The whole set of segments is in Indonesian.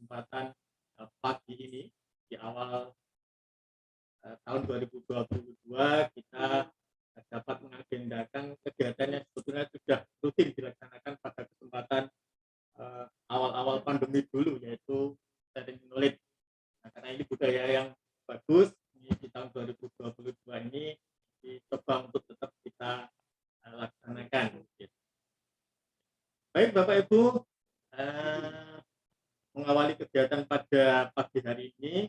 kesempatan pagi ini di awal tahun 2022 kita dapat mengagendakan kegiatan yang sebetulnya sudah rutin dilaksanakan pada kesempatan awal-awal pandemi dulu, yaitu sharing knowledge. Nah, karena ini budaya yang bagus di tahun 2022 ini dicoba untuk tetap kita laksanakan. Baik Bapak Ibu, mengawali kegiatan pada pagi hari ini,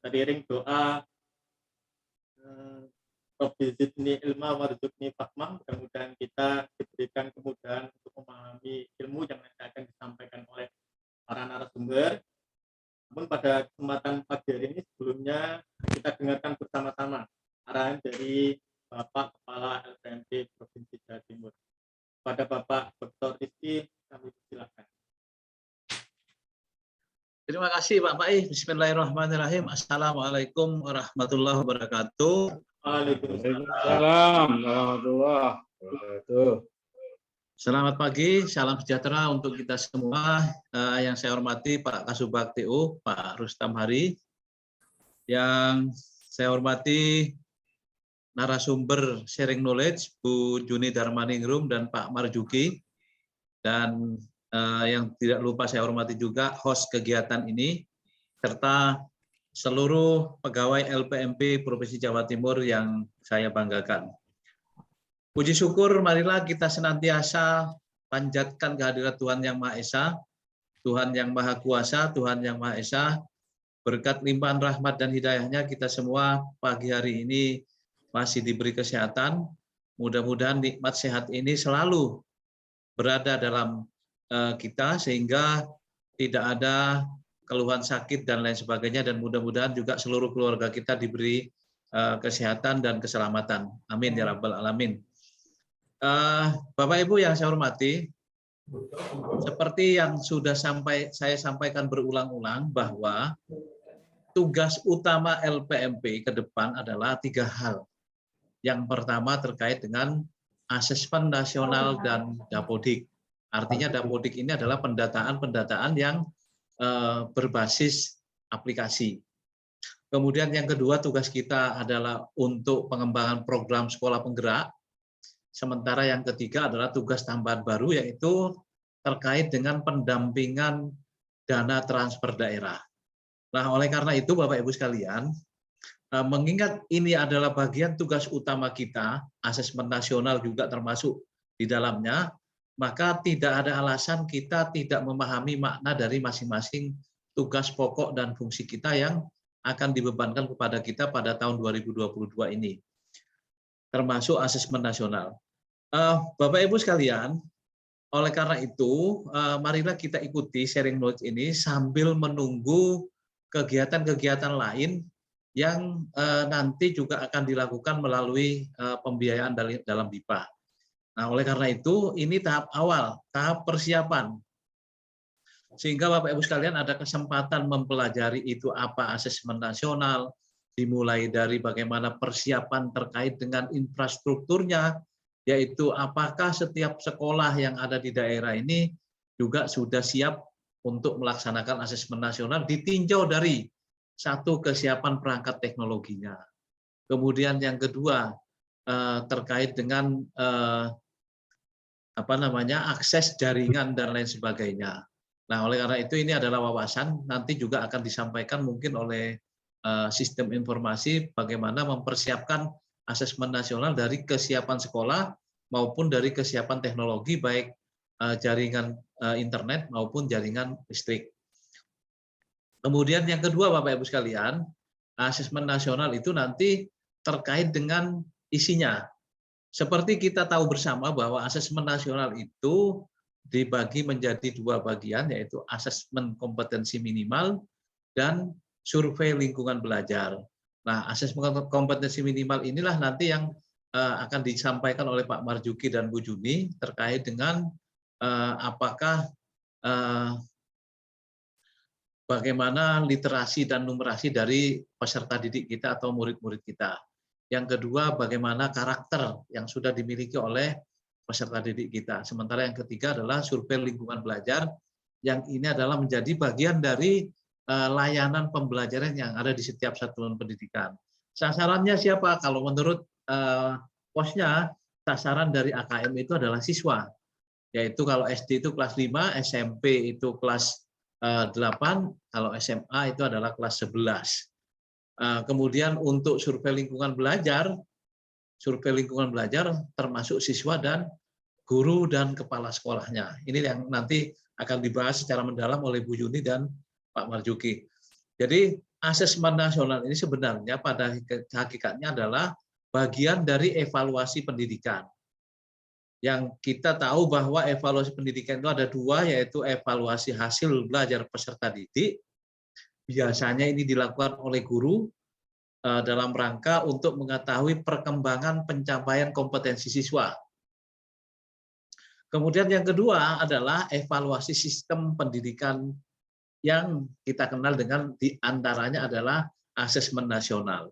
teriring doa Rabbi zidni ilma warzuqni fahmah, mudah-mudahan kita diberikan kemudahan untuk memahami ilmu yang nanti akan disampaikan oleh para narasumber. Namun pada kesempatan pagi hari ini sebelumnya kita dengarkan bersama-sama arahan dari Bapak Kepala LPMP Provinsi Jawa Timur. Pada Bapak Dr. Rizky, kami silakan. Terima kasih Pak Pai. Bismillahirrahmanirrahim. Assalamualaikum warahmatullahi wabarakatuh. Waalaikumsalam warahmatullahi wabarakatuh. Selamat pagi, salam sejahtera untuk kita semua. Yang saya hormati Pak Kasubag TU, Pak Rustam Hari. Yang saya hormati narasumber sharing knowledge, Bu Juni Darmaningrum dan Pak Marjuki. Dan yang tidak lupa saya hormati juga host kegiatan ini, serta seluruh pegawai LPMP Provinsi Jawa Timur yang saya banggakan. Puji syukur, marilah kita senantiasa panjatkan kehadirat Tuhan Yang Maha Esa, Tuhan Yang Maha Kuasa, Tuhan Yang Maha Esa. Berkat limpahan rahmat dan hidayahnya kita semua pagi hari ini masih diberi kesehatan. Mudah-mudahan nikmat sehat ini selalu berada dalam kita sehingga tidak ada keluhan sakit dan lain sebagainya, dan mudah-mudahan juga seluruh keluarga kita diberi kesehatan dan keselamatan. Amin ya rabbal alamin. Bapak Ibu yang saya hormati, seperti yang sudah saya sampaikan berulang-ulang bahwa tugas utama LPMP ke depan adalah 3 hal. Yang pertama terkait dengan asesmen nasional dan dapodik. Artinya dapodik ini adalah pendataan yang berbasis aplikasi. Kemudian yang kedua, tugas kita adalah untuk pengembangan program sekolah penggerak. Sementara yang ketiga adalah tugas tambahan baru, yaitu terkait dengan pendampingan dana transfer daerah. Nah, oleh karena itu Bapak Ibu sekalian, mengingat ini adalah bagian tugas utama kita, asesmen nasional juga termasuk di dalamnya, maka tidak ada alasan kita tidak memahami makna dari masing-masing tugas pokok dan fungsi kita yang akan dibebankan kepada kita pada tahun 2022 ini, termasuk asesmen nasional. Bapak Ibu sekalian, oleh karena itu, marilah kita ikuti sharing notes ini sambil menunggu kegiatan-kegiatan lain yang nanti juga akan dilakukan melalui pembiayaan dalam BIPA. Nah, oleh karena itu, ini tahap awal, tahap persiapan. Sehingga Bapak Ibu sekalian ada kesempatan mempelajari itu apa asesmen nasional, dimulai dari bagaimana persiapan terkait dengan infrastrukturnya, yaitu apakah setiap sekolah yang ada di daerah ini juga sudah siap untuk melaksanakan asesmen nasional, ditinjau dari satu, kesiapan perangkat teknologinya. Kemudian yang kedua, terkait dengan akses jaringan dan lain sebagainya. Nah, oleh karena itu ini adalah wawasan, nanti juga akan disampaikan mungkin oleh sistem informasi bagaimana mempersiapkan asesmen nasional dari kesiapan sekolah maupun dari kesiapan teknologi, baik jaringan internet maupun jaringan listrik. Kemudian yang kedua Bapak Ibu sekalian, asesmen nasional itu nanti terkait dengan isinya. Seperti kita tahu bersama bahwa asesmen nasional itu dibagi menjadi 2 bagian, yaitu asesmen kompetensi minimal dan survei lingkungan belajar. Nah, asesmen kompetensi minimal inilah nanti yang akan disampaikan oleh Pak Marjuki dan Bu Juni terkait dengan apakah bagaimana literasi dan numerasi dari peserta didik kita atau murid-murid kita. Yang kedua, bagaimana karakter yang sudah dimiliki oleh peserta didik kita. Sementara yang ketiga adalah survei lingkungan belajar yang ini adalah menjadi bagian dari layanan pembelajaran yang ada di setiap satuan pendidikan. Sasarannya siapa? Kalau menurut posnya, sasaran dari AKM itu adalah siswa, yaitu kalau SD itu kelas 5, SMP itu kelas 8, kalau SMA itu adalah kelas 11. Kemudian untuk survei lingkungan belajar termasuk siswa dan guru dan kepala sekolahnya. Ini yang nanti akan dibahas secara mendalam oleh Bu Yuni dan Pak Marjuki. Jadi asesmen nasional ini sebenarnya pada hakikatnya adalah bagian dari evaluasi pendidikan. Yang kita tahu bahwa evaluasi pendidikan itu ada dua, yaitu evaluasi hasil belajar peserta didik. Biasanya ini dilakukan oleh guru dalam rangka untuk mengetahui perkembangan pencapaian kompetensi siswa. Kemudian yang kedua adalah evaluasi sistem pendidikan yang kita kenal dengan diantaranya adalah asesmen nasional.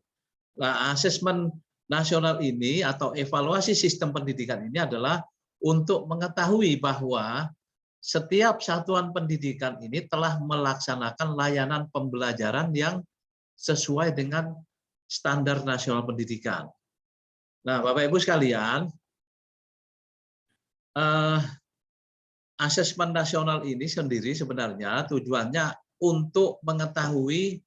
Nah, asesmen nasional ini atau evaluasi sistem pendidikan ini adalah untuk mengetahui bahwa setiap satuan pendidikan ini telah melaksanakan layanan pembelajaran yang sesuai dengan standar nasional pendidikan. Nah, Bapak Ibu sekalian, asesmen nasional ini sendiri sebenarnya tujuannya untuk mengetahui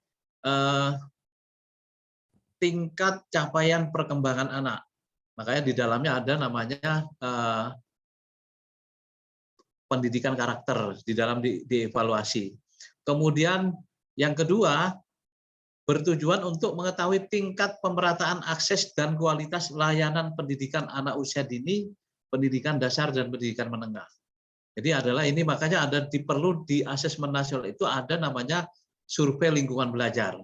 tingkat capaian perkembangan anak. Makanya di dalamnya ada namanya pendidikan karakter di dalam dievaluasi. Kemudian yang kedua bertujuan untuk mengetahui tingkat pemerataan akses dan kualitas layanan pendidikan anak usia dini, pendidikan dasar dan pendidikan menengah. Jadi adalah ini makanya ada perlu di asesmen nasional itu ada namanya survei lingkungan belajar.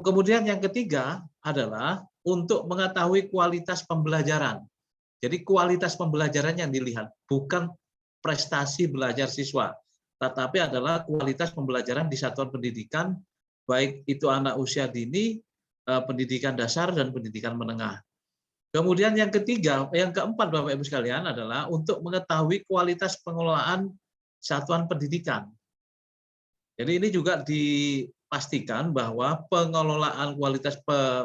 Kemudian yang ketiga adalah untuk mengetahui kualitas pembelajaran. Jadi kualitas pembelajaran yang dilihat bukan prestasi belajar siswa, tetapi adalah kualitas pembelajaran di satuan pendidikan, baik itu anak usia dini, pendidikan dasar dan pendidikan menengah. Kemudian yang ketiga, yang keempat Bapak Ibu sekalian adalah untuk mengetahui kualitas pengelolaan satuan pendidikan. Jadi ini juga dipastikan bahwa pengelolaan kualitas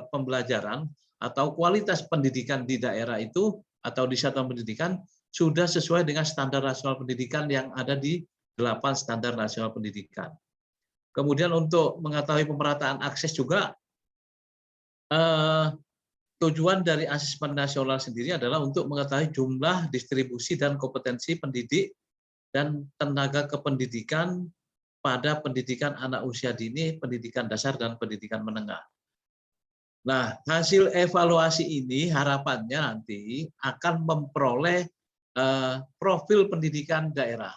pembelajaran atau kualitas pendidikan di daerah itu atau di satuan pendidikan sudah sesuai dengan standar nasional pendidikan yang ada di 8 standar nasional pendidikan. Kemudian untuk mengetahui pemerataan akses juga, tujuan dari asesmen nasional sendiri adalah untuk mengetahui jumlah, distribusi, dan kompetensi pendidik dan tenaga kependidikan pada pendidikan anak usia dini, pendidikan dasar, dan pendidikan menengah. Nah, hasil evaluasi ini harapannya nanti akan memperoleh profil pendidikan daerah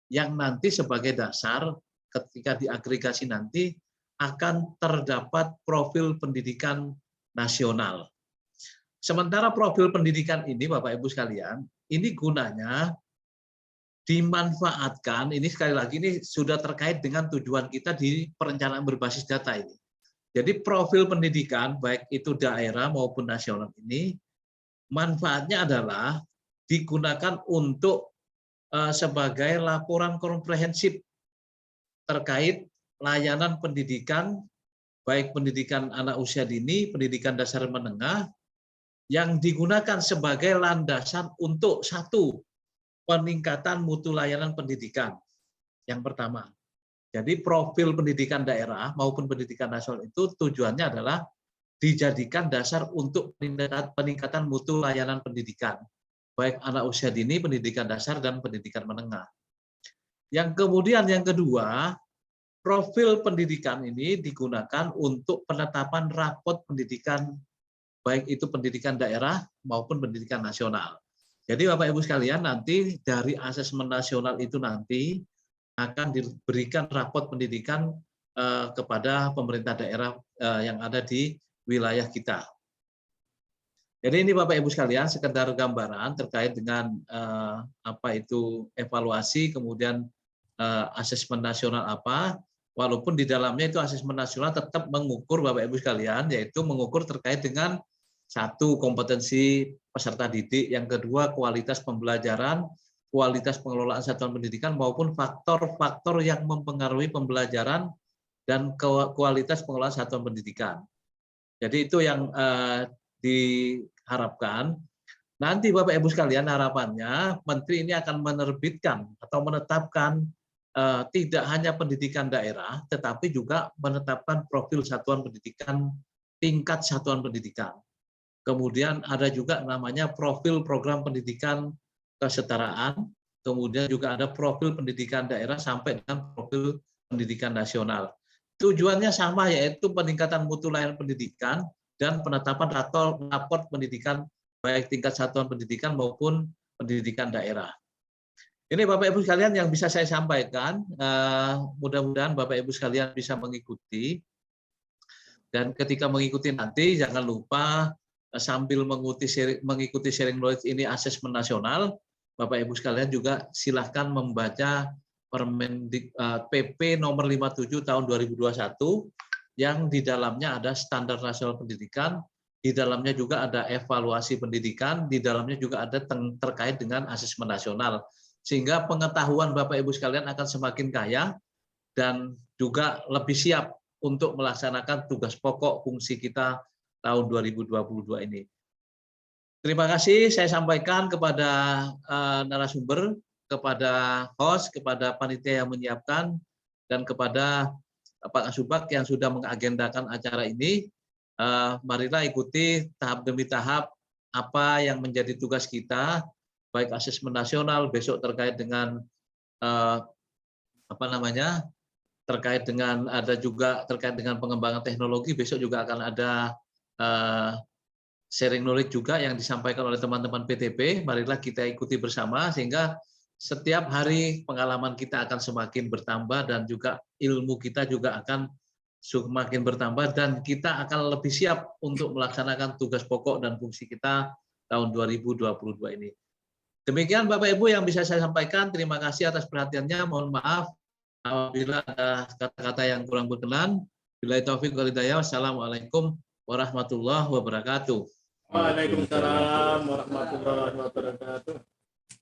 yang nanti sebagai dasar ketika diagregasi nanti akan terdapat profil pendidikan nasional. Sementara profil pendidikan ini, Bapak Ibu sekalian, ini gunanya dimanfaatkan, ini sekali lagi ini sudah terkait dengan tujuan kita di perencanaan berbasis data ini. Jadi profil pendidikan, baik itu daerah maupun nasional ini, manfaatnya adalah digunakan untuk sebagai laporan komprehensif terkait layanan pendidikan, baik pendidikan anak usia dini, pendidikan dasar menengah, yang digunakan sebagai landasan untuk satu, peningkatan mutu layanan pendidikan. Yang pertama. Jadi profil pendidikan daerah maupun pendidikan nasional itu tujuannya adalah dijadikan dasar untuk peningkatan mutu layanan pendidikan, baik anak usia dini, pendidikan dasar, dan pendidikan menengah. Yang kemudian yang kedua, profil pendidikan ini digunakan untuk penetapan rapot pendidikan, baik itu pendidikan daerah maupun pendidikan nasional. Jadi Bapak Ibu sekalian, nanti dari asesmen nasional itu nanti akan diberikan rapot pendidikan kepada pemerintah daerah yang ada di wilayah kita. Jadi ini Bapak Ibu sekalian sekedar gambaran terkait dengan apa itu evaluasi, kemudian asesmen nasional apa, walaupun di dalamnya itu asesmen nasional tetap mengukur Bapak Ibu sekalian, yaitu mengukur terkait dengan satu, kompetensi peserta didik, yang kedua kualitas pembelajaran, kualitas pengelolaan satuan pendidikan maupun faktor-faktor yang mempengaruhi pembelajaran dan kualitas pengelolaan satuan pendidikan. Jadi itu yang diharapkan. Nanti Bapak Ibu sekalian, harapannya Menteri ini akan menerbitkan atau menetapkan tidak hanya pendidikan daerah, tetapi juga menetapkan profil satuan pendidikan, tingkat satuan pendidikan. Kemudian ada juga namanya profil program pendidikan kesetaraan, kemudian juga ada profil pendidikan daerah sampai dengan profil pendidikan nasional. Tujuannya sama, yaitu peningkatan mutu layanan pendidikan dan penetapan rapor pendidikan baik tingkat satuan pendidikan maupun pendidikan daerah. Ini Bapak Ibu sekalian yang bisa saya sampaikan. Mudah-mudahan Bapak Ibu sekalian bisa mengikuti. Dan ketika mengikuti nanti jangan lupa sambil mengikuti sharing knowledge ini asesmen nasional, Bapak Ibu sekalian juga silahkan membaca PP nomor 57 tahun 2021 yang di dalamnya ada standar nasional pendidikan, di dalamnya juga ada evaluasi pendidikan, di dalamnya juga ada terkait dengan asesmen nasional. Sehingga pengetahuan Bapak Ibu sekalian akan semakin kaya dan juga lebih siap untuk melaksanakan tugas pokok fungsi kita tahun 2022 ini. Terima kasih saya sampaikan kepada narasumber, kepada host, kepada panitia yang menyiapkan, dan kepada Pak Kasubag yang sudah mengagendakan acara ini. Marilah ikuti tahap demi tahap apa yang menjadi tugas kita, baik asesmen nasional besok terkait dengan terkait dengan pengembangan teknologi, besok juga akan ada sharing knowledge juga yang disampaikan oleh teman-teman PTP. Marilah kita ikuti bersama sehingga setiap hari pengalaman kita akan semakin bertambah dan juga ilmu kita juga akan semakin bertambah dan kita akan lebih siap untuk melaksanakan tugas pokok dan fungsi kita tahun 2022 ini. Demikian Bapak Ibu yang bisa saya sampaikan. Terima kasih atas perhatiannya. Mohon maaf apabila ada kata-kata yang kurang berkenan. Billahi taufiq wal hidayah. Wassalamualaikum warahmatullahi wabarakatuh. Waalaikumsalam warahmatullahi wabarakatuh.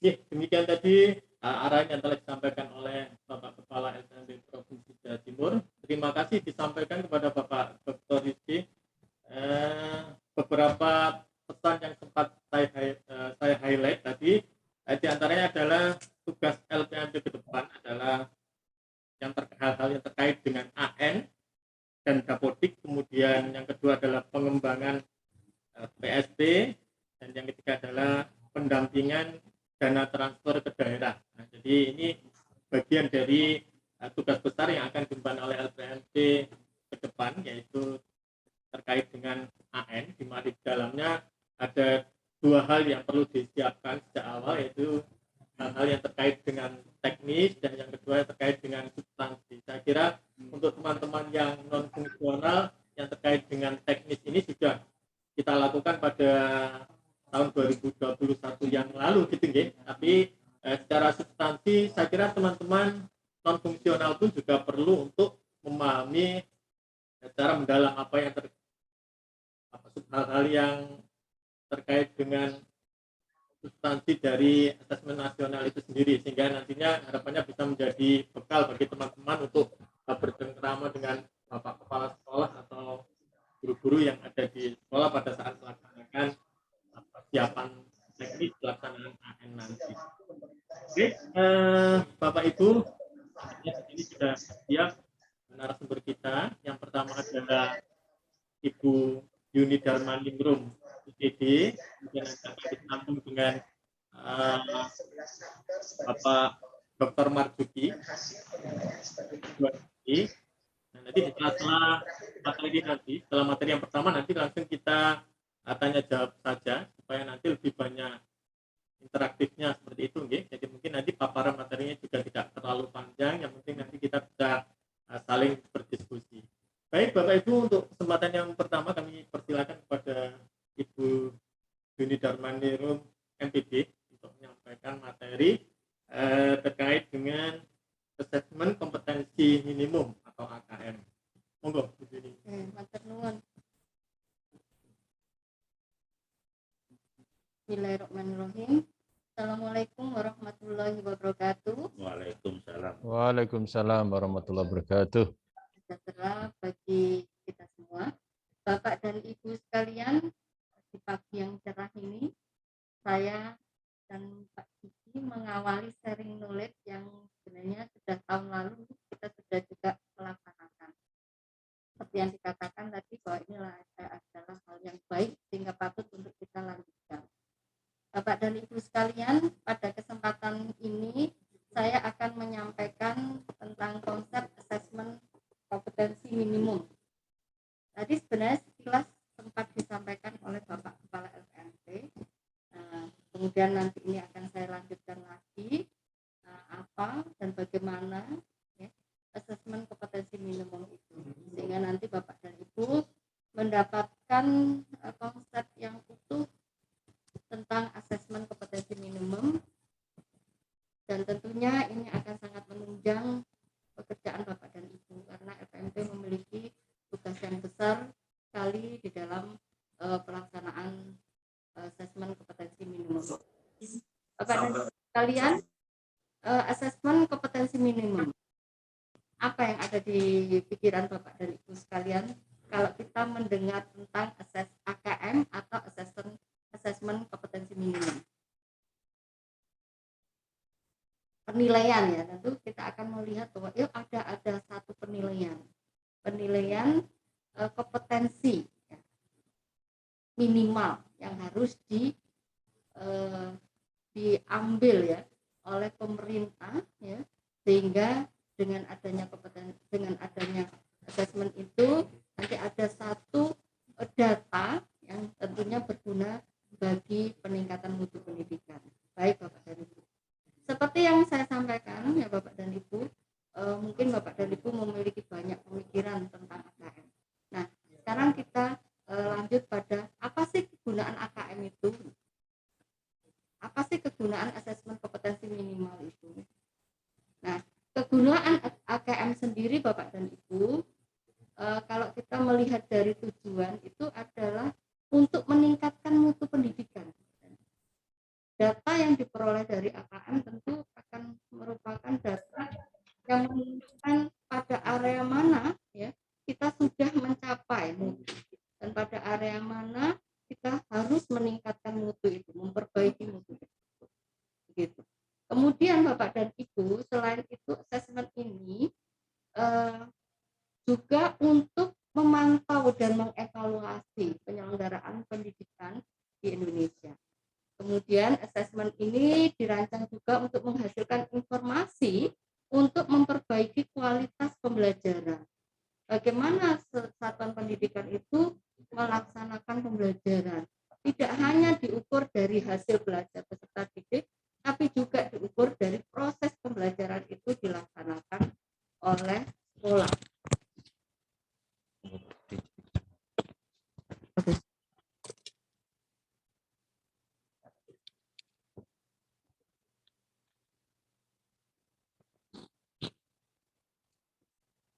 Ya, demikian tadi arahan yang telah disampaikan oleh Bapak Kepala LPMP Provinsi Jawa Timur. Terima kasih disampaikan kepada Bapak Dr. Rizky. Beberapa pesan yang sempat saya highlight tadi, di antaranya adalah tugas LPMP ke depan adalah hal-hal yang terkait dengan AN dan Dapodik, kemudian yang kedua adalah pengembangan PSP, dan yang ketiga adalah pendampingan dana transfer ke daerah. Nah, jadi ini bagian dari tugas besar yang akan diemban oleh LPMP ke depan, yaitu terkait dengan AN, di mana di dalamnya ada dua hal yang perlu disiapkan sejak awal, yaitu hal-hal yang terkait dengan teknis dan yang kedua terkait dengan substansi. Saya kira untuk teman-teman yang non fungsional yang terkait dengan teknis ini sudah kita lakukan pada tahun 2021 yang lalu gitu ya. Tapi secara substansi saya kira teman-teman non fungsional pun juga perlu untuk memahami secara mendalam apa yang hal-hal yang terkait dengan substansi dari asesmen nasional itu sendiri, sehingga nantinya harapannya bisa menjadi bekal bagi teman-teman untuk bercengkrama dengan Bapak Kepala Sekolah atau guru-guru yang ada di sekolah pada saat melaksanakan persiapan teknis pelaksanaan AN nanti. Oke, Bapak Ibu, ini sudah siap narasumber kita. Yang pertama adalah Ibu Yuni Darmaningrum, IPD, kemudian akan disambung dengan Bapak Dr. Marzuki. Nah, nanti setelah materi yang pertama nanti langsung kita tanya jawab saja supaya nanti lebih banyak interaktifnya seperti itu, nggih. Jadi mungkin nanti paparan materinya juga tidak terlalu panjang, yang penting nanti kita bisa saling berdiskusi. Baik Bapak Ibu, untuk kesempatan yang pertama kami persilakan kepada Ibu Yuni Darmaningrum MPD untuk menyampaikan materi terkait dengan asesmen kompetensi minimum atau AKM. Monggo Bu Yuni. Matur nuwun. Bismillahirrahmanirrahim. Assalamualaikum warahmatullahi wabarakatuh. Waalaikumsalam. Waalaikumsalam warahmatullahi wabarakatuh. Sejahtera bagi kita semua. Bapak dan Ibu sekalian, di pagi yang cerah ini, saya dan Pak Kiki mengawali sharing knowledge yang sebenarnya sudah tahun lalu kita sudah juga melaksanakan. Seperti yang dikatakan tadi bahwa inilah adalah hal yang baik sehingga patut untuk kita lanjutkan. Bapak dan Ibu sekalian, pada kesempatan ini saya akan menyampaikan tentang konsep asesmen kompetensi minimum. Tadi sebenarnya sekilas sempat disampaikan oleh Bapak Kepala LPMP. Kemudian nanti ini akan saya lanjutkan lagi apa dan bagaimana ya, asesmen kompetensi minimum itu, sehingga nanti Bapak dan Ibu mendapatkan konsep yang utuh tentang asesmen kompetensi minimum, dan tentunya ini akan sangat menunjang pekerjaan Bapak dan Ibu karena LPMP memiliki tugas yang besar sekali di dalam pelaksanaan asesmen kompetensi minimum. Bapak dan Ibu sekalian, asesmen kompetensi minimum, apa yang ada di pikiran Bapak dan Ibu sekalian kalau kita mendengar tentang AKM atau asesmen kompetensi minimum? Penilaian ya, tentu kita akan melihat bahwa ada satu penilaian kompetensi ya, minimal yang harus diambil ya oleh pemerintah ya, sehingga dengan adanya asesmen itu nanti ada satu data yang tentunya berguna bagi peningkatan mutu pendidikan. Baik Bapak dan Ibu, seperti yang saya sampaikan ya Bapak dan Ibu, mungkin Bapak dan Ibu memiliki banyak pemikiran tentang AKM. Nah, sekarang kita lanjut pada apa sih kegunaan AKM itu? Apa sih kegunaan asesmen kompetensi minimal itu? Nah, kegunaan AKM sendiri Bapak dan Ibu, kalau kita melihat dari tujuan itu adalah untuk meningkatkan mutu pendidikan. Data yang diperoleh dari AKM tentu akan merupakan data yang menunjukkan pada area mana ya kita sudah mencapai mutu, dan pada area mana kita harus meningkatkan mutu itu, memperbaiki mutu itu. Gitu. Kemudian Bapak dan Ibu, selain itu asesmen ini juga untuk memantau dan mengevaluasi penyelenggaraan pendidikan di Indonesia. Kemudian asesmen ini dirancang juga untuk menghasilkan informasi untuk memperbaiki kualitas pembelajaran. Bagaimana satuan pendidikan itu melaksanakan pembelajaran. Tidak hanya diukur dari hasil belajar peserta didik, tapi juga diukur dari proses pembelajaran itu dilaksanakan oleh sekolah.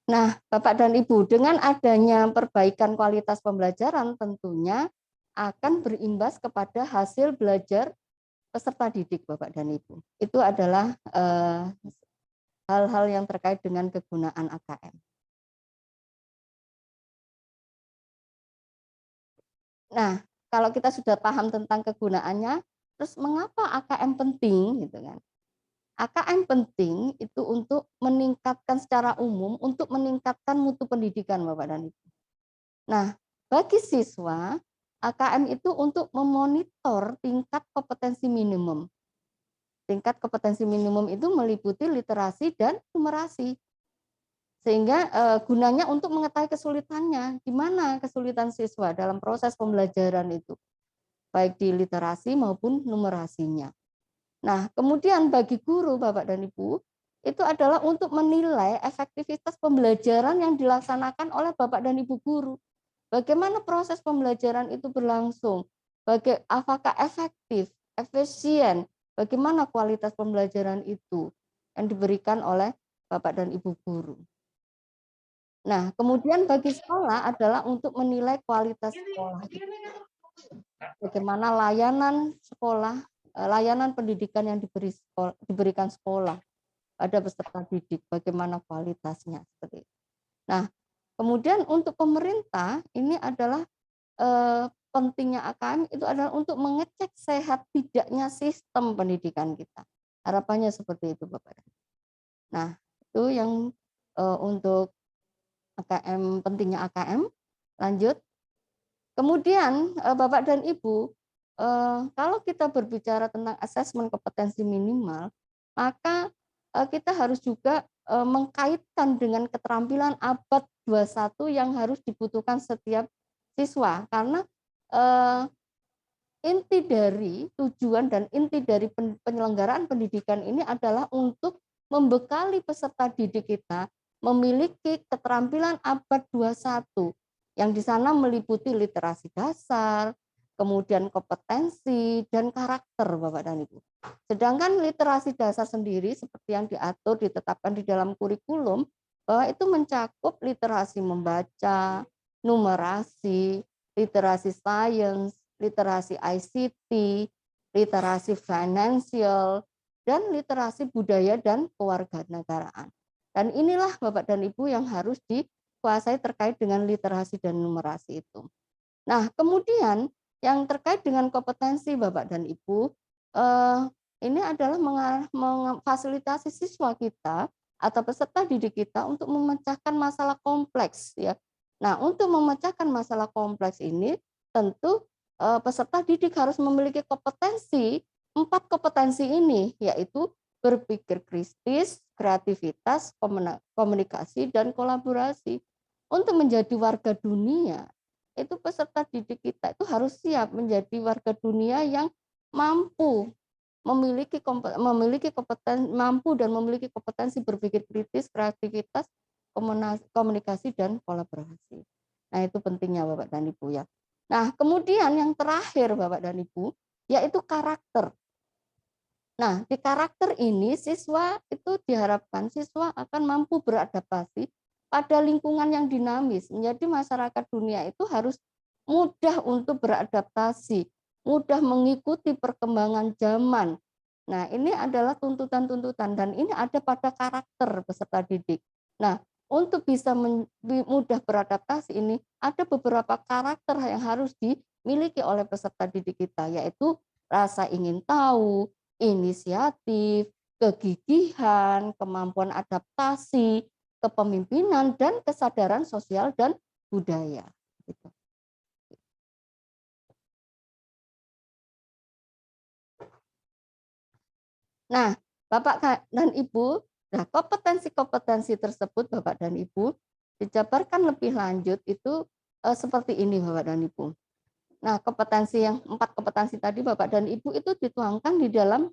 Nah, Bapak dan Ibu, dengan adanya perbaikan kualitas pembelajaran tentunya akan berimbas kepada hasil belajar peserta didik, Bapak dan Ibu. Itu adalah hal-hal yang terkait dengan kegunaan AKM. Nah, kalau kita sudah paham tentang kegunaannya, terus mengapa AKM penting, gitu kan? AKM penting itu untuk meningkatkan secara umum, untuk meningkatkan mutu pendidikan Bapak dan Ibu. Nah, bagi siswa, AKM itu untuk memonitor tingkat kompetensi minimum. Tingkat kompetensi minimum itu meliputi literasi dan numerasi. Sehingga gunanya untuk mengetahui kesulitannya, di mana kesulitan siswa dalam proses pembelajaran itu, baik di literasi maupun numerasinya. Nah, kemudian bagi guru, Bapak dan Ibu, itu adalah untuk menilai efektivitas pembelajaran yang dilaksanakan oleh Bapak dan Ibu guru. Bagaimana proses pembelajaran itu berlangsung, apakah efektif, efisien, bagaimana kualitas pembelajaran itu yang diberikan oleh Bapak dan Ibu guru. Nah, kemudian bagi sekolah adalah untuk menilai kualitas sekolah. Bagaimana layanan sekolah layanan pendidikan yang diberikan sekolah pada peserta didik, bagaimana kualitasnya seperti itu. Nah, kemudian untuk pemerintah ini adalah pentingnya AKM itu adalah untuk mengecek sehat tidaknya sistem pendidikan kita. Harapannya seperti itu, Bapak. Nah, itu yang untuk AKM, pentingnya AKM. Lanjut. Kemudian Bapak dan Ibu, kalau kita berbicara tentang asesmen kompetensi minimal, maka kita harus juga mengkaitkan dengan keterampilan abad 21 yang harus dibutuhkan setiap siswa, karena inti dari tujuan dan inti dari penyelenggaraan pendidikan ini adalah untuk membekali peserta didik kita memiliki keterampilan abad 21 yang di sana meliputi literasi dasar, kemudian kompetensi dan karakter, Bapak dan Ibu. Sedangkan literasi dasar sendiri seperti yang diatur ditetapkan di dalam kurikulum bahwa itu mencakup literasi membaca, numerasi, literasi sains, literasi ICT, literasi finansial, dan literasi budaya dan kewarganegaraan. Dan inilah Bapak dan Ibu yang harus dikuasai terkait dengan literasi dan numerasi itu. Nah, kemudian yang terkait dengan kompetensi Bapak dan Ibu, ini adalah memfasilitasi siswa kita atau peserta didik kita untuk memecahkan masalah kompleks, ya. Nah, untuk memecahkan masalah kompleks ini tentu peserta didik harus memiliki kompetensi, 4 kompetensi ini, yaitu berpikir kritis, kreativitas, komunikasi, dan kolaborasi. Untuk menjadi warga dunia, itu peserta didik kita itu harus siap menjadi warga dunia yang mampu memiliki kompetensi, mampu dan memiliki kompetensi berpikir kritis, kreativitas, komunikasi, dan kolaborasi. Nah, itu pentingnya Bapak dan Ibu, ya. Nah, kemudian yang terakhir Bapak dan Ibu, yaitu karakter. Nah, di karakter ini siswa itu diharapkan siswa akan mampu beradaptasi pada lingkungan yang dinamis. Menjadi masyarakat dunia itu harus mudah untuk beradaptasi, mudah mengikuti perkembangan zaman. Nah, ini adalah tuntutan-tuntutan dan ini ada pada karakter peserta didik. Nah, untuk bisa mudah beradaptasi ini ada beberapa karakter yang harus dimiliki oleh peserta didik kita, yaitu rasa ingin tahu, inisiatif, kegigihan, kemampuan adaptasi, kepemimpinan, dan kesadaran sosial dan budaya. Gitu. Nah, Bapak dan Ibu, nah kompetensi-kompetensi tersebut Bapak dan Ibu dijabarkan lebih lanjut itu seperti ini Bapak dan Ibu. Nah, kompetensi yang 4 kompetensi tadi Bapak dan Ibu itu dituangkan di dalam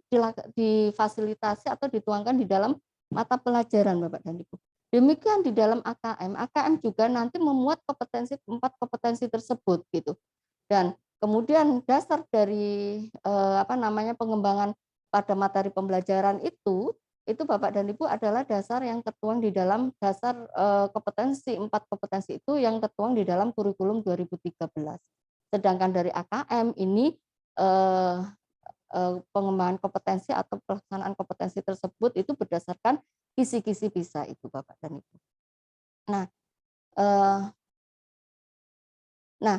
difasilitasi atau dituangkan di dalam mata pelajaran Bapak dan Ibu. Demikian di dalam AKM. AKM juga nanti memuat kompetensi 4 kompetensi tersebut gitu. Dan kemudian dasar dari pengembangan pada materi pembelajaran itu Bapak dan Ibu adalah dasar yang tertuang di dalam dasar kompetensi 4 kompetensi itu yang tertuang di dalam kurikulum 2013. Sedangkan dari AKM ini pengembangan kompetensi atau pelaksanaan kompetensi tersebut itu berdasarkan kisi-kisi bisa itu Bapak dan Ibu. Nah,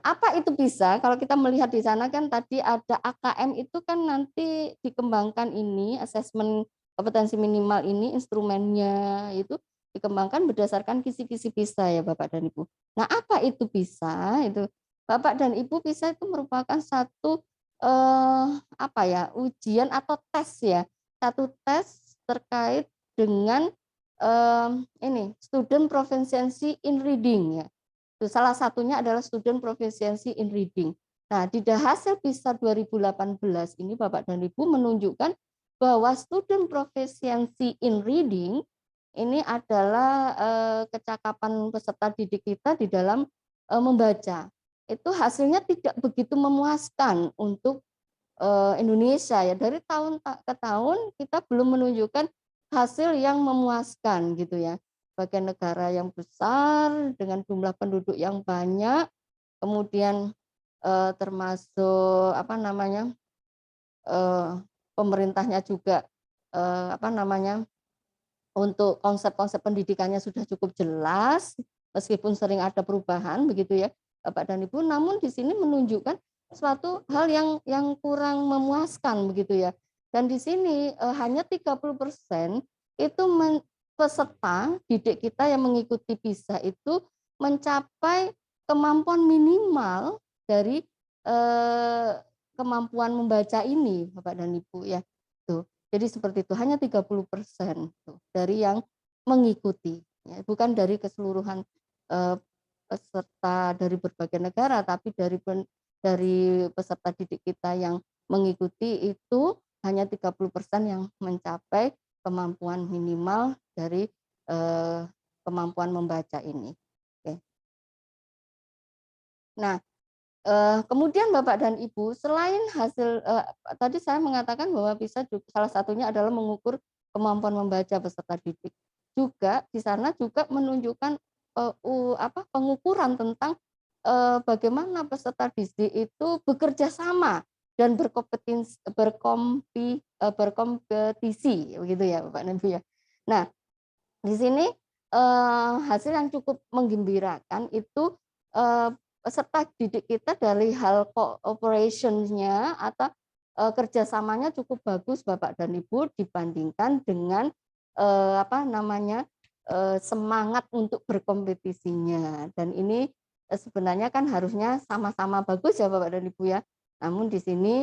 apa itu bisa? Kalau kita melihat di sana kan tadi ada AKM itu kan nanti dikembangkan ini asesmen kompetensi minimal ini instrumennya itu dikembangkan berdasarkan kisi-kisi bisa ya Bapak dan Ibu. Nah, apa itu bisa? Itu Bapak dan Ibu bisa itu merupakan satu ujian atau tes ya. Satu tes terkait dengan student proficiency in reading ya. Salah satunya adalah student proficiency in reading. Nah, di hasil PISA 2018 ini Bapak dan Ibu menunjukkan bahwa student proficiency in reading ini adalah kecakapan peserta didik kita di dalam membaca. Itu hasilnya tidak begitu memuaskan untuk Indonesia ya. Dari tahun ke tahun kita belum menunjukkan hasil yang memuaskan gitu ya. Sebagai negara yang besar dengan jumlah penduduk yang banyak, kemudian termasuk pemerintahnya juga apa namanya, untuk konsep-konsep pendidikannya sudah cukup jelas, meskipun sering ada perubahan begitu ya Bapak dan Ibu, namun di sini menunjukkan suatu hal yang kurang memuaskan begitu ya. Dan di sini hanya 30% itu peserta didik kita yang mengikuti PISA itu mencapai kemampuan minimal dari kemampuan membaca ini Bapak dan Ibu ya. Tuh. Jadi seperti itu, hanya 30% dari yang mengikuti, ya, bukan dari keseluruhan peserta dari berbagai negara, tapi dari peserta didik kita yang mengikuti itu hanya 30% yang mencapai kemampuan minimal dari kemampuan membaca ini. Oke. Nah, kemudian Bapak dan Ibu, selain hasil tadi saya mengatakan bahwa bisa juga, salah satunya adalah mengukur kemampuan membaca peserta didik. Juga di sana juga menunjukkan pengukuran tentang bagaimana peserta didik itu bekerja sama dan berkompetisi begitu ya Bapak dan Ibu ya. Nah, di sini hasil yang cukup menggembirakan itu peserta didik kita dari hal cooperation-nya atau kerjasamanya cukup bagus Bapak dan Ibu dibandingkan dengan semangat untuk berkompetisinya. Dan ini sebenarnya kan harusnya sama-sama bagus ya Bapak dan Ibu ya. Namun di sini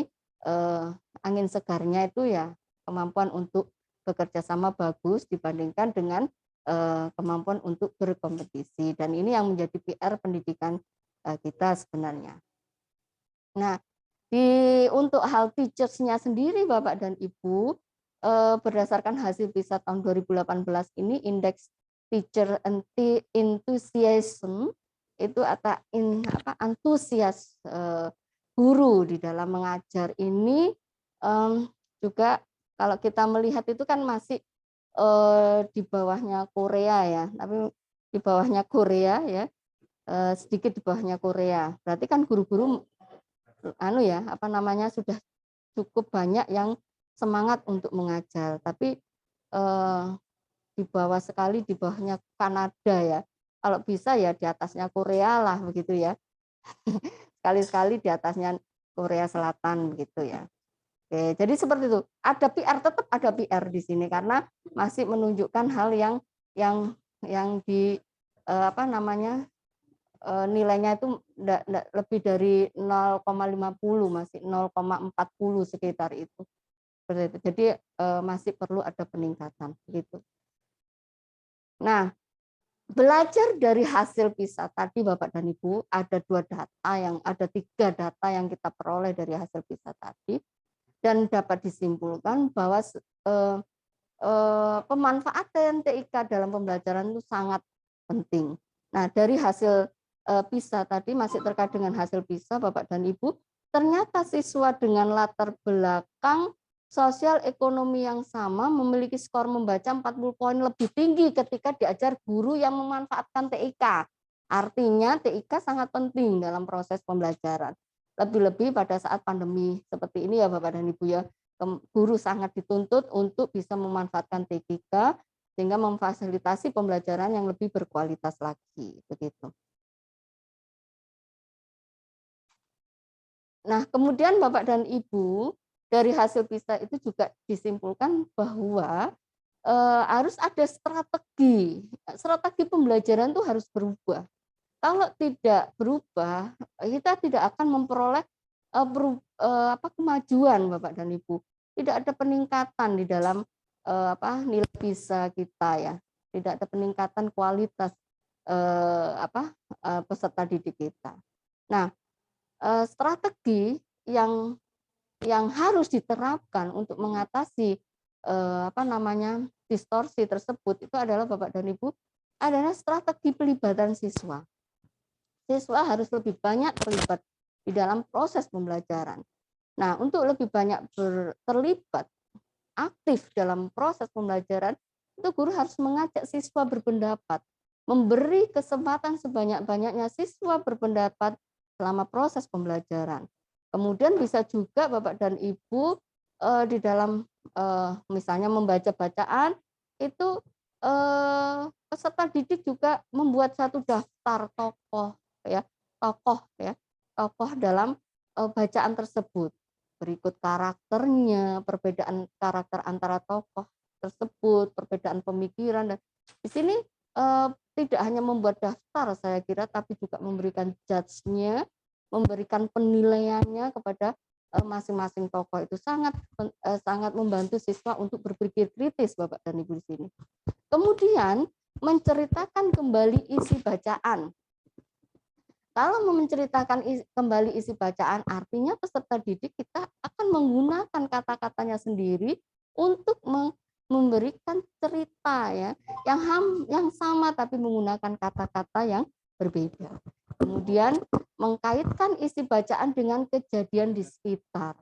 angin segarnya itu ya kemampuan untuk bekerja sama bagus dibandingkan dengan kemampuan untuk berkompetisi. Dan ini yang menjadi PR pendidikan kita sebenarnya. Nah, untuk hal teachers-nya sendiri Bapak dan Ibu, berdasarkan hasil PISA tahun 2018 ini, indeks teacher enthusiasm itu antusias guru di dalam mengajar ini juga kalau kita melihat itu kan masih di bawahnya Korea ya, tapi di bawahnya Korea ya. Sedikit di bawahnya Korea. Berarti kan guru-guru sudah cukup banyak yang semangat untuk mengajar. Tapi di bawah sekali di bawahnya Kanada ya. Kalau bisa ya di atasnya Korea lah begitu ya. Sekali-sekali di atasnya Korea Selatan begitu ya. Oke, jadi seperti itu. Ada PR, tetap ada PR di sini karena masih menunjukkan hal yang di nilainya itu lebih dari 0,50, masih 0,40 sekitar itu. Seperti itu. Jadi masih perlu ada peningkatan gitu. Nah, belajar dari hasil PISA tadi Bapak dan Ibu, ada 3 data yang kita peroleh dari hasil PISA tadi dan dapat disimpulkan bahwa pemanfaatan TIK dalam pembelajaran itu sangat penting. Nah, dari hasil PISA tadi masih terkait dengan hasil PISA Bapak dan Ibu, ternyata siswa dengan latar belakang sosial ekonomi yang sama memiliki skor membaca 40 poin lebih tinggi ketika diajar guru yang memanfaatkan TIK. Artinya TIK sangat penting dalam proses pembelajaran. Lebih-lebih pada saat pandemi seperti ini ya Bapak dan Ibu ya, guru sangat dituntut untuk bisa memanfaatkan TIK sehingga memfasilitasi pembelajaran yang lebih berkualitas lagi begitu. Nah, kemudian Bapak dan Ibu, dari hasil PISA itu juga disimpulkan bahwa harus ada strategi pembelajaran itu harus berubah. Kalau tidak berubah, kita tidak akan memperoleh kemajuan Bapak dan Ibu. Tidak ada peningkatan di dalam nilai PISA kita ya. Tidak ada peningkatan kualitas peserta didik kita. Nah, strategi yang harus diterapkan untuk mengatasi distorsi tersebut itu adalah Bapak dan Ibu adalah strategi pelibatan siswa. Siswa harus lebih banyak terlibat di dalam proses pembelajaran. Nah, untuk lebih banyak terlibat aktif dalam proses pembelajaran, itu guru harus mengajak siswa berpendapat, memberi kesempatan sebanyak-banyaknya siswa berpendapat selama proses pembelajaran. Kemudian bisa juga Bapak dan Ibu di dalam misalnya membaca bacaan itu peserta didik juga membuat satu daftar tokoh ya, tokoh dalam bacaan tersebut. Berikut karakternya, perbedaan karakter antara tokoh tersebut, perbedaan pemikiran, dan di sini tidak hanya membuat daftar saya kira, tapi juga memberikan judge-nya, memberikan penilaiannya kepada masing-masing tokoh. Itu sangat membantu siswa untuk berpikir kritis, Bapak dan Ibu di sini. Kemudian menceritakan kembali isi bacaan. Kalau menceritakan kembali isi bacaan, artinya peserta didik kita akan menggunakan kata-katanya sendiri untuk memberikan cerita ya, yang sama tapi menggunakan kata-kata yang berbeda. Kemudian mengkaitkan isi bacaan dengan kejadian di sekitar.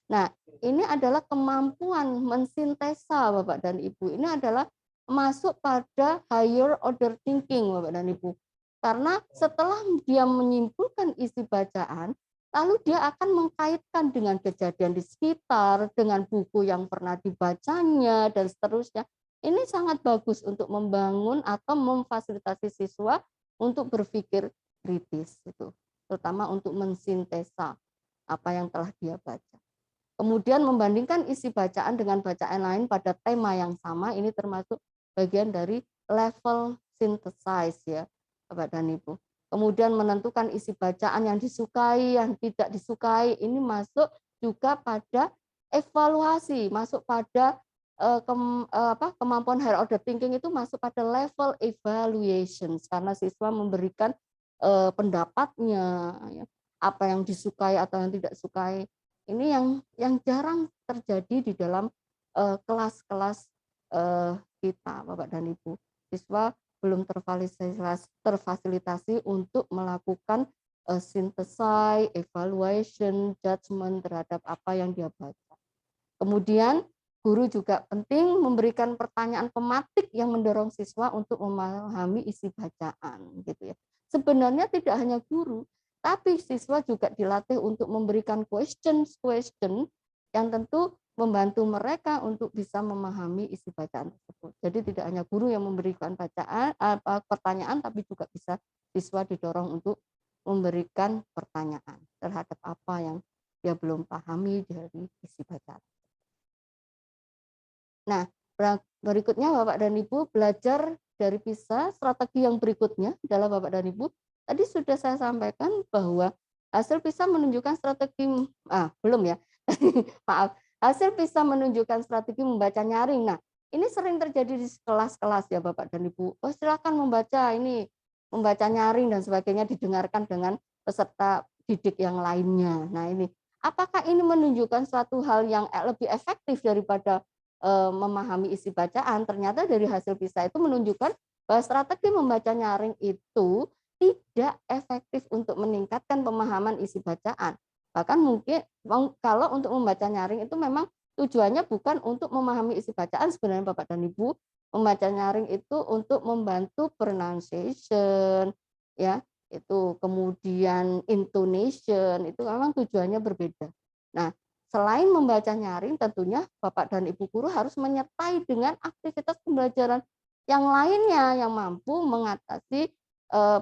Nah, ini adalah kemampuan mensintesa Bapak dan Ibu. Ini adalah masuk pada higher order thinking Bapak dan Ibu. Karena setelah dia menyimpulkan isi bacaan, lalu dia akan mengkaitkan dengan kejadian di sekitar, dengan buku yang pernah dibacanya, dan seterusnya. Ini sangat bagus untuk membangun atau memfasilitasi siswa untuk berpikir kritis, itu, terutama untuk mensintesa apa yang telah dia baca. Kemudian membandingkan isi bacaan dengan bacaan lain pada tema yang sama, ini termasuk bagian dari level synthesize ya, Bapak dan Ibu. Kemudian menentukan isi bacaan yang disukai, yang tidak disukai, ini masuk juga pada evaluasi, masuk pada kemampuan higher order thinking, itu masuk pada level evaluation, karena siswa memberikan pendapatnya, ya, apa yang disukai atau yang tidak sukai. Ini yang jarang terjadi di dalam kelas-kelas kita, Bapak dan Ibu. Siswa belum terfasilitasi untuk melakukan synthesize, evaluation, judgment terhadap apa yang dia baca. Kemudian guru juga penting memberikan pertanyaan pematik yang mendorong siswa untuk memahami isi bacaan, gitu ya. Sebenarnya tidak hanya guru, tapi siswa juga dilatih untuk memberikan question yang tentu membantu mereka untuk bisa memahami isi bacaan tersebut. Jadi tidak hanya guru yang memberikan pertanyaan, tapi juga bisa siswa didorong untuk memberikan pertanyaan terhadap apa yang dia belum pahami dari isi bacaan. Nah, berikutnya Bapak dan Ibu belajar dari PISA. Strategi yang berikutnya adalah Bapak dan Ibu, tadi sudah saya sampaikan bahwa hasil PISA menunjukkan strategi, belum ya, maaf, hasil PISA menunjukkan strategi membaca nyaring. Nah, ini sering terjadi di kelas-kelas ya Bapak dan Ibu. Oh, silakan membaca ini, membaca nyaring dan sebagainya, didengarkan dengan peserta didik yang lainnya. Nah, ini apakah ini menunjukkan suatu hal yang lebih efektif daripada memahami isi bacaan? Ternyata dari hasil PISA itu menunjukkan bahwa strategi membaca nyaring itu tidak efektif untuk meningkatkan pemahaman isi bacaan. Bahkan mungkin kalau untuk membaca nyaring itu memang tujuannya bukan untuk memahami isi bacaan sebenarnya Bapak dan Ibu. Membaca nyaring itu untuk membantu pronunciation, ya, itu kemudian intonation, itu memang tujuannya berbeda. Nah, selain membaca nyaring, tentunya Bapak dan Ibu guru harus menyertai dengan aktivitas pembelajaran yang lainnya yang mampu mengatasi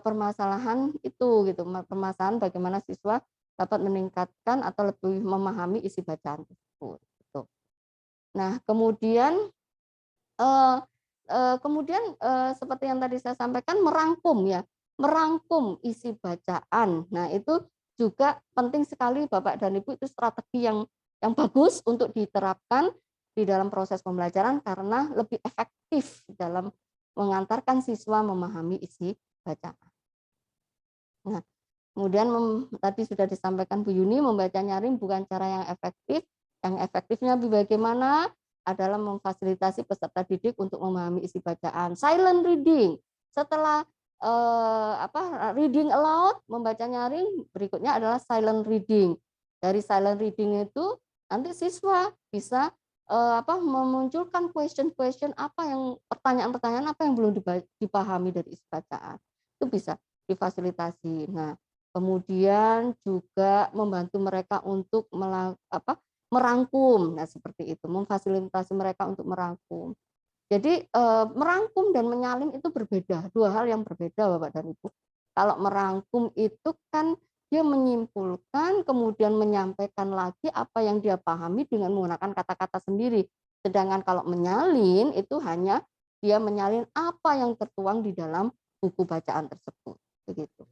permasalahan itu, gitu. Permasalahan bagaimana siswa dapat meningkatkan atau lebih memahami isi bacaan tersebut. Gitu. Nah, kemudian seperti yang tadi saya sampaikan, merangkum isi bacaan. Nah, itu juga penting sekali Bapak dan Ibu, itu strategi yang bagus untuk diterapkan di dalam proses pembelajaran karena lebih efektif dalam mengantarkan siswa memahami isi bacaan. Nah, kemudian tadi sudah disampaikan Bu Yuni, membaca nyaring bukan cara yang efektif. Yang efektifnya bagaimana adalah memfasilitasi peserta didik untuk memahami isi bacaan. Silent reading. Setelah reading aloud, membaca nyaring, berikutnya adalah silent reading. Dari silent reading itu nanti siswa bisa memunculkan question apa yang pertanyaan-pertanyaan apa yang belum dipahami dari isi bacaan. Itu bisa difasilitasi. Nah, kemudian juga membantu mereka untuk merangkum. Nah, seperti itu, memfasilitasi mereka untuk merangkum. Jadi merangkum dan menyalin itu berbeda, dua hal yang berbeda Bapak dan Ibu. Kalau merangkum itu kan dia menyimpulkan, kemudian menyampaikan lagi apa yang dia pahami dengan menggunakan kata-kata sendiri. Sedangkan kalau menyalin itu hanya dia menyalin apa yang tertuang di dalam buku bacaan tersebut. Begitu.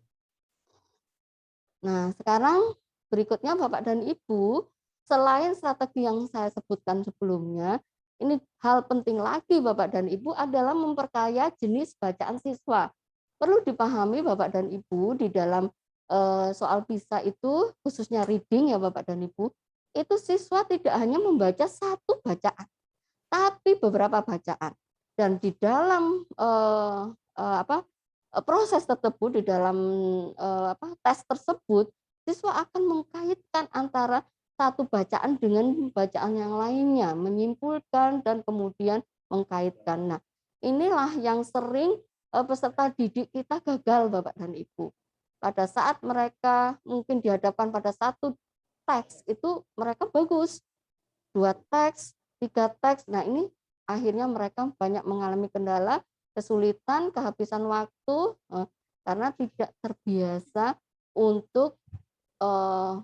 Nah, sekarang berikutnya Bapak dan Ibu, selain strategi yang saya sebutkan sebelumnya, ini hal penting lagi Bapak dan Ibu adalah memperkaya jenis bacaan siswa. Perlu dipahami Bapak dan Ibu di dalam soal PISA itu, khususnya reading ya Bapak dan Ibu, itu siswa tidak hanya membaca satu bacaan, tapi beberapa bacaan. Dan di dalam proses tersebut, di dalam tes tersebut, siswa akan mengkaitkan antara satu bacaan dengan bacaan yang lainnya, menyimpulkan dan kemudian mengkaitkan. Nah, inilah yang sering peserta didik kita gagal Bapak dan Ibu. Pada saat mereka mungkin dihadapkan pada satu teks, itu mereka bagus. 2 teks, 3 teks. Nah, ini akhirnya mereka banyak mengalami kendala, kesulitan, kehabisan waktu karena tidak terbiasa untuk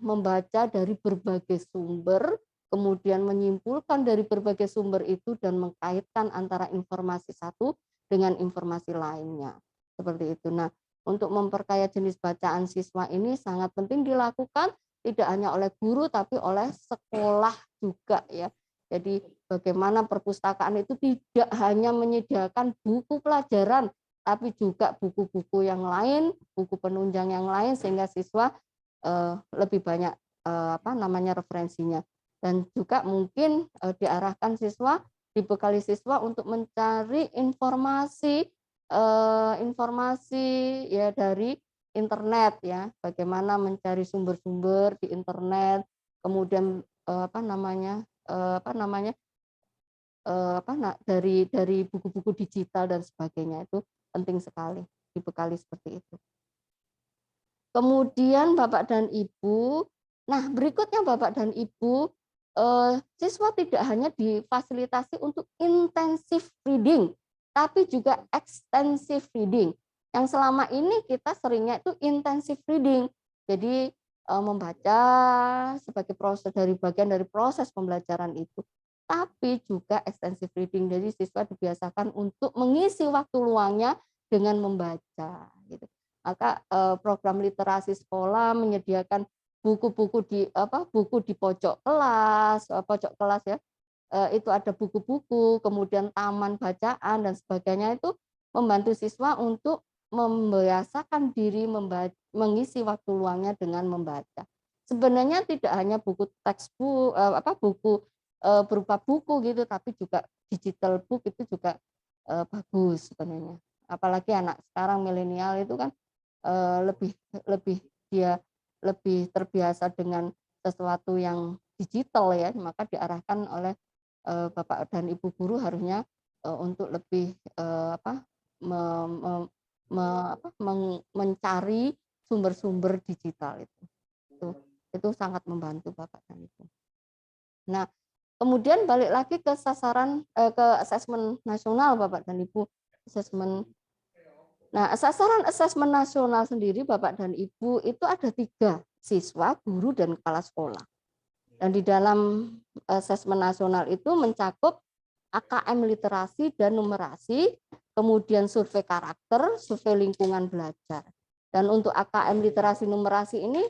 membaca dari berbagai sumber, kemudian menyimpulkan dari berbagai sumber itu dan mengkaitkan antara informasi satu dengan informasi lainnya. Seperti itu. Nah, untuk memperkaya jenis bacaan siswa ini sangat penting dilakukan tidak hanya oleh guru tapi oleh sekolah juga ya. Jadi bagaimana perpustakaan itu tidak hanya menyediakan buku pelajaran tapi juga buku-buku yang lain, buku penunjang yang lain sehingga siswa lebih banyak referensinya, dan juga mungkin diarahkan siswa, dibekali siswa untuk mencari informasi ya dari internet ya, bagaimana mencari sumber-sumber di internet, kemudian dari buku-buku digital dan sebagainya, itu penting sekali dibekali seperti itu. Kemudian Bapak dan Ibu, nah berikutnya Bapak dan Ibu, siswa tidak hanya difasilitasi untuk intensif reading, tapi juga extensive reading. Yang selama ini kita seringnya itu intensif reading, jadi membaca sebagai proses bagian dari proses pembelajaran itu. Tapi juga extensive reading, jadi siswa dibiasakan untuk mengisi waktu luangnya dengan membaca. Gitu. Maka program literasi sekolah menyediakan buku-buku di pojok kelas ya, itu ada buku-buku, kemudian taman bacaan dan sebagainya, itu membantu siswa untuk membiasakan diri mengisi waktu luangnya dengan membaca. Sebenarnya tidak hanya buku textbook, buku berupa buku gitu, tapi juga digital book itu juga bagus sebenarnya. Apalagi anak sekarang milenial itu kan dia lebih terbiasa dengan sesuatu yang digital ya, maka diarahkan oleh Bapak dan Ibu guru harusnya untuk lebih mencari sumber-sumber digital itu sangat membantu Bapak dan Ibu. Nah, kemudian balik lagi ke sasaran ke asesmen nasional Bapak dan Ibu, asesmen. Nah, sasaran asesmen nasional sendiri Bapak dan Ibu itu ada 3, siswa, guru, dan kepala sekolah. Dan di dalam asesmen nasional itu mencakup AKM literasi dan numerasi, kemudian survei karakter, survei lingkungan belajar. Dan untuk AKM literasi numerasi ini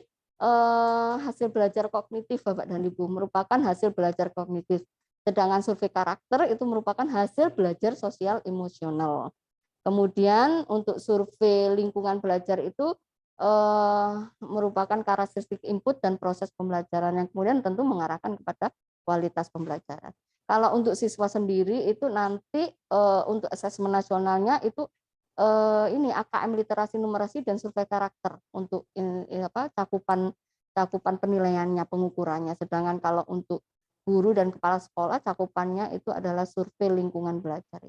hasil belajar kognitif Bapak dan Ibu, merupakan hasil belajar kognitif. Sedangkan survei karakter itu merupakan hasil belajar sosial emosional. Kemudian untuk survei lingkungan belajar itu merupakan karakteristik input dan proses pembelajaran yang kemudian tentu mengarahkan kepada kualitas pembelajaran. Kalau untuk siswa sendiri itu nanti untuk asesmen nasionalnya itu ini AKM literasi numerasi dan survei karakter untuk cakupan penilaiannya, pengukurannya. Sedangkan kalau untuk guru dan kepala sekolah cakupannya itu adalah survei lingkungan belajar.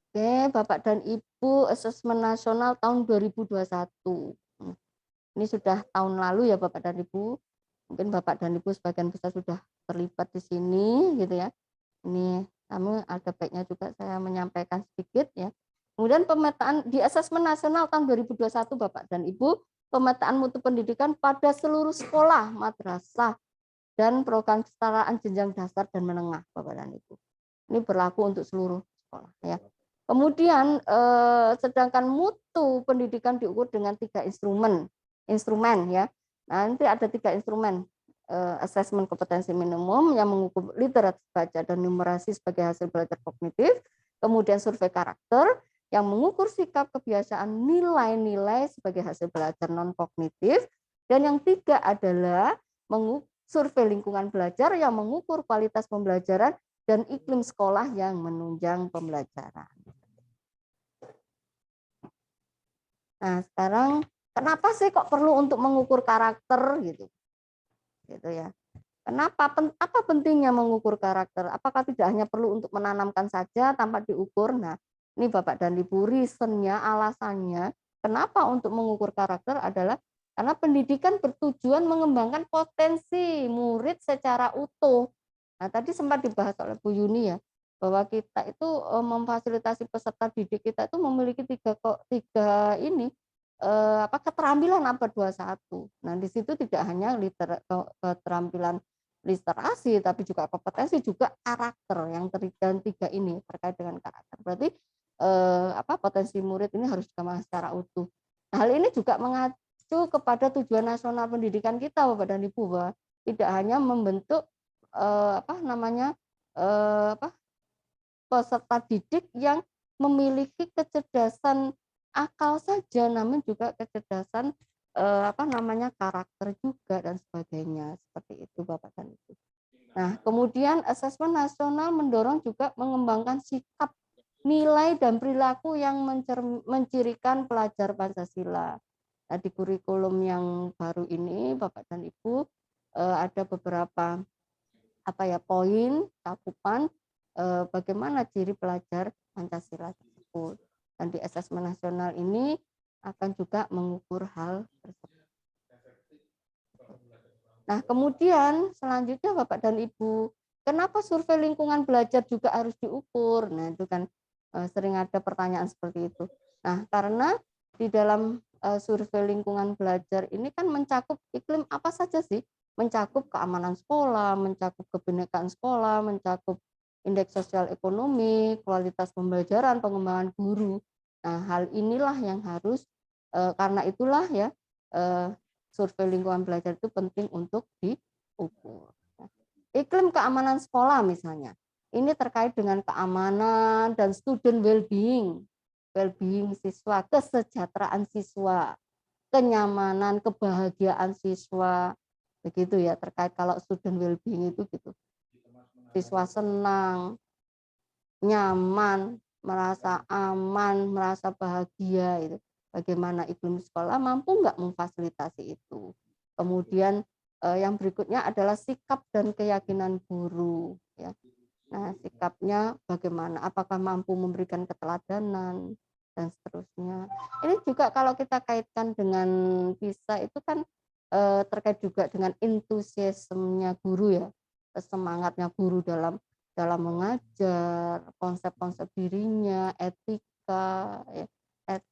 Oke, Bapak dan Ibu, asesmen nasional tahun 2021. Ini sudah tahun lalu ya Bapak dan Ibu. mungkin Bapak dan Ibu sebagian besar sudah terlibat di sini gitu ya. Ini kami ada baiknya juga saya menyampaikan sedikit ya. Kemudian pemetaan di asesmen nasional tahun 2021 Bapak dan Ibu, pemetaan mutu pendidikan pada seluruh sekolah, madrasah, dan program kesetaraan jenjang dasar dan menengah Bapak dan Ibu. Ini berlaku untuk seluruh sekolah ya. Kemudian sedangkan mutu pendidikan diukur dengan 3 instrumen ya. Nah, nanti ada 3 instrumen asesmen kompetensi minimum yang mengukur literasi baca dan numerasi sebagai hasil belajar kognitif, kemudian survei karakter yang mengukur sikap, kebiasaan, nilai-nilai sebagai hasil belajar non kognitif, dan yang 3 adalah survei lingkungan belajar yang mengukur kualitas pembelajaran dan iklim sekolah yang menunjang pembelajaran. Nah, sekarang kenapa sih kok perlu untuk mengukur karakter gitu? Gitu ya. Kenapa apa pentingnya mengukur karakter? Apakah tidak hanya perlu untuk menanamkan saja tanpa diukur? Nah, ini Bapak dan Ibu reasonnya, alasannya kenapa untuk mengukur karakter adalah karena pendidikan bertujuan mengembangkan potensi murid secara utuh. Nah, tadi sempat dibahas oleh Bu Yuni ya, bahwa kita itu memfasilitasi peserta didik kita itu memiliki tiga keterampilan abad 21. Nah, di situ tidak hanya keterampilan literasi, tapi juga kompetensi, juga karakter yang dan 3 ini terkait dengan karakter. Berarti potensi murid ini harus dikembangkan secara utuh. Nah, hal ini juga mengacu kepada tujuan nasional pendidikan kita, Bapak dan Ibu, bahwa tidak hanya membentuk peserta didik yang memiliki kecerdasan akal saja, namun juga kecerdasan karakter juga dan sebagainya, seperti itu Bapak dan Ibu. Nah, kemudian asesmen nasional mendorong juga mengembangkan sikap, nilai dan perilaku yang mencirikan pelajar Pancasila. Nah, di kurikulum yang baru ini Bapak dan Ibu ada beberapa poin cakupan bagaimana ciri pelajar Pancasila tersebut. Dan di asesmen nasional ini akan juga mengukur hal tersebut. Nah, kemudian selanjutnya Bapak dan Ibu, kenapa survei lingkungan belajar juga harus diukur? Nah, itu kan sering ada pertanyaan seperti itu. Nah, karena di dalam survei lingkungan belajar ini kan mencakup iklim apa saja sih? Mencakup keamanan sekolah, mencakup kebinekaan sekolah, mencakup indeks sosial ekonomi, kualitas pembelajaran, pengembangan guru. Nah, hal inilah yang harus karena itulah ya survei lingkungan belajar itu penting untuk diukur. Iklim keamanan sekolah misalnya, ini terkait dengan keamanan dan student well-being siswa, kesejahteraan siswa, kenyamanan, kebahagiaan siswa, begitu ya, terkait kalau student well-being itu gitu. Siswa senang, nyaman, merasa aman, merasa bahagia itu. Bagaimana iklim sekolah mampu nggak memfasilitasi itu. Kemudian yang berikutnya adalah sikap dan keyakinan guru ya. Nah, sikapnya bagaimana? Apakah mampu memberikan keteladanan dan seterusnya. Ini juga kalau kita kaitkan dengan PISA itu kan terkait juga dengan entusiasmenya guru ya. Semangatnya guru dalam mengajar, konsep-konsep dirinya, etika ya,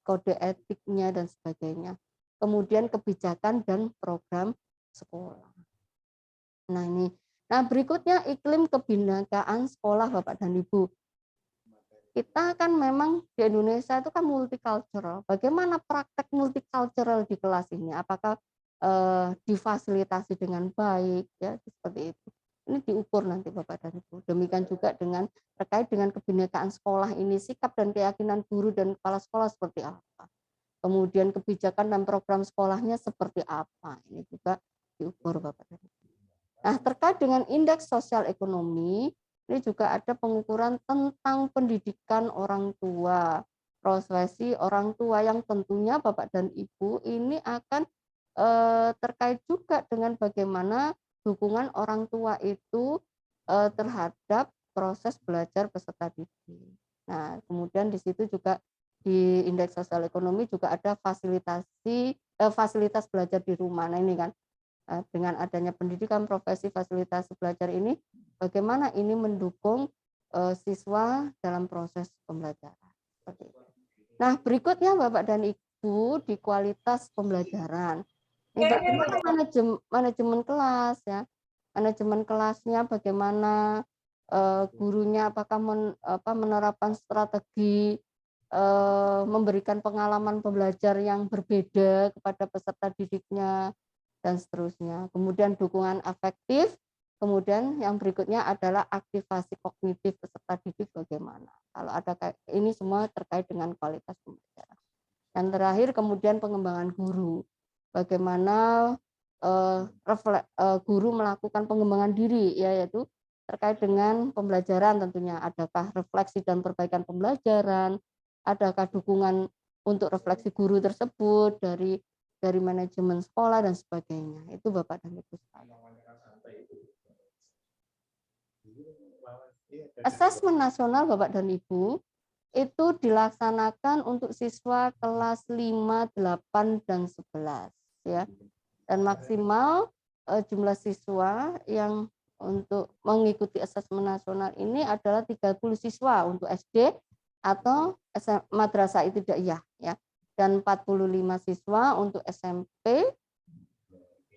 kode etiknya dan sebagainya. Kemudian kebijakan dan program sekolah. Nah, berikutnya iklim kebinekaan sekolah Bapak dan Ibu. Kita kan memang di Indonesia itu kan multicultural. Bagaimana praktek multicultural di kelas ini? Apakah difasilitasi dengan baik ya, seperti itu. Ini diukur nanti Bapak dan Ibu. Demikian juga terkait dengan kebinekaan sekolah ini, sikap dan keyakinan guru dan kepala sekolah seperti apa. Kemudian kebijakan dan program sekolahnya seperti apa. Ini juga diukur Bapak dan Ibu. Nah, terkait dengan indeks sosial ekonomi, ini juga ada pengukuran tentang pendidikan orang tua, profesi orang tua yang tentunya Bapak dan Ibu ini akan terkait juga dengan bagaimana dukungan orang tua itu terhadap proses belajar peserta didik. Nah, kemudian di situ juga di indeks sosial ekonomi juga ada fasilitas belajar di rumah. Nah, ini kan dengan adanya pendidikan profesi fasilitasi belajar ini, bagaimana ini mendukung siswa dalam proses pembelajaran. Seperti itu. Nah, berikutnya Bapak dan Ibu di kualitas pembelajaran. Ini bagaimana manajemen kelas ya. Manajemen kelasnya bagaimana, gurunya apakah menerapkan strategi memberikan pengalaman pembelajar yang berbeda kepada peserta didiknya dan seterusnya. Kemudian dukungan afektif, kemudian yang berikutnya adalah aktivasi kognitif peserta didik bagaimana. Kalau ada ini semua terkait dengan kualitas pembelajaran. Dan terakhir kemudian pengembangan guru. Bagaimana guru melakukan pengembangan diri, yaitu terkait dengan pembelajaran tentunya. Adakah refleksi dan perbaikan pembelajaran, adakah dukungan untuk refleksi guru tersebut dari manajemen sekolah dan sebagainya. Itu Bapak dan Ibu sekalian. Asesmen nasional Bapak dan Ibu itu dilaksanakan untuk siswa kelas 5, 8, dan 11 ya. Dan maksimal jumlah siswa yang untuk mengikuti asesmen nasional ini adalah 30 siswa untuk SD atau madrasah ibtidaiyah ya. Dan 45 siswa untuk SMP,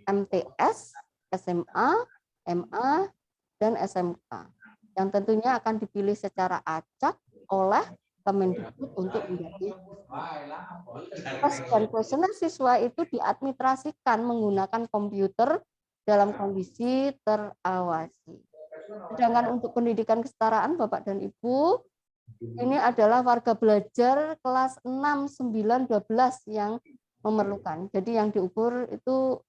MTS, SMA, MA, dan SMK. Yang tentunya akan dipilih secara acak oleh Kemendikbud untuk menjadi tes dan kuesioner siswa itu diadministrasikan menggunakan komputer dalam kondisi terawasi. Sedangkan untuk pendidikan kesetaraan Bapak dan Ibu, ini adalah warga belajar kelas 6, 9, 12 yang memerlukan. Jadi yang diukur itu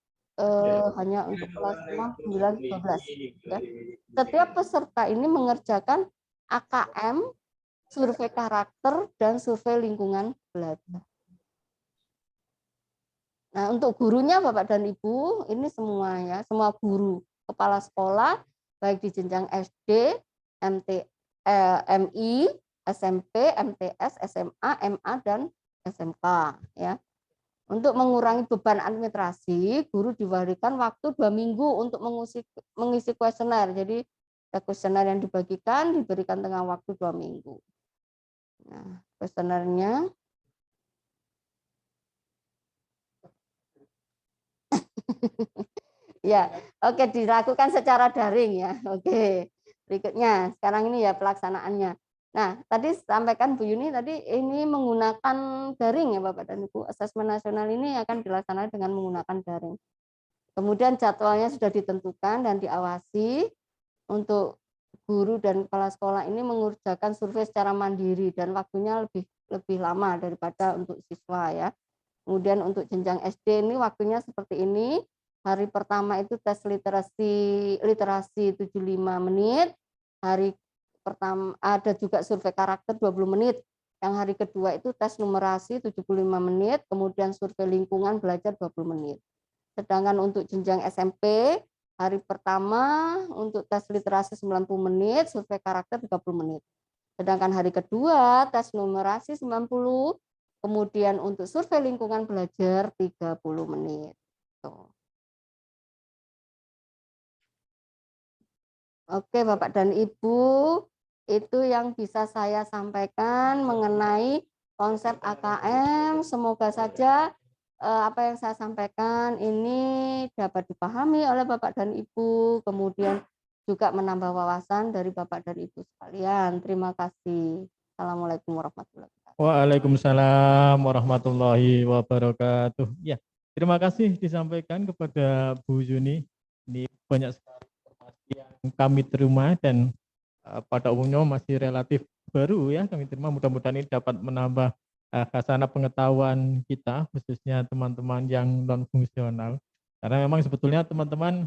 hanya untuk kelas 6, 9, 12. Ya. Setiap peserta ini mengerjakan AKM, survei karakter, dan survei lingkungan belajar. Nah, untuk gurunya Bapak dan Ibu, ini semua ya, semua guru, kepala sekolah, baik di jenjang SD, MI, SMP, MTS, SMA, MA, dan SMK. Ya. Untuk mengurangi beban administrasi, guru diberikan waktu 2 minggu untuk mengisi kuesioner. Jadi, kuesioner yang dibagikan diberikan tengah waktu 2 minggu. Nah, kuesionernya ya, oke, dilakukan secara daring ya. Oke. Berikutnya, sekarang ini ya pelaksanaannya. Nah, tadi sampaikan Bu Yuni tadi ini menggunakan daring ya Bapak dan Ibu. Asesmen nasional ini akan dilaksanakan dengan menggunakan daring. Kemudian jadwalnya sudah ditentukan dan diawasi untuk guru dan kepala sekolah ini mengerjakan survei secara mandiri dan waktunya lebih lama daripada untuk siswa ya. Kemudian untuk jenjang SD ini waktunya seperti ini. Hari pertama itu tes literasi 75 menit. Hari pertama ada juga survei karakter 20 menit. Yang hari kedua itu tes numerasi 75 menit, kemudian survei lingkungan belajar 20 menit. Sedangkan untuk jenjang SMP, hari pertama untuk tes literasi 90 menit, survei karakter 30 menit. Sedangkan hari kedua tes numerasi 90, kemudian untuk survei lingkungan belajar 30 menit. Tuh. Oke Bapak dan Ibu, itu yang bisa saya sampaikan mengenai konsep AKM. Semoga saja apa yang saya sampaikan ini dapat dipahami oleh Bapak dan Ibu, kemudian juga menambah wawasan dari Bapak dan Ibu sekalian. Terima kasih. Assalamualaikum warahmatullahi wabarakatuh. Waalaikumsalam warahmatullahi wabarakatuh. Ya, terima kasih disampaikan kepada Bu Yuni. Ini banyak sekali informasi yang kami terima dan pada umumnya masih relatif baru ya kami terima. Mudah-mudahan ini dapat menambah khasanah pengetahuan kita, khususnya teman-teman yang non fungsional. Karena memang sebetulnya teman-teman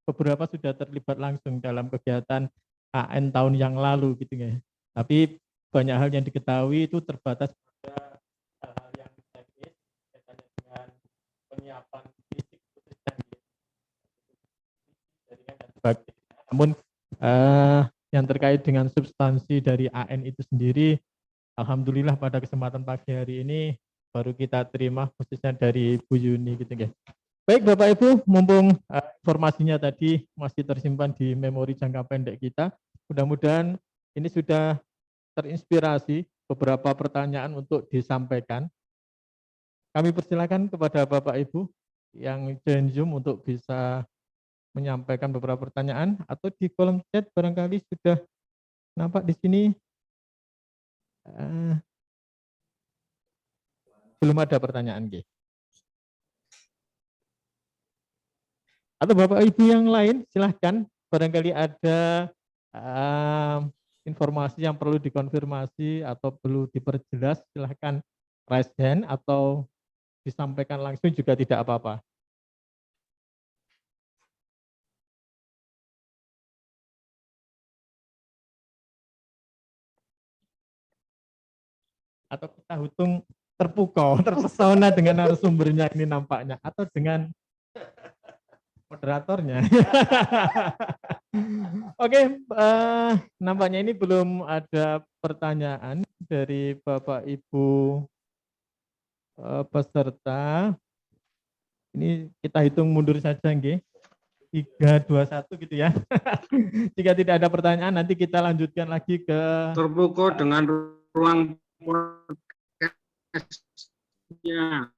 beberapa sudah terlibat langsung dalam kegiatan AN tahun yang lalu gitu ya. Tapi banyak hal yang diketahui itu terbatas pada hal-hal yang teknis kaitannya dengan penyiapan fisik khususnya jaringan dan sebagainya. Namun yang terkait dengan substansi dari AN itu sendiri, alhamdulillah pada kesempatan pagi hari ini baru kita terima khususnya dari Bu Yuni gitu ya. Baik Bapak Ibu, mumpung informasinya tadi masih tersimpan di memori jangka pendek kita, mudah-mudahan ini sudah terinspirasi beberapa pertanyaan untuk disampaikan. Kami persilakan kepada Bapak Ibu yang join Zoom untuk bisa menyampaikan beberapa pertanyaan atau di kolom chat barangkali sudah nampak di sini belum ada pertanyaan, G. Atau Bapak Ibu yang lain silahkan, barangkali ada informasi yang perlu dikonfirmasi atau perlu diperjelas, silahkan raise hand atau disampaikan langsung juga tidak apa-apa. Atau kita hitung terpukau, terpesona dengan narasumbernya ini nampaknya, atau dengan moderatornya. Oke, nampaknya ini belum ada pertanyaan dari Bapak Ibu peserta. Ini kita hitung mundur saja, nggih. 3, 2, 1 gitu ya. Jika tidak ada pertanyaan, nanti kita lanjutkan lagi ke terpukau dengan ruang podcastnya.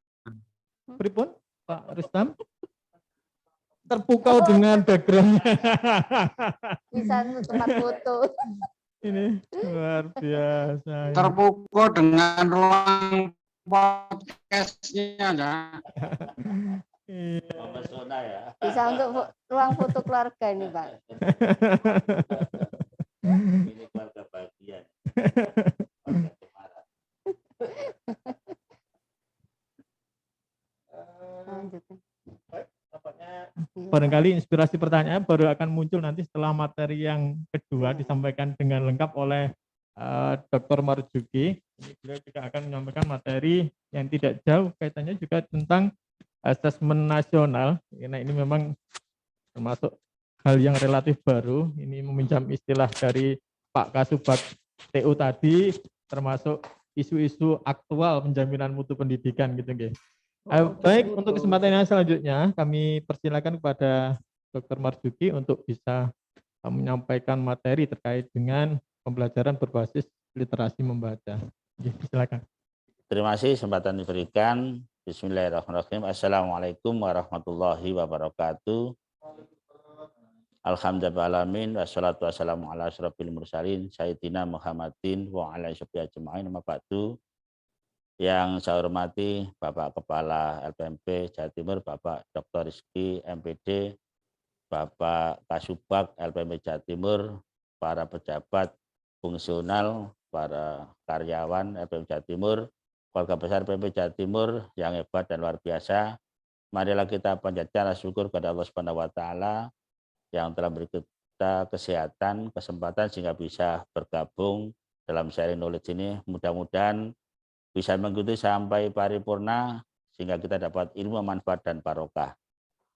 Pripun, Pak Rustam? Terpukau dengan background-nya. Bisa tempat foto. Ini luar biasa. Terpukau dengan ruang podcastnya. Iya. Mempesona ya. Bisa untuk ruang foto keluarga ini, Pak. Ini keluarga bahagia. Keluarga cemara. Lanjutkan. Barangkali inspirasi pertanyaan baru akan muncul nanti setelah materi yang kedua disampaikan dengan lengkap oleh Dr. Marzuki. Beliau juga akan menyampaikan materi yang tidak jauh kaitannya juga tentang asesmen nasional. Karena ini memang termasuk hal yang relatif baru. Ini meminjam istilah dari Pak Kasubag TU tadi, termasuk isu-isu aktual penjaminan mutu pendidikan gitu, nggih. Baik, untuk kesempatan yang selanjutnya kami persilakan kepada Dr. Marzuki untuk bisa menyampaikan materi terkait dengan pembelajaran berbasis literasi membaca. Silakan. Terima kasih kesempatan diberikan. Bismillahirrahmanirrahim. Assalamualaikum warahmatullahi wabarakatuh. Alhamdulillahirrahmanirrahim. Wassalatu wassalamu ala asyrafil mursalin Sayyidina Muhammadin wa ala sahbihi ajma'in. Amma ba'du. Yang saya hormati Bapak Kepala LPMP Jawa Timur, Bapak Dr. Rizky MPD, Bapak Kasubag LPMP Jawa Timur, para pejabat fungsional, para karyawan LPMP Jawa Timur, keluarga besar LPMP Jawa Timur yang hebat dan luar biasa. Marilah kita panjatkan syukur kepada Allah Subhanahu wa taala yang telah beri kita kesehatan, kesempatan sehingga bisa bergabung dalam sharing knowledge ini. Mudah-mudahan bisa mengikuti sampai paripurna sehingga kita dapat ilmu manfaat dan barokah.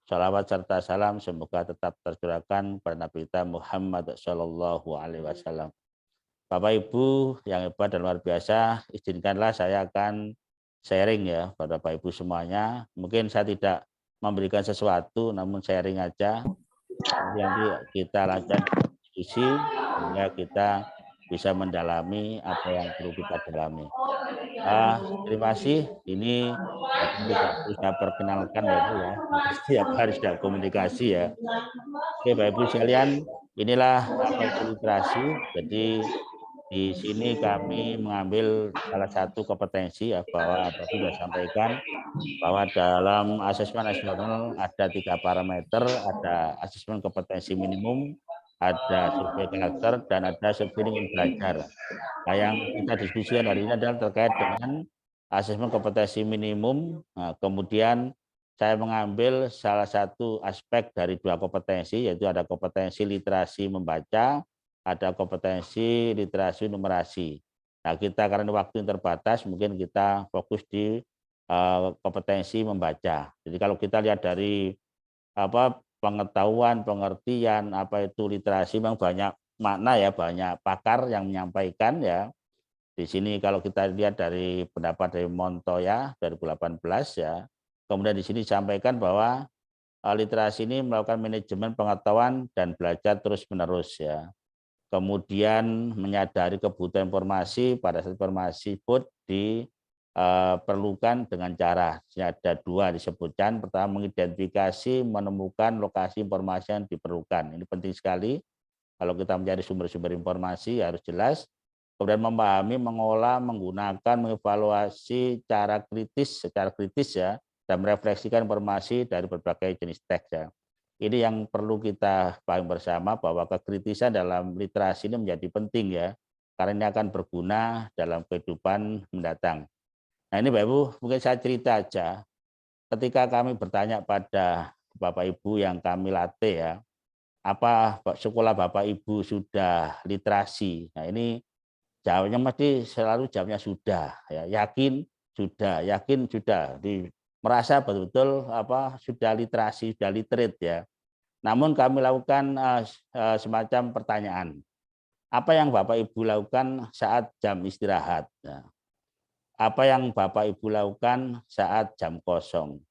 Salawat serta salam semoga tetap tercurahkan pada Nabi kita Muhammad Shallallahu Alaihi Wasallam. Bapak Ibu yang hebat dan luar biasa, izinkanlah saya akan sharing ya pada Bapak Ibu semuanya. Mungkin saya tidak memberikan sesuatu, namun sharing aja. Nanti kita lanjutkan diskusi sehingga kita bisa mendalami apa yang perlu kita dalami. Terima kasih. Ini tidak bisa perkenalkan Bapak Ibu ya. Setiap hari sudah komunikasi ya. Oke Bapak Ibu sekalian, inilah apa itu literasi. Jadi di sini kami mengambil salah satu kompetensi ya, bahwa Bapak sudah sampaikan bahwa dalam asesmen nasional ada 3 parameter, ada asesmen kompetensi minimum, ada survei karakter, dan ada survei ingin belajar. Nah, yang kita diskusikan hari ini adalah terkait dengan asesmen kompetensi minimum. Nah, kemudian saya mengambil salah satu aspek dari 2 kompetensi, yaitu ada kompetensi literasi membaca, ada kompetensi literasi numerasi. Nah, kita karena waktu yang terbatas, mungkin kita fokus di kompetensi membaca. Jadi kalau kita lihat dari pengetahuan, pengertian apa itu literasi, memang banyak makna ya, banyak pakar yang menyampaikan ya. Di sini kalau kita lihat dari pendapat dari Montoya 2018 ya, Kemudian di sini disampaikan bahwa literasi ini melakukan manajemen pengetahuan dan belajar terus-menerus ya. Kemudian menyadari kebutuhan informasi pada saat informasi pun diperlukan dengan cara. Ada dua disebutkan. Pertama, mengidentifikasi, menemukan lokasi informasi yang diperlukan. Ini penting sekali. Kalau kita mencari sumber-sumber informasi harus jelas. Kemudian memahami, mengolah, menggunakan, mengevaluasi secara kritis ya, dan merefleksikan informasi dari berbagai jenis teks ya. Ini yang perlu kita pahami bersama bahwa kekritisan dalam literasi ini menjadi penting ya, karena ini akan berguna dalam kehidupan mendatang. Nah ini Bapak Ibu, mungkin saya cerita aja. Ketika kami bertanya pada Bapak Ibu yang kami latih ya, apa sekolah Bapak Ibu sudah literasi? Nah ini jawabnya mesti selalu jawabnya sudah, ya, yakin sudah, merasa betul-betul sudah literasi, sudah literate ya. Namun kami lakukan semacam pertanyaan. Apa yang Bapak Ibu lakukan saat jam istirahat? Ya. Apa yang Bapak Ibu lakukan saat jam kosong?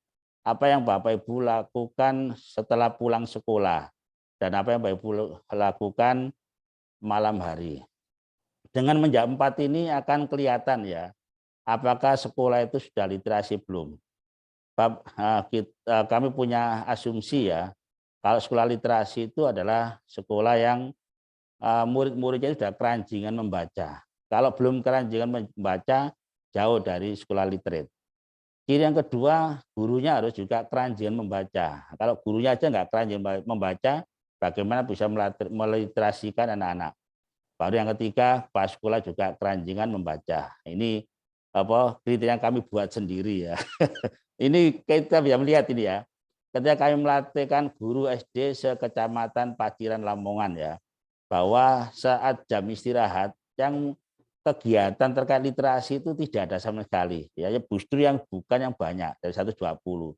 Apa yang Bapak Ibu lakukan setelah pulang sekolah? Dan apa yang Bapak Ibu lakukan malam hari? Dengan menjawab 4 ini akan kelihatan ya, apakah sekolah itu sudah literasi belum. Kami punya asumsi ya, kalau sekolah literasi itu adalah sekolah yang murid-muridnya sudah keranjingan membaca. Kalau belum keranjingan membaca, jauh dari sekolah literate. Ciri yang kedua, gurunya harus juga keranjingan membaca. Kalau gurunya aja nggak keranjingan membaca, bagaimana bisa meliterasikan anak-anak. Baru yang ketiga, pas sekolah juga keranjingan membaca. Ini kriteria yang kami buat sendiri ya. Ini kita bisa melihat ini ya. Ketika kami melatihkan guru SD sekecamatan Paciran Lamongan ya, bahwa saat jam istirahat yang kegiatan terkait literasi itu tidak ada sama sekali. Ya, justru yang bukan yang banyak dari 120.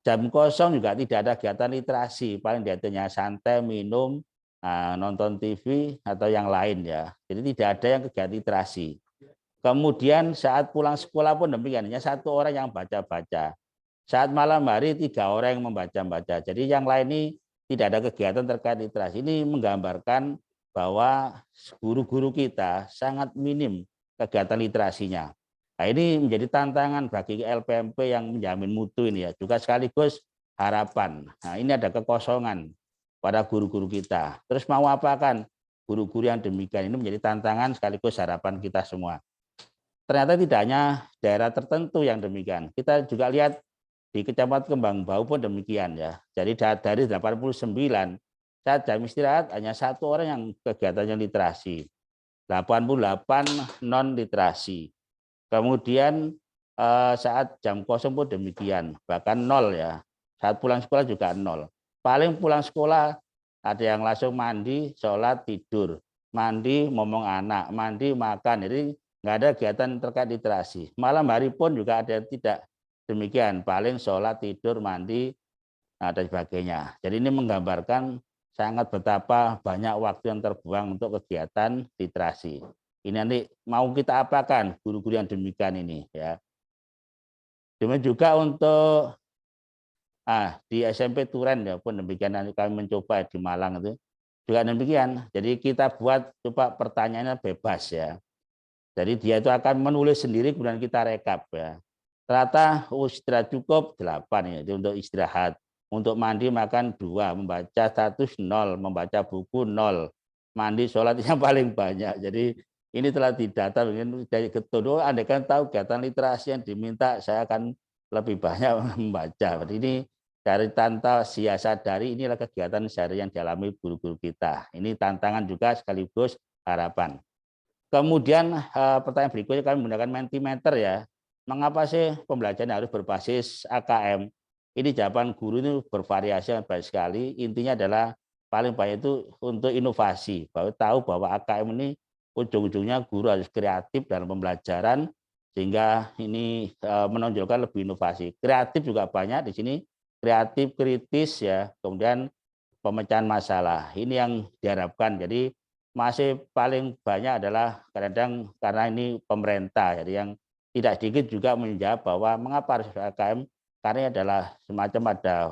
Jam kosong juga tidak ada kegiatan literasi, paling diaturnya santai, minum, nonton TV atau yang lain ya. Jadi tidak ada yang kegiatan literasi. Kemudian saat pulang sekolah pun demikian, hanya 1 orang yang baca-baca. Saat malam hari 3 orang yang membaca-baca. Jadi yang lain ini tidak ada kegiatan terkait literasi. Ini menggambarkan bahwa guru-guru kita sangat minim kegiatan literasinya. Nah, ini menjadi tantangan bagi LPMP yang menjamin mutu ini ya. Juga sekaligus harapan. Nah, ini ada kekosongan pada guru-guru kita. Terus mau apa kan guru-guru yang demikian ini menjadi tantangan sekaligus harapan kita semua. Ternyata tidak hanya daerah tertentu yang demikian. Kita juga lihat di Kecamatan Kembang Bau pun demikian ya. Jadi dari 89 saat jam istirahat hanya 1 orang yang kegiatannya literasi. 88 non literasi. Kemudian saat jam kosong pun demikian, bahkan 0 ya. Saat pulang sekolah juga 0. Paling pulang sekolah ada yang langsung mandi, sholat, tidur. Mandi, ngomong anak, mandi, makan. Jadi nggak ada kegiatan terkait literasi. Malam hari pun juga ada yang tidak demikian. Paling sholat, tidur, mandi, dan sebagainya. Jadi ini menggambarkan sangat betapa banyak waktu yang terbuang untuk kegiatan literasi. Ini nanti mau kita apakan guru-guru yang demikian ini ya. Demikian juga untuk di SMP Turen ya pun demikian, nanti kami mencoba di Malang itu juga demikian. Jadi kita buat coba pertanyaannya bebas ya. Jadi dia itu akan menulis sendiri kemudian kita rekap ya. Ternyata istirahat cukup 8 ya untuk istirahat. Untuk mandi makan 2, membaca status 0, membaca buku 0, mandi sholat yang paling banyak. Jadi ini telah didata mungkin dari ketua. Andai kan tahu kegiatan literasi yang diminta, saya akan lebih banyak membaca. Ini dari tanpa sadari inilah kegiatan sehari yang dialami guru-guru kita. Ini tantangan juga sekaligus harapan. Kemudian pertanyaan berikutnya kami menggunakan Mentimeter ya. Mengapa sih pembelajaran harus berbasis AKM? Ini jawaban guru ini bervariasi yang baik sekali. Intinya adalah paling banyak itu untuk inovasi. Bahwa tahu bahwa AKM ini ujung-ujungnya guru harus kreatif dalam pembelajaran sehingga ini menonjolkan lebih inovasi. Kreatif juga banyak di sini, kreatif, kritis ya, kemudian pemecahan masalah. Ini yang diharapkan. Jadi masih paling banyak adalah kadang karena ini pemerintah, jadi yang tidak sedikit juga menjawab bahwa mengapa harus AKM, karena adalah semacam ada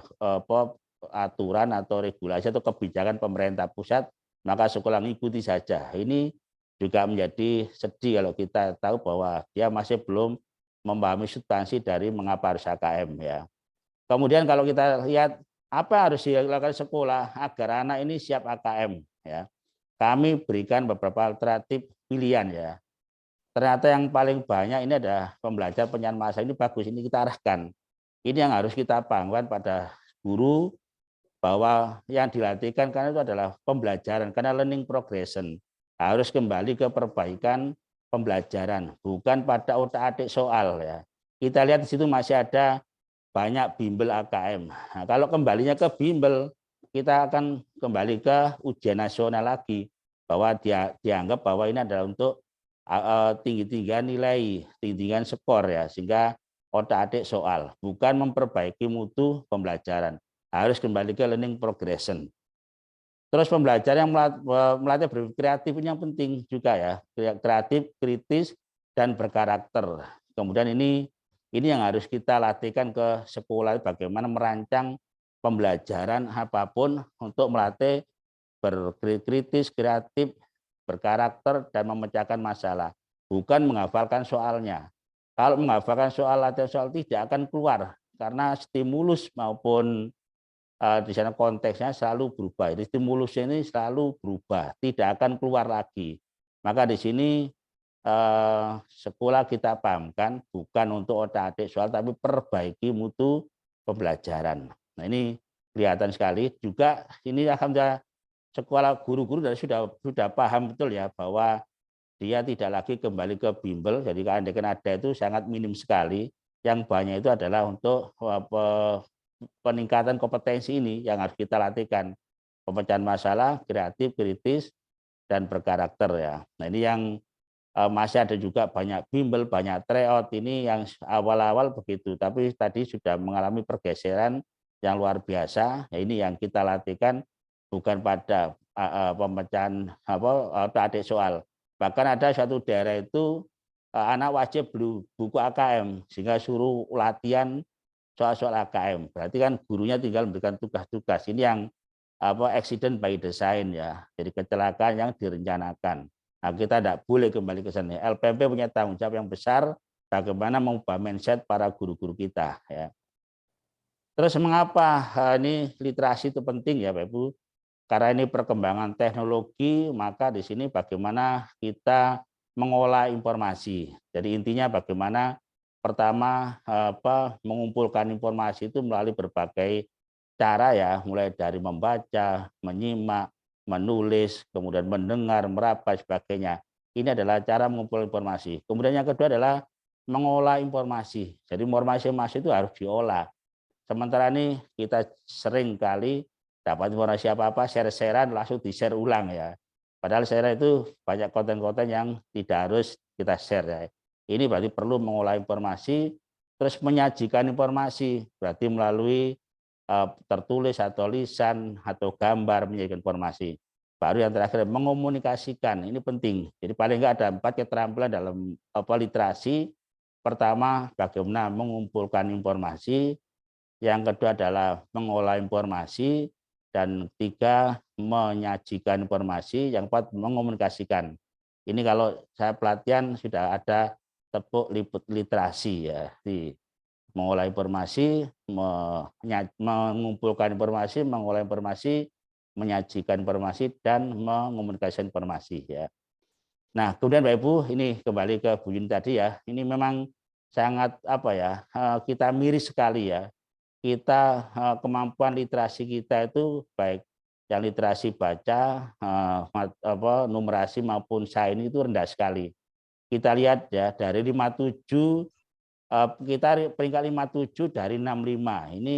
aturan atau regulasi atau kebijakan pemerintah pusat, maka sekolah mengikuti saja. Ini juga menjadi sedih kalau kita tahu bahwa dia masih belum memahami substansi dari mengapa harus AKM ya. Kemudian kalau kita lihat apa yang harus dilakukan sekolah agar anak ini siap AKM ya. Kami berikan beberapa alternatif pilihan ya. Ternyata yang paling banyak ini ada pembelajaran penyelesaian masalah, ini bagus, ini kita arahkan. Ini yang harus kita bangun pada guru, bahwa yang dilatihkan karena itu adalah pembelajaran, karena learning progression. Harus kembali ke perbaikan pembelajaran, bukan pada otak-atik soal ya. Kita lihat di situ masih ada banyak bimbel AKM. Nah, kalau kembalinya ke bimbel, kita akan kembali ke ujian nasional lagi, bahwa dia dianggap bahwa ini adalah untuk tinggi-tinggian nilai, tinggi-tinggian skor ya, sehingga otak-atik soal, bukan memperbaiki mutu pembelajaran. Harus kembali ke learning progression. Terus pembelajaran yang melatih berpikir kreatif ini yang penting juga ya, kreatif, kritis, dan berkarakter. Kemudian ini yang harus kita latihkan ke sekolah, bagaimana merancang pembelajaran apapun untuk melatih berkritis, kreatif, berkarakter, dan memecahkan masalah, bukan menghafalkan soalnya. Kalau menghafalkan soal, latihan soal tidak akan keluar, karena stimulus maupun di sana konteksnya selalu berubah. Jadi stimulusnya ini selalu berubah, tidak akan keluar lagi. Maka di sini sekolah kita pahamkan bukan untuk otak-atik soal, tapi perbaiki mutu pembelajaran. Nah ini kelihatan sekali. Juga ini alhamdulillah sekolah guru-guru sudah paham betul ya, bahwa dia tidak lagi kembali ke bimbel. Jadi keandekan ada itu sangat minim sekali. Yang banyak itu adalah untuk peningkatan kompetensi ini yang harus kita latihkan. Pemecahan masalah, kreatif, kritis, dan berkarakter ya. Nah ini yang masih ada juga banyak bimbel, banyak tryout, ini yang awal-awal begitu. Tapi tadi sudah mengalami pergeseran yang luar biasa. Ya, ini yang kita latihkan bukan pada pemecahan adik soal. Bahkan ada suatu daerah itu anak wajib beli buku AKM, sehingga suruh latihan soal-soal AKM. Berarti kan gurunya tinggal memberikan tugas-tugas. Ini yang accident by design ya. Jadi kecelakaan yang direncanakan. Nah, kita tidak boleh kembali ke sana. LPMP punya tanggung jawab yang besar bagaimana mengubah mindset para guru-guru kita ya. Terus mengapa ini literasi itu penting ya Bapak Ibu? Karena ini perkembangan teknologi, maka di sini bagaimana kita mengolah informasi. Jadi intinya bagaimana pertama mengumpulkan informasi itu melalui berbagai cara ya, mulai dari membaca, menyimak, menulis, kemudian mendengar, meraba, sebagainya. Ini adalah cara mengumpulkan informasi. Kemudian yang kedua adalah mengolah informasi. Jadi informasi itu harus diolah. Sementara ini kita sering kali dapat informasi apa-apa, share-sharean langsung di-share ulang ya. Padahal share itu banyak konten-konten yang tidak harus kita share ya. Ini berarti perlu mengolah informasi, terus menyajikan informasi, berarti melalui tertulis atau lisan atau gambar menyajikan informasi. Baru yang terakhir mengomunikasikan, ini penting. Jadi paling enggak ada 4 keterampilan dalam literasi. Pertama, bagaimana mengumpulkan informasi. Yang kedua adalah mengolah informasi. Dan 3, menyajikan informasi. Yang 4, mengomunikasikan. Ini kalau saya pelatihan sudah ada tepuk liput literasi ya. Di mengolah informasi, mengumpulkan informasi, mengolah informasi, menyajikan informasi, dan mengomunikasikan informasi ya. Nah, kemudian Bapak Ibu, ini kembali ke Bu Yuni tadi ya. Ini memang sangat kita miris sekali ya. Kita kemampuan literasi kita itu baik yang literasi baca, numerasi maupun sains itu rendah sekali. Kita lihat ya dari 57 kita peringkat 57 dari 65. Ini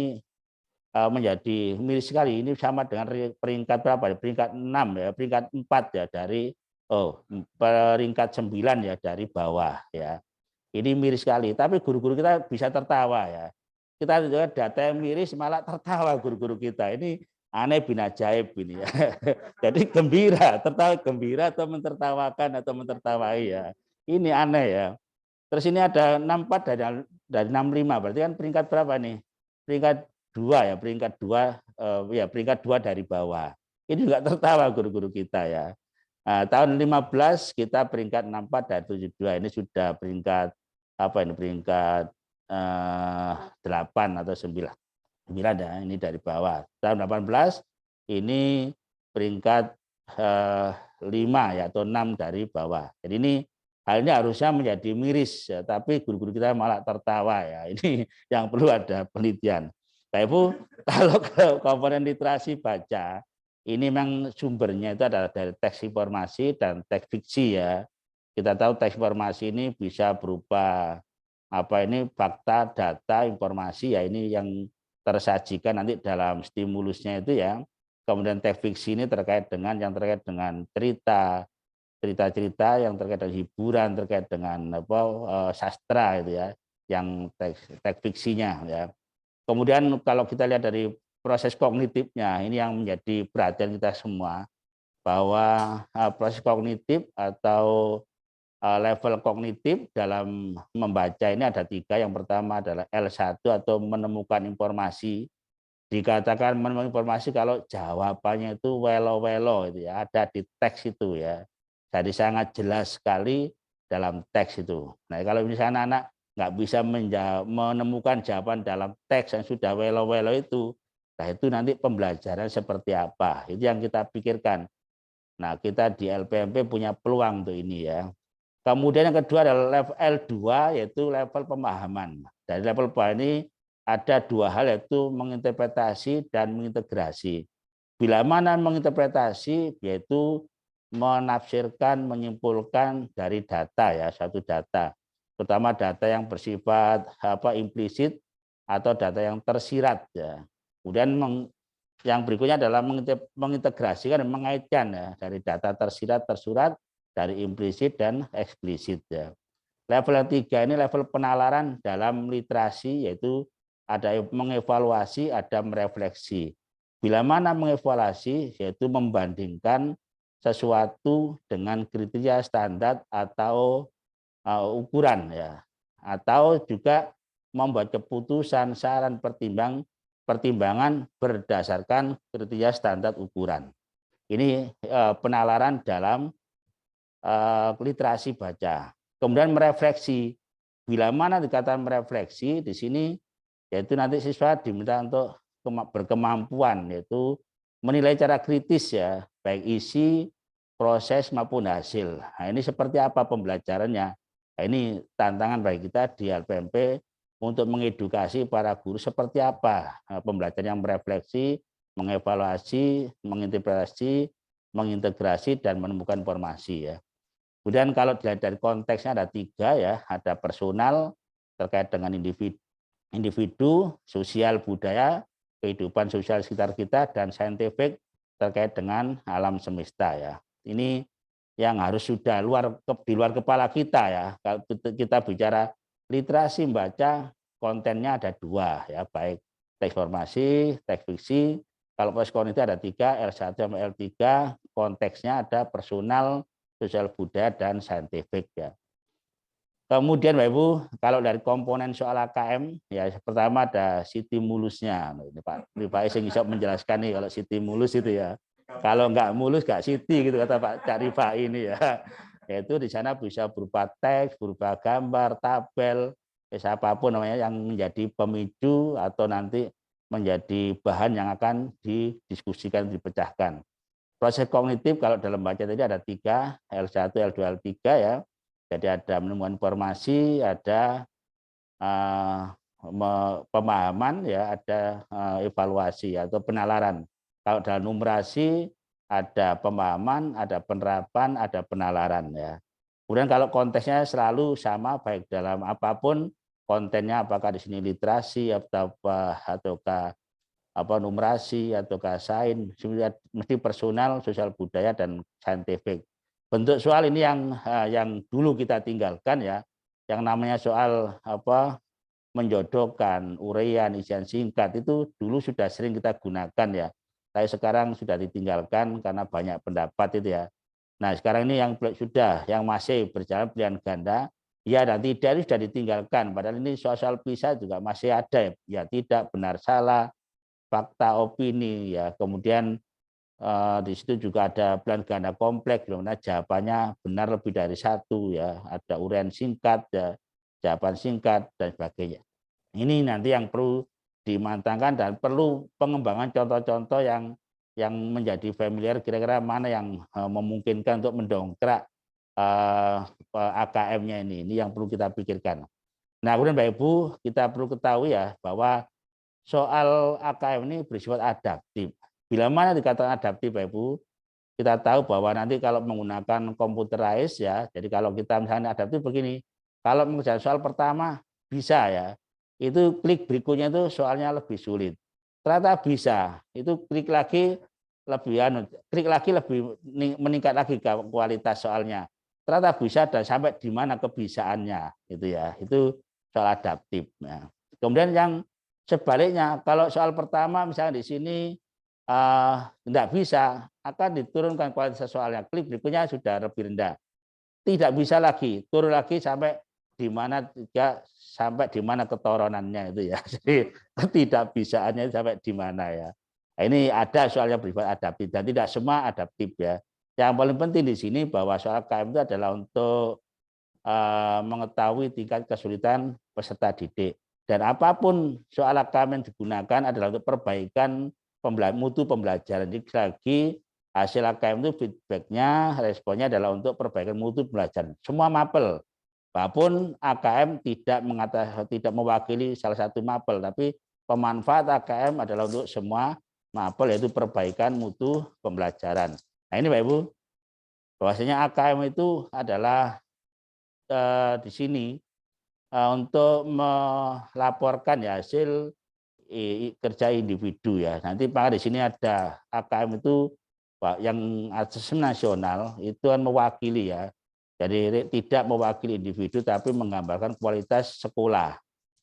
menjadi miris sekali. Ini sama dengan peringkat berapa? Peringkat 6 ya, peringkat 4 ya dari peringkat 9 ya dari bawah ya. Ini miris sekali, tapi guru-guru kita bisa tertawa ya. Kita juga data yang miris malah tertawa guru-guru kita. Ini aneh bin ajaib ini ya. Jadi gembira, tertawa gembira atau mentertawakan atau mentertawai ya. Ini aneh ya. Terus ini ada 64 dari 65, berarti kan peringkat berapa nih? Peringkat 2 ya, peringkat 2 dari bawah. Ini juga tertawa guru-guru kita ya. Nah, tahun 15 kita peringkat 64 dari 72. Ini sudah peringkat apa ini? Peringkat 8 atau 9. 9 ya, ini dari bawah. Tahun 18 ini peringkat 5 ya atau 6 dari bawah. Jadi ini hal ini harusnya menjadi miris ya, tapi guru-guru kita malah tertawa ya. Ini yang perlu ada penelitian. Bapak Ibu, kalau komponen literasi baca ini memang sumbernya itu adalah dari teks informasi dan teks fiksi ya. Kita tahu teks informasi ini bisa berupa fakta, data, informasi ya, ini yang tersajikan nanti dalam stimulusnya itu ya. Kemudian teks fiksi ini terkait dengan cerita-cerita yang terkait dengan hiburan, terkait dengan sastra itu ya, yang teks fiksinya ya. Kemudian kalau kita lihat dari proses kognitifnya, ini yang menjadi perhatian kita semua, bahwa proses kognitif atau level kognitif dalam membaca ini ada 3. Yang pertama adalah L1 atau menemukan informasi. Dikatakan menemukan informasi kalau jawabannya itu welo-welo itu ya, ada di teks itu ya. Jadi sangat jelas sekali dalam teks itu. Nah, kalau misalnya anak nggak bisa menemukan jawaban dalam teks yang sudah welo-welo itu, nah itu nanti pembelajaran seperti apa? Itu yang kita pikirkan. Nah, kita di LPMP punya peluang untuk ini ya. Kemudian yang kedua adalah level L2, yaitu level pemahaman. Dari level pemahaman ini ada 2 hal, yaitu menginterpretasi dan mengintegrasi. Bila mana menginterpretasi, yaitu menafsirkan, menyimpulkan dari data ya, satu data. Terutama data yang bersifat implisit atau data yang tersirat ya. Kemudian yang berikutnya adalah mengintegrasikan dan mengaitkan ya, dari data tersirat, tersurat, dari implisit dan eksplisit ya. Level yang 3 ini level penalaran dalam literasi, yaitu ada mengevaluasi, ada merefleksi. Bila mana mengevaluasi, yaitu membandingkan sesuatu dengan kriteria standar atau ukuran ya, atau juga membuat keputusan, saran, pertimbangan berdasarkan kriteria standar ukuran. Ini penalaran dalam literasi baca. Kemudian merefleksi. Bila mana dikatakan merefleksi di sini, yaitu nanti siswa diminta untuk berkemampuan, yaitu menilai cara kritis ya, baik isi, proses maupun hasil. Nah, ini seperti apa pembelajarannya? Nah, ini tantangan bagi kita di LPMP untuk mengedukasi para guru seperti apa pembelajaran yang merefleksi, mengevaluasi, menginterpretasi, mengintegrasi, dan menemukan informasi ya. Kemudian kalau dilihat dari konteksnya ada 3 ya, ada personal terkait dengan individu, sosial budaya, kehidupan sosial sekitar kita, dan saintifik terkait dengan alam semesta ya. Ini yang harus sudah di luar kepala kita ya. Kalau kita bicara literasi membaca, kontennya ada 2 ya, baik teks informasi, teks fiksi. Kalau proses kognitif ada 3, L1 sampai L3, konteksnya ada personal, sosial budaya, dan saintifik ya. Kemudian Bapak Ibu, kalau dari komponen soal AKM ya, pertama ada stimulusnya. Ini Pak Ising bisa menjelaskan nih kalau stimulus itu ya. Kalau nggak mulus nggak siti gitu kata Pak Cak Rifa ini ya. Yaitu di sana bisa berupa teks, berupa gambar, tabel, siapapun namanya yang menjadi pemicu atau nanti menjadi bahan yang akan didiskusikan, dipecahkan. Proses kognitif kalau dalam baca tadi ada 3, L1, L2, L3 ya. Jadi ada menemukan informasi, ada pemahaman ya, ada evaluasi atau penalaran. Kalau dalam numerasi ada pemahaman, ada penerapan, ada penalaran ya. Kemudian kalau konteksnya selalu sama baik dalam apapun kontennya, apakah di sini literasi ataukah numerasi ataukah sains, mesti personal, sosial budaya, dan saintifik. Bentuk soal ini yang dulu kita tinggalkan ya, yang namanya soal menjodohkan, uraian, isian singkat itu dulu sudah sering kita gunakan ya. Tapi sekarang sudah ditinggalkan karena banyak pendapat itu ya. Nah, sekarang ini yang masih berjalan pilihan ganda, ya dan tidak ini sudah ditinggalkan. Padahal ini soal PISA juga masih ada ya tidak benar salah, fakta opini ya. Kemudian di situ juga ada plan ganda kompleks, dimana jawabannya benar lebih dari satu ya. Ada uraian singkat, ya, jawaban singkat dan sebagainya. Ini nanti yang perlu dimantapkan dan perlu pengembangan contoh-contoh yang menjadi familiar, kira-kira mana yang memungkinkan untuk mendongkrak AKM-nya ini yang perlu kita pikirkan. Nah, kemudian Bapak Ibu, kita perlu ketahui ya bahwa soal AKM ini bersifat adaptif. Bila mana dikatakan adaptif Bapak Ibu, kita tahu bahwa nanti kalau menggunakan computerized ya, jadi kalau kita misalnya adaptif begini, kalau mengerjakan soal pertama bisa ya, itu klik berikutnya itu soalnya lebih sulit. Ternyata bisa, itu klik lagi lebih meningkat lagi kualitas soalnya. Ternyata bisa dan sampai di mana kebisaannya gitu ya. Itu soal adaptif ya. Kemudian yang sebaliknya kalau soal pertama misalnya di sini tidak bisa, akan diturunkan kualitas soalnya. Klik berikutnya sudah lebih rendah. Tidak bisa lagi, turun lagi sampai di mana ketoronannya itu ya. Jadi tidak bisaannya sampai di mana ya. Nah, ini ada soalnya bersifat adaptif dan tidak semua adaptif ya. Yang paling penting di sini bahwa soal KM itu adalah untuk mengetahui tingkat kesulitan peserta didik. Dan apapun soal KM yang digunakan adalah untuk perbaikan mutu pembelajaran. Jadi lagi hasil AKM itu feedbacknya, responnya adalah untuk perbaikan mutu pembelajaran. Semua mapel, walaupun AKM tidak mewakili salah satu mapel, tapi pemanfaat AKM adalah untuk semua mapel, yaitu perbaikan mutu pembelajaran. Nah ini Bapak Ibu, bahwasanya AKM itu adalah di sini untuk melaporkan ya hasil kerja individu ya. Nanti Pak di sini ada AKM itu yang asesmen nasional itu kan mewakili ya. Jadi tidak mewakili individu tapi menggambarkan kualitas sekolah.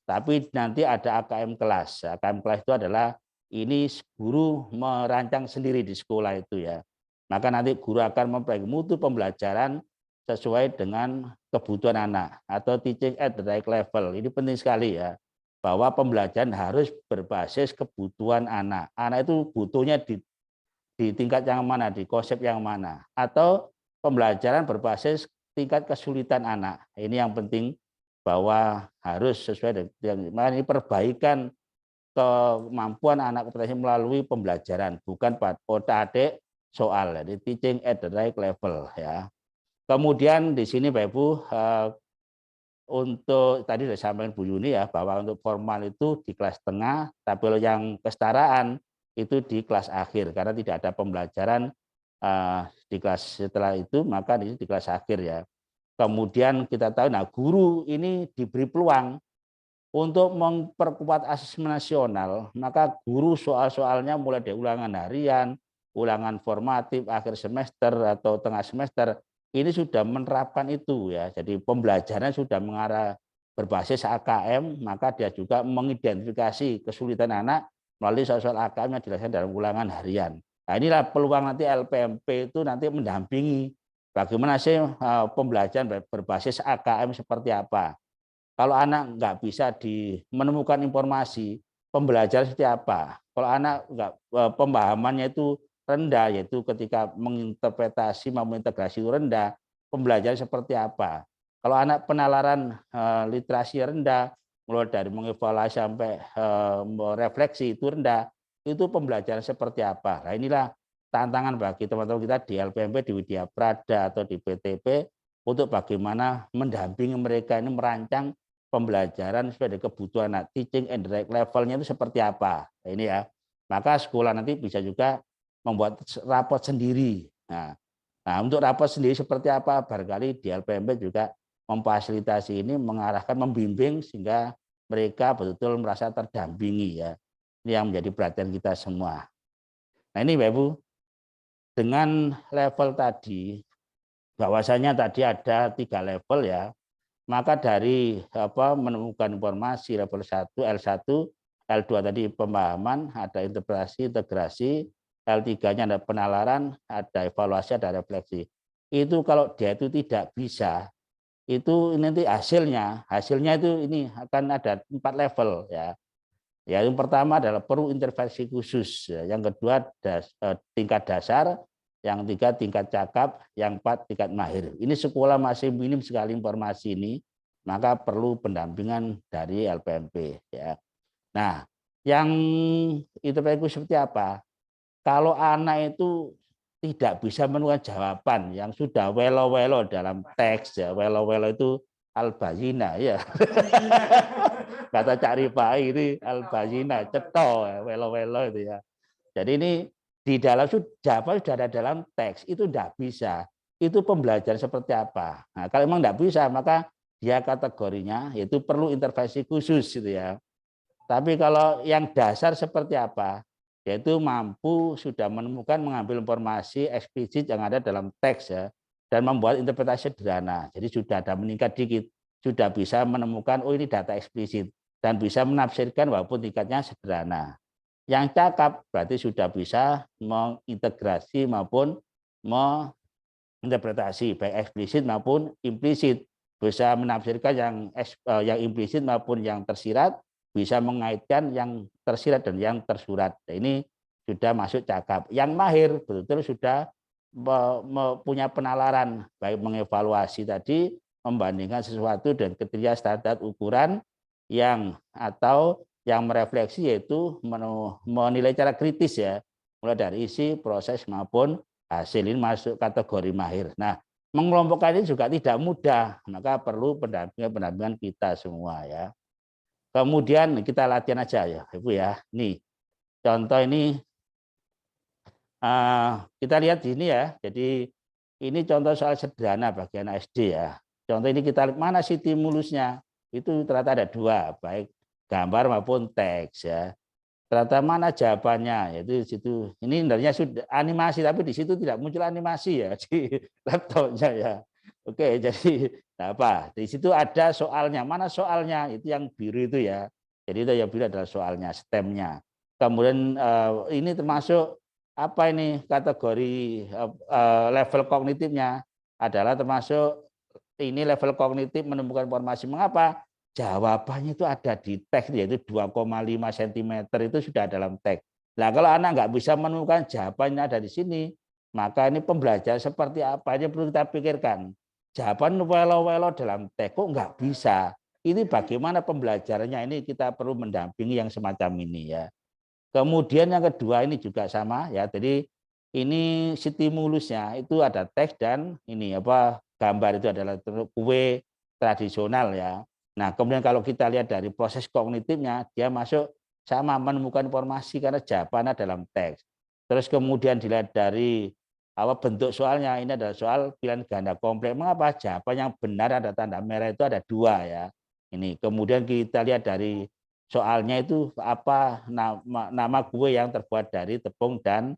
Tapi nanti ada AKM kelas. AKM kelas itu adalah ini guru merancang sendiri di sekolah itu ya. Maka nanti guru akan memperbaiki mutu pembelajaran sesuai dengan kebutuhan anak atau teaching at the right level. Ini penting sekali ya. Bahwa pembelajaran harus berbasis kebutuhan anak. Anak itu butuhnya di tingkat yang mana, di konsep yang mana. Atau pembelajaran berbasis tingkat kesulitan anak. Ini yang penting bahwa harus sesuai dengan ini perbaikan kemampuan anak kompetensi melalui pembelajaran, bukan pada adik soal, jadi teaching at the right level ya. Kemudian di sini Bapak Ibu untuk tadi sudah disampaikan Bu Yuni ya bahwa untuk formal itu di kelas tengah, tapi kalau yang kesetaraan itu di kelas akhir karena tidak ada pembelajaran di kelas setelah itu, maka di kelas akhir ya. Kemudian kita tahu, nah guru ini diberi peluang untuk memperkuat asesmen nasional, maka guru soal-soalnya mulai dari ulangan harian, ulangan formatif, akhir semester atau tengah semester, ini sudah menerapkan itu ya. Jadi pembelajarannya sudah mengarah berbasis AKM, maka dia juga mengidentifikasi kesulitan anak melalui soal-soal AKM yang dilaksanakan dalam ulangan harian. Nah inilah peluang nanti LPMP itu nanti mendampingi bagaimana sih pembelajaran berbasis AKM seperti apa. Kalau anak nggak bisa menemukan informasi, pembelajaran seperti apa. Kalau anak nggak pemahamannya itu rendah, yaitu ketika menginterpretasi maupun integrasi itu rendah, pembelajaran seperti apa. Kalau anak penalaran literasi rendah, mulai dari mengevaluasi sampai refleksi itu rendah, itu pembelajaran seperti apa. Nah inilah tantangan bagi teman-teman kita di LPMP, di Widya Prada atau di PTP untuk bagaimana mendampingi mereka ini merancang pembelajaran sesuai dengan kebutuhan anak, teaching and direct levelnya itu seperti apa. Nah, ini ya. Maka sekolah nanti bisa juga membuat rapot sendiri. Nah, untuk rapot sendiri seperti apa, barangkali di LPMP juga memfasilitasi ini, mengarahkan, membimbing sehingga mereka betul-betul merasa terdampingi ya. Ini yang menjadi perhatian kita semua. Nah ini Bapak Ibu, dengan level tadi, bahwasanya tadi ada 3 level ya, maka dari menemukan informasi level 1, L1, L2 tadi pemahaman, ada interpretasi, integrasi, L3-nya ada penalaran, ada evaluasi, ada refleksi. Itu kalau dia itu tidak bisa, itu nanti hasilnya itu ini akan ada 4 level ya. Ya, yang pertama adalah perlu intervensi khusus, ya. Yang kedua tingkat dasar, yang tiga tingkat cakap, yang 4 tingkat mahir. Ini sekolah masih minim sekali informasi ini, maka perlu pendampingan dari LPMP ya. Nah, yang intervensi seperti apa? Kalau anak itu tidak bisa menemukan jawaban yang sudah welo-welo dalam teks ya, welo-welo itu al-bayina ya. Kata Cak Rifai ini al-bayina, ceto ya, welo-welo itu ya. Jadi ini di dalam jawaban sudah ada dalam teks, itu tidak bisa. Itu pembelajaran seperti apa? Nah, kalau memang tidak bisa, maka dia kategorinya yaitu perlu intervensi khusus gitu ya. Tapi kalau yang dasar seperti apa? Yaitu mampu sudah menemukan mengambil informasi eksplisit yang ada dalam teks ya, dan membuat interpretasi sederhana. Jadi sudah ada meningkat dikit, sudah bisa menemukan oh ini data eksplisit dan bisa menafsirkan walaupun tingkatnya sederhana. Yang cakap berarti sudah bisa mengintegrasi maupun menginterpretasi baik eksplisit maupun implisit, bisa menafsirkan yang implisit maupun yang tersirat, bisa mengaitkan yang tersirat dan yang tersurat. Nah, ini sudah masuk cakap. Yang mahir betul-betul sudah punya penalaran, baik mengevaluasi tadi, membandingkan sesuatu dan kriteria standar ukuran yang atau yang merefleksi, yaitu menilai cara kritis ya, mulai dari isi, proses maupun hasil. Ini masuk kategori mahir. Nah, mengelompokkan ini juga tidak mudah, maka perlu pendampingan kita semua ya. Kemudian kita latihan aja ya Ibu ya. Nih contoh ini kita lihat di sini ya. Jadi ini contoh soal sederhana bagi anak SD ya. Contoh ini kita lihat mana stimulusnya. Itu ternyata ada 2, baik gambar maupun teks ya. Ternyata mana jawabannya, yaitu di situ. Ini sebenarnya sudah animasi, tapi di situ tidak muncul animasi ya di laptopnya ya. Oke, jadi apa? Di situ ada soalnya. Mana soalnya? Itu yang biru itu ya. Jadi itu yang biru adalah soalnya, stemnya. Kemudian ini termasuk apa ini kategori level kognitifnya adalah termasuk ini level kognitif menemukan informasi. Mengapa? Jawabannya itu ada di teks, yaitu 2,5 cm itu sudah dalam teks. Nah, kalau anak nggak bisa menemukan jawabannya ada di sini, maka ini pembelajaran seperti apa aja perlu kita pikirkan. Jawaban welo-welo dalam teks kok nggak bisa. Ini bagaimana pembelajarannya, ini kita perlu mendampingi yang semacam ini ya. Kemudian yang kedua ini juga sama ya. Jadi ini stimulusnya itu ada teks dan ini apa gambar itu adalah kue tradisional ya. Nah, kemudian kalau kita lihat dari proses kognitifnya, dia masuk sama menemukan informasi karena jawabannya dalam teks. Terus kemudian dilihat dari bentuk soalnya, ini adalah soal pilihan ganda kompleks. Mengapa? Jawaban yang benar ada tanda merah itu ada 2 ya. Ini kemudian kita lihat dari soalnya itu apa nama kue yang terbuat dari tepung dan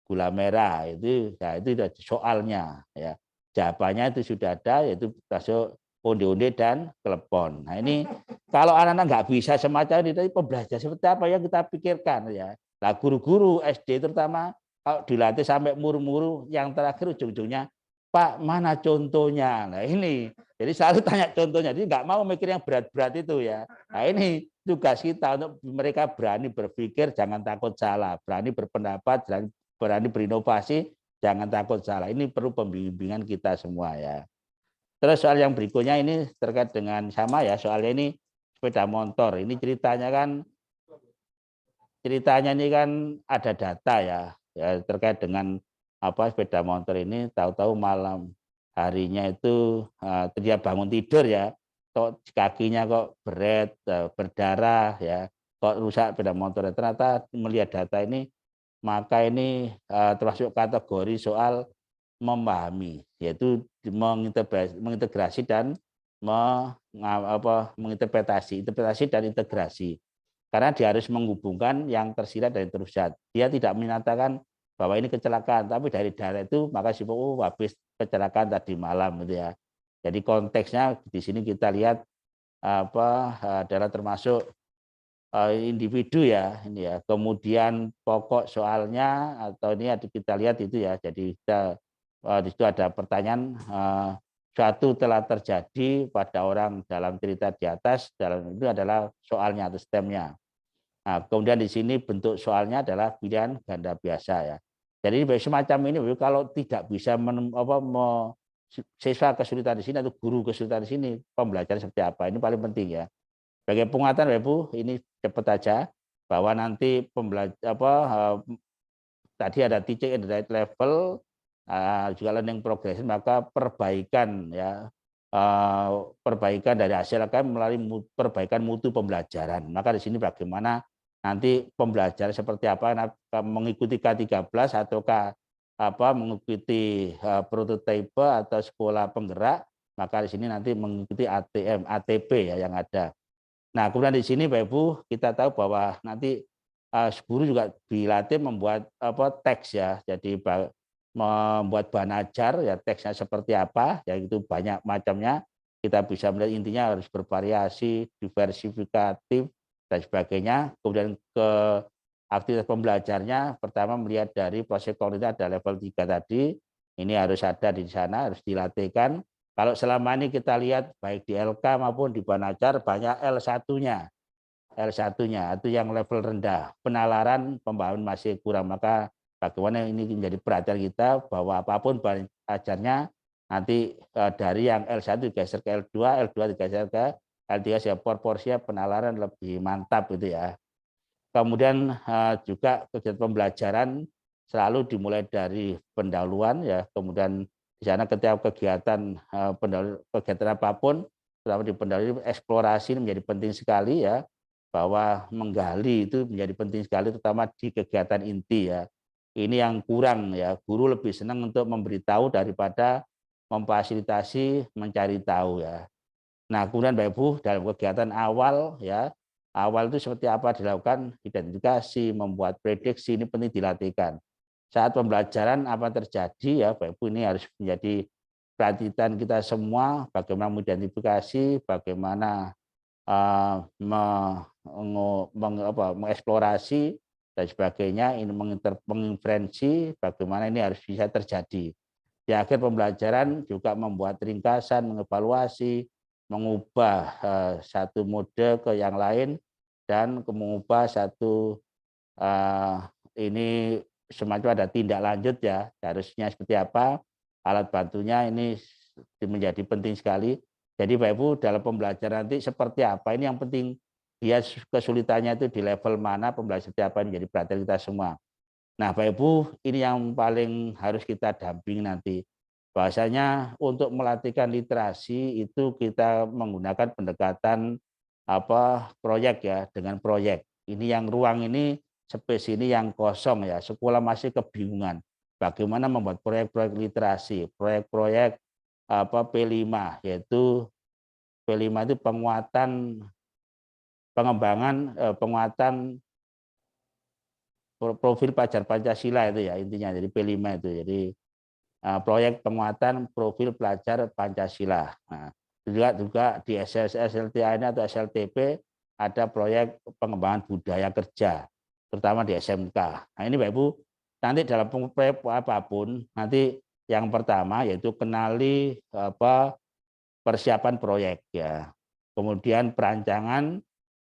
gula merah itu, nah itu soalnya ya. Jawabannya itu sudah ada, yaitu masuk onde-onde dan klepon. Nah ini kalau anak-anak nggak bisa semacam ini, tadi pembelajaran seperti apa yang kita pikirkan ya. Nah guru-guru SD terutama kalau dilatih sampai muru-muru, yang terakhir ujung-ujungnya Pak mana contohnya. Nah ini jadi selalu tanya contohnya, jadi nggak mau mikir yang berat-berat itu ya. Nah ini tugas kita untuk mereka berani berpikir, jangan takut salah, berani berpendapat, berani berinovasi, jangan takut salah. Ini perlu pembimbingan kita semua ya. Terus soal yang berikutnya ini terkait dengan sama ya, soalnya ini sepeda motor. Ini ceritanya ini kan ada data ya terkait dengan apa sepeda motor ini, tahu-tahu malam harinya itu dia bangun tidur ya, kok kakinya kok berdarah ya, kok rusak sepeda motor. Ternyata melihat data ini, maka ini termasuk kategori soal memahami, yaitu mengintegrasi dan menginterpretasi, interpretasi dan integrasi. Karena dia harus menghubungkan yang tersirat dan terusat. Dia tidak menyatakan bahwa ini kecelakaan, tapi dari data itu maka habis kecelakaan tadi malam gitu ya. Jadi konteksnya di sini kita lihat adalah termasuk individu ya ini ya. Kemudian pokok soalnya atau ini kita lihat itu ya. Jadi kita di situ ada pertanyaan suatu telah terjadi pada orang dalam cerita di atas, dalam itu adalah soalnya atau stemnya. Nah, kemudian di sini bentuk soalnya adalah pilihan ganda biasa ya. Jadi semacam ini kalau tidak bisa siswa kesulitan di sini atau guru kesulitan di sini, pembelajaran seperti apa, ini paling penting ya. Sebagai penguatan Bapak Ibu, ini cepat aja bahwa nanti tadi ada teaching at the right level, juga learning progression, maka perbaikan ya, perbaikan dari hasil akan melalui perbaikan mutu pembelajaran. Maka di sini bagaimana nanti pembelajaran seperti apa, mengikuti K13 ataukah mengikuti prototipe atau sekolah penggerak, maka di sini nanti mengikuti ATM, ATP ya yang ada. Nah, kemudian di sini Bapak Ibu kita tahu bahwa nanti guru juga dilatih membuat teks ya. Jadi membuat bahan ajar ya, teksnya seperti apa, ya itu banyak macamnya. Kita bisa melihat intinya harus bervariasi, diversifikatif dan sebagainya. Kemudian ke aktivitas pembelajarnya, pertama melihat dari proses kognitif ada level 3 tadi, ini harus ada di sana, harus dilatihkan. Kalau selama ini kita lihat baik di LK maupun di bahan ajar banyak L1-nya. L1-nya itu yang level rendah. Penalaran pembangunan masih kurang, maka bagaimana ini menjadi perhatian kita bahwa apapun bahan ajarnya nanti dari yang L1 digeser ke L2, L2 digeser ke L3 sehingga proporsinya penalaran lebih mantap gitu ya. Kemudian juga kegiatan pembelajaran selalu dimulai dari pendahuluan ya, kemudian di sana ketika kegiatan kegiatan apapun, terutama di pendahuluan, eksplorasi menjadi penting sekali ya, bahwa menggali itu menjadi penting sekali terutama di kegiatan inti ya. Ini yang kurang ya, guru lebih senang untuk memberitahu daripada memfasilitasi mencari tahu ya. Nah, kemudian Bapak Ibu dalam kegiatan awal ya, awal itu seperti apa dilakukan, identifikasi, membuat prediksi, ini penting dilatihkan. Saat pembelajaran apa terjadi ya Bapak Ibu, ini harus menjadi perhatian kita semua, bagaimana mengidentifikasi, bagaimana mengeksplorasi dan sebagainya, ini menginferensi bagaimana ini harus bisa terjadi. Di akhir pembelajaran juga membuat ringkasan, mengevaluasi, mengubah satu mode ke yang lain, dan mengubah satu ini semacam ada tindak lanjut ya, harusnya seperti apa, alat bantunya ini menjadi penting sekali. Jadi Bapak Ibu dalam pembelajaran nanti seperti apa, ini yang penting, dia kesulitannya itu di level mana, pembelajaran seperti apa, ini jadi perhatian kita semua. Nah Bapak Ibu, ini yang paling harus kita dampingi nanti. Bahwasanya untuk melatihkan literasi itu kita menggunakan pendekatan proyek ya, dengan proyek. Ini yang ruang ini, space ini yang kosong ya, sekolah masih kebingungan bagaimana membuat proyek-proyek literasi, proyek-proyek P5, yaitu P5 itu penguatan profil pelajar Pancasila itu ya intinya, jadi P5 itu. Jadi proyek penguatan profil pelajar Pancasila. Nah, juga di SLTA ini atau SLTP ada proyek pengembangan budaya kerja, terutama di SMK. Nah ini Bapak Ibu, nanti dalam proyek apapun, nanti yang pertama yaitu kenali persiapan proyek ya, kemudian perancangan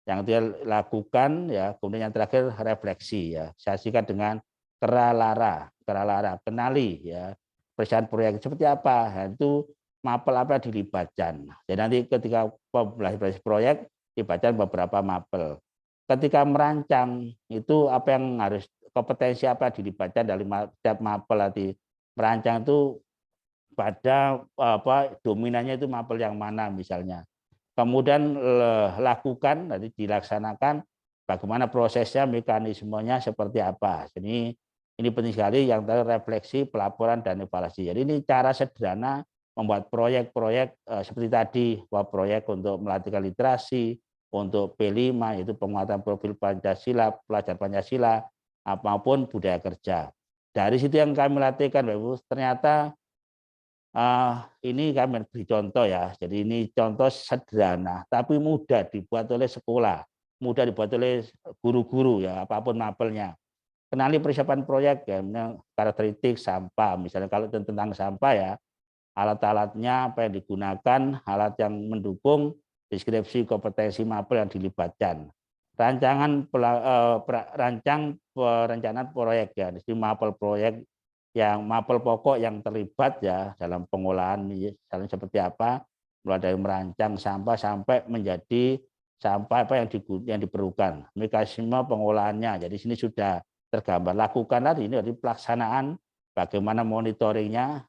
yang dia lakukan ya, kemudian yang terakhir refleksi ya, saksikan dengan keralara, kenali ya persiapan proyek seperti apa, nah, itu mapel apa dilibatkan. Jadi nanti ketika pembelajaran proyek dibaca beberapa mapel. Ketika merancang itu apa yang harus, kompetensi apa dilibatkan dari setiap mapel nanti. Merancang itu pada dominannya itu mapel yang mana misalnya. Kemudian lakukan, nanti dilaksanakan bagaimana prosesnya, mekanismenya seperti apa. Jadi ini penting sekali yang tadi refleksi, pelaporan dan evaluasi. Jadi ini cara sederhana membuat proyek-proyek seperti tadi, proyek untuk melatihkan literasi, untuk P5 yaitu penguatan profil Pancasila, pelajar Pancasila, maupun budaya kerja. Dari situ yang kami latihkan, Bapak Ibu, ternyata ini kami beri contoh ya. Jadi ini contoh sederhana, tapi mudah dibuat oleh sekolah, mudah dibuat oleh guru-guru ya, apapun mapelnya. Kenali persiapan proyek ya, karakteristik sampah, misalnya kalau tentang sampah ya, alat-alatnya, apa yang digunakan, alat yang mendukung, deskripsi kompetensi mapel yang dilibatkan. Rancang perencanaan proyek ya, di mapel proyek yang mapel pokok yang terlibat ya dalam pengolahan misalnya seperti apa, mulai dari merancang sampah sampai menjadi sampah apa yang diperlukan, mekanisme pengolahannya. Jadi sini sudah tergambar. Lakukan tadi ini dari pelaksanaan, bagaimana monitoringnya,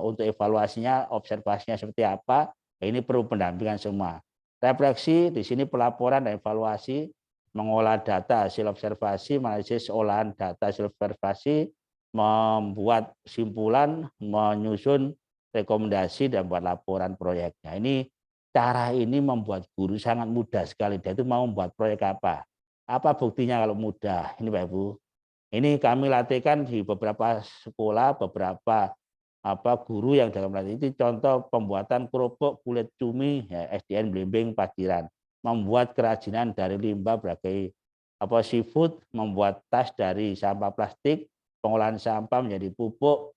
untuk evaluasinya, observasinya seperti apa. Ini perlu pendampingan semua. Refleksi di sini pelaporan dan evaluasi, mengolah data hasil observasi, analisis olahan data hasil observasi, membuat simpulan, menyusun rekomendasi dan buat laporan proyeknya. Ini cara ini membuat guru sangat mudah sekali. Dia itu mau membuat proyek apa? Apa buktinya kalau mudah? Ini Pak Ibu. Ini kami latihkan di beberapa sekolah, beberapa guru yang dalam latih itu contoh pembuatan kerupuk kulit cumi ya, SDN Blimbing Paciran, membuat kerajinan dari limbah berbagai seafood, membuat tas dari sampah plastik, pengolahan sampah menjadi pupuk,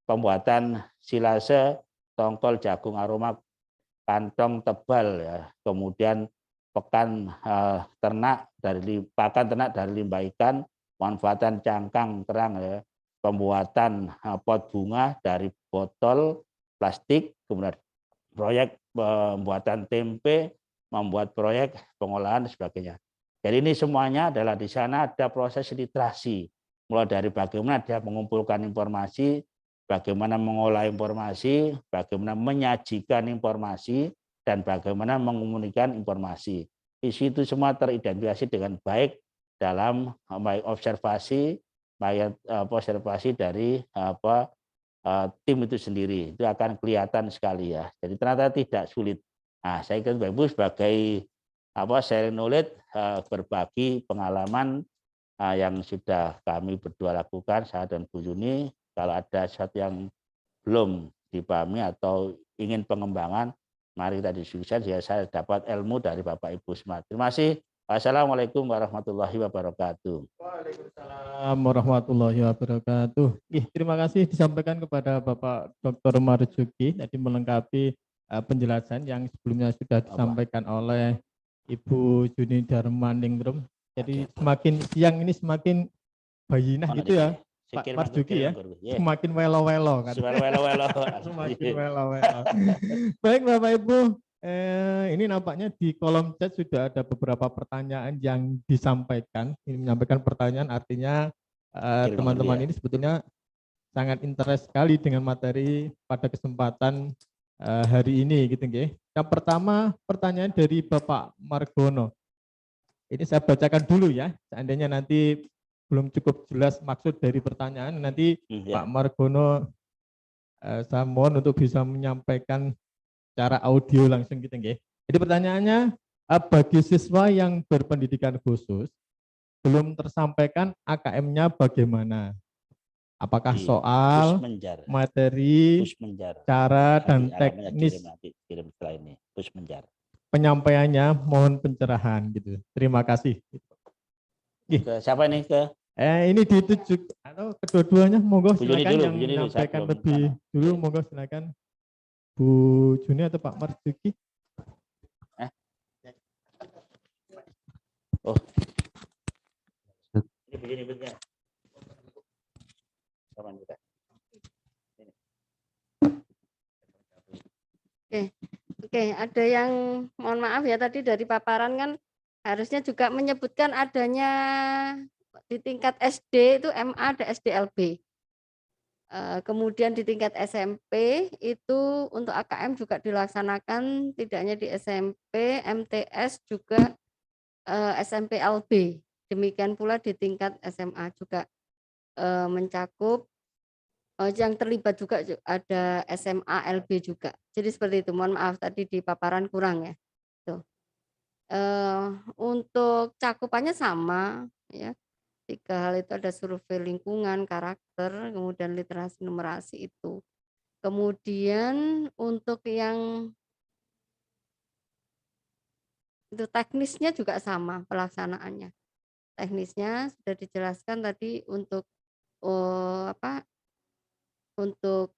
pembuatan silase, tongkol jagung aroma kantong tebal ya, kemudian pakan ternak dari limbah ikan, manfaatan cangkang kerang ya, pembuatan pot bunga dari botol plastik, kemudian proyek pembuatan tempe, membuat proyek pengolahan dan sebagainya. Jadi ini semuanya adalah di sana ada proses literasi, mulai dari bagaimana dia mengumpulkan informasi, bagaimana mengolah informasi, bagaimana menyajikan informasi, dan bagaimana mengomunikasikan informasi. Di situ semua teridentifikasi dengan baik dalam observasi dari tim itu sendiri. Itu akan kelihatan sekali ya. Jadi ternyata tidak sulit. Nah, saya kira Bapak Ibu sebagai sharing knowledge, berbagi pengalaman yang sudah kami berdua lakukan, saya dan Bu Yuni. Kalau ada sesuatu yang belum dipahami atau ingin pengembangan, mari kita diskusikan sehingga saya dapat ilmu dari Bapak Ibu semua. Terima kasih. Wassalamualaikum warahmatullahi wabarakatuh. Waalaikumsalam warahmatullahi wabarakatuh. Terima kasih disampaikan kepada Bapak Dr. Marzuki tadi melengkapi penjelasan yang sebelumnya sudah disampaikan oleh Ibu Juni Darmaningrum. Jadi semakin siang ini semakin bayinah gitu ya Pak Marzuki ya, semakin welo-welo kan. Semakin welo-welo. Baik Bapak Ibu, ini nampaknya di kolom chat sudah ada beberapa pertanyaan yang disampaikan. Ini menyampaikan pertanyaan artinya teman-teman ini sebetulnya sangat interest sekali dengan materi pada kesempatan hari ini gitu nggih. Yang pertama pertanyaan dari Bapak Margono. Ini saya bacakan dulu ya, seandainya nanti belum cukup jelas maksud dari pertanyaan, nanti Pak Margono saya mohon untuk bisa menyampaikan secara audio langsung gitu nggih. Jadi pertanyaannya, bagi siswa yang berpendidikan khusus belum tersampaikan AKM-nya bagaimana? Apakah soal, materi, cara dan teknis penyampaiannya mohon pencerahan gitu. Terima kasih. Siapa ini ini ditujuk atau kedua-duanya monggo silakan yang menyampaikan lebih dulu monggo silakan Bu Juni atau Pak Marzuki. Ini begini bentuknya. Oke, ada yang mohon maaf ya tadi dari paparan kan harusnya juga menyebutkan adanya di tingkat SD itu MA ada SDLB. Kemudian di tingkat SMP itu untuk AKM juga dilaksanakan tidak hanya di SMP, MTS juga SMP LB. Demikian pula di tingkat SMA juga mencakup yang terlibat juga ada SMA LB juga. Jadi seperti itu. Mohon maaf tadi di paparan kurang ya. Tuh. Untuk cakupannya sama ya. 3 hal itu ada survei lingkungan, karakter, kemudian literasi numerasi itu. Kemudian untuk yang itu teknisnya juga sama pelaksanaannya. Teknisnya sudah dijelaskan tadi untuk untuk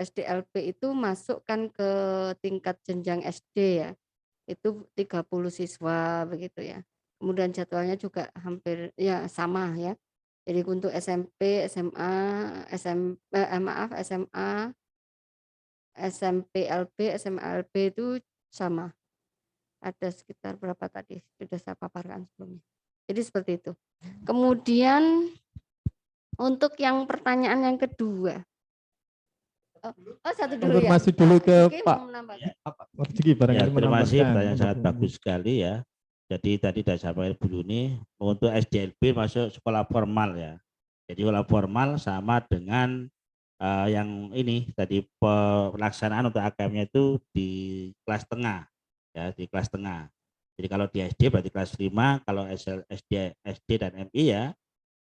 SDLB itu masukkan ke tingkat jenjang SD ya. Itu 30 siswa begitu ya. Kemudian jadwalnya juga hampir ya sama ya. Jadi untuk SMP, SMA, SMA, SMPLB, SMLB itu sama. Ada sekitar berapa tadi? Sudah saya paparkan sebelumnya. Jadi seperti itu. Kemudian untuk yang pertanyaan yang kedua. Satu dulu ya. Konfirmasi dulu ke Oke, Pak mau menambahkan. Marzuki Ya, barangkali terima kasih, menambahkan pertanyaan untuk sangat bagus sekali ya. Jadi tadi sudah sampaikan Bu Yuni, untuk SDLB masuk sekolah formal ya. Jadi sekolah formal sama dengan yang ini tadi pelaksanaan untuk AKM-nya itu di kelas tengah ya, di kelas tengah. Jadi kalau di SD berarti kelas 5, kalau SD dan MI ya.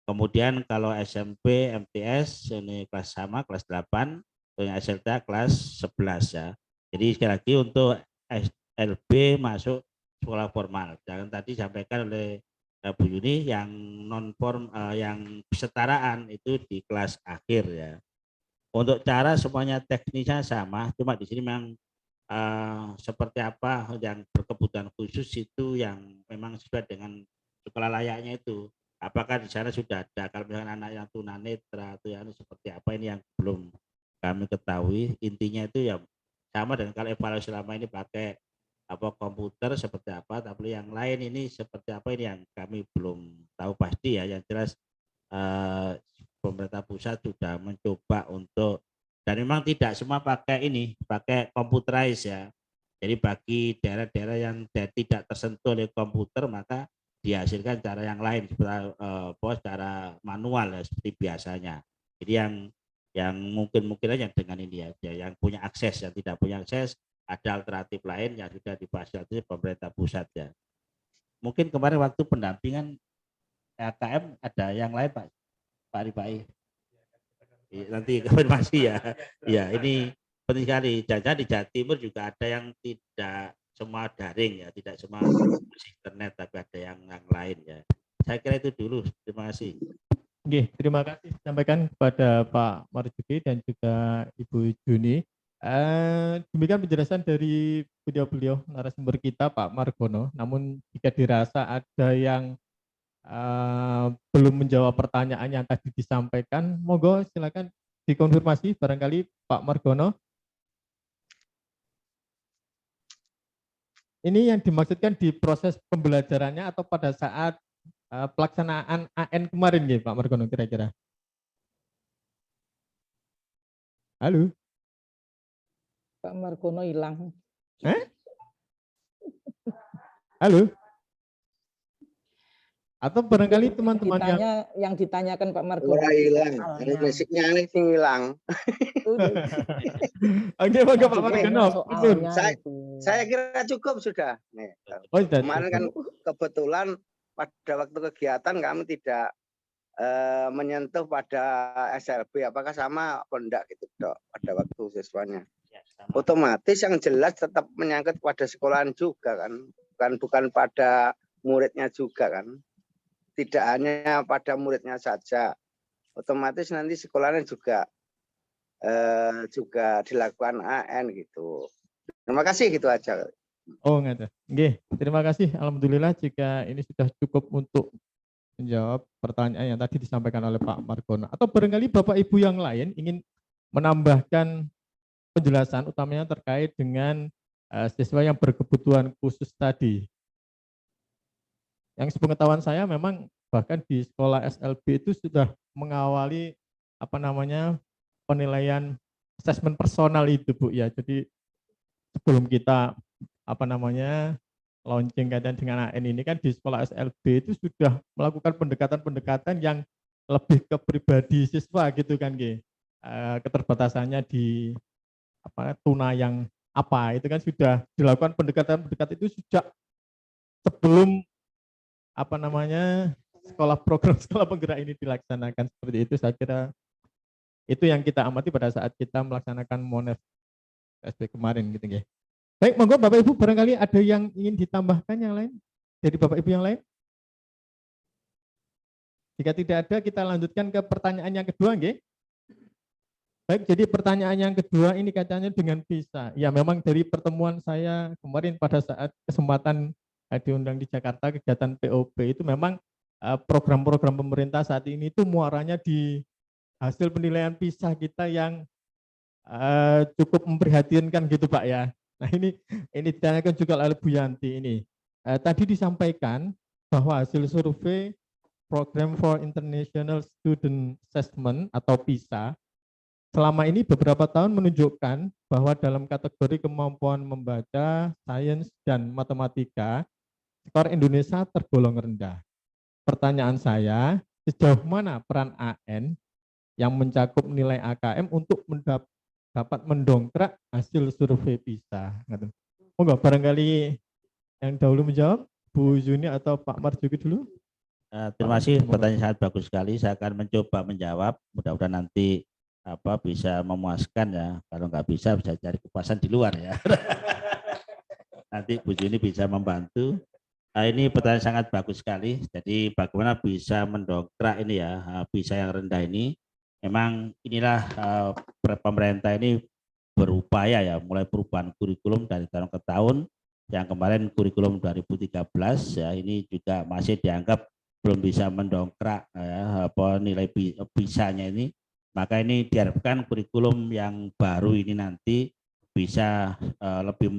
Kemudian kalau SMP, MTS ini kelas sama, kelas 8, untuk SLTA kelas 11 ya. Jadi sekali lagi untuk SLB masuk sekolah formal. Jangan tadi disampaikan oleh Bu Yuni yang non form yang kesetaraan itu di kelas akhir ya. Untuk cara semuanya teknisnya sama, cuma di sini memang seperti apa yang berkebutuhan khusus itu yang memang sesuai dengan sekolah layaknya itu. Apakah di sana sudah ada, kalau misalkan anak yang tunanetra atau yang seperti apa, ini yang belum kami ketahui. Intinya itu ya sama dengan kalau evaluasi selama ini pakai apa komputer seperti apa, tapi yang lain ini seperti apa ini yang kami belum tahu pasti ya. Yang jelas pemerintah pusat sudah mencoba untuk, dan memang tidak semua pakai ini, pakai computerized ya. Jadi bagi daerah-daerah yang tidak tersentuh oleh komputer maka dihasilkan cara yang lain seperti secara manual ya, seperti biasanya. Jadi yang mungkin aja dengan ini ya, yang punya akses, yang tidak punya akses ada alternatif lain yang sudah difasilitasi pemerintah pusat ya. Mungkin kemarin waktu pendampingan AKM ada yang lain Pak Rifai. Nanti konfirmasi ya. Ya, ini penting sekali. Jangan di Jawa Timur juga ada yang tidak semua daring ya, tidak semua internet, tapi ada yang lain ya. Saya kira itu dulu. Terima kasih. Oke, terima kasih sampaikan kepada Pak Marzuki dan juga Ibu Juni. Demikian penjelasan dari beliau narasumber kita Pak Margono. Namun jika dirasa ada yang belum menjawab pertanyaan yang tadi disampaikan, monggo silakan dikonfirmasi barangkali Pak Margono. Ini yang dimaksudkan di proses pembelajarannya atau pada saat pelaksanaan AN kemarin ya Pak Margono kira-kira? Halo? Pak Margono hilang. Halo? Atau barangkali teman-teman yang ditanyakan Pak Margono. Hilang, sinyalnya hilang. Oke, Pak Margono. Saya kira cukup sudah. Kemarin kan kebetulan pada waktu kegiatan kami tidak menyentuh pada SLB. Apakah sama atau enggak gitu dok pada waktu siswanya? Otomatis yang jelas tetap menyangkut pada sekolahan juga kan, bukan pada muridnya juga kan. Tidak hanya pada muridnya saja, otomatis nanti sekolahnya juga dilakukan AN gitu. Terima kasih gitu aja. Oh nggak ada. Oke, terima kasih. Alhamdulillah jika ini sudah cukup untuk menjawab pertanyaan yang tadi disampaikan oleh Pak Margono. Atau barangkali Bapak Ibu yang lain ingin menambahkan penjelasan utamanya terkait dengan siswa yang berkebutuhan khusus tadi. Yang sepengetahuan saya memang bahkan di sekolah SLB itu sudah mengawali penilaian asesmen personal itu Bu ya. Jadi sebelum kita launching kaitan dengan AN ini kan di sekolah SLB itu sudah melakukan pendekatan-pendekatan yang lebih ke pribadi siswa gitu kan keterbatasannya di tuna yang apa itu kan sudah dilakukan pendekatan-pendekatan itu sejak sebelum program sekolah penggerak ini dilaksanakan. Seperti itu saya kira itu yang kita amati pada saat kita melaksanakan Monef SB kemarin gitu ya. Baik, monggo Bapak Ibu barangkali ada yang ingin ditambahkan yang lain dari Bapak Ibu yang lain. Jika tidak ada kita lanjutkan ke pertanyaan yang kedua nggih. Baik, jadi pertanyaan yang kedua ini kaitannya dengan PISA. Ya, memang dari pertemuan saya kemarin pada saat kesempatan diundang di Jakarta kegiatan POP itu memang program-program pemerintah saat ini itu muaranya di hasil penilaian PISA kita yang cukup memprihatinkan gitu Pak ya. Nah ini ditanyakan juga oleh Bu Yanti ini. Tadi disampaikan bahwa hasil survei Program for International Student Assessment atau PISA selama ini beberapa tahun menunjukkan bahwa dalam kategori kemampuan membaca, sains, dan matematika, skor Indonesia tergolong rendah. Pertanyaan saya, sejauh mana peran AN yang mencakup nilai AKM untuk dapat mendongkrak hasil survei PISA? Monggo barangkali yang dahulu menjawab, Bu Yuni atau Pak Marjuki dulu. Terima kasih, pertanyaan sangat bagus sekali. Saya akan mencoba menjawab. Mudah-mudahan nanti bisa memuaskan ya. Kalau nggak bisa cari kepuasan di luar ya. Nanti Bu Yuni bisa membantu. Ini pertanyaan sangat bagus sekali. Jadi bagaimana bisa mendongkrak ini ya PISA yang rendah ini? Memang inilah pemerintah ini berupaya ya mulai perubahan kurikulum dari tahun ke tahun. Yang kemarin kurikulum 2013 ya ini juga masih dianggap belum bisa mendongkrak ya, nilai PISA-nya ini. Maka ini diharapkan kurikulum yang baru ini nanti bisa lebih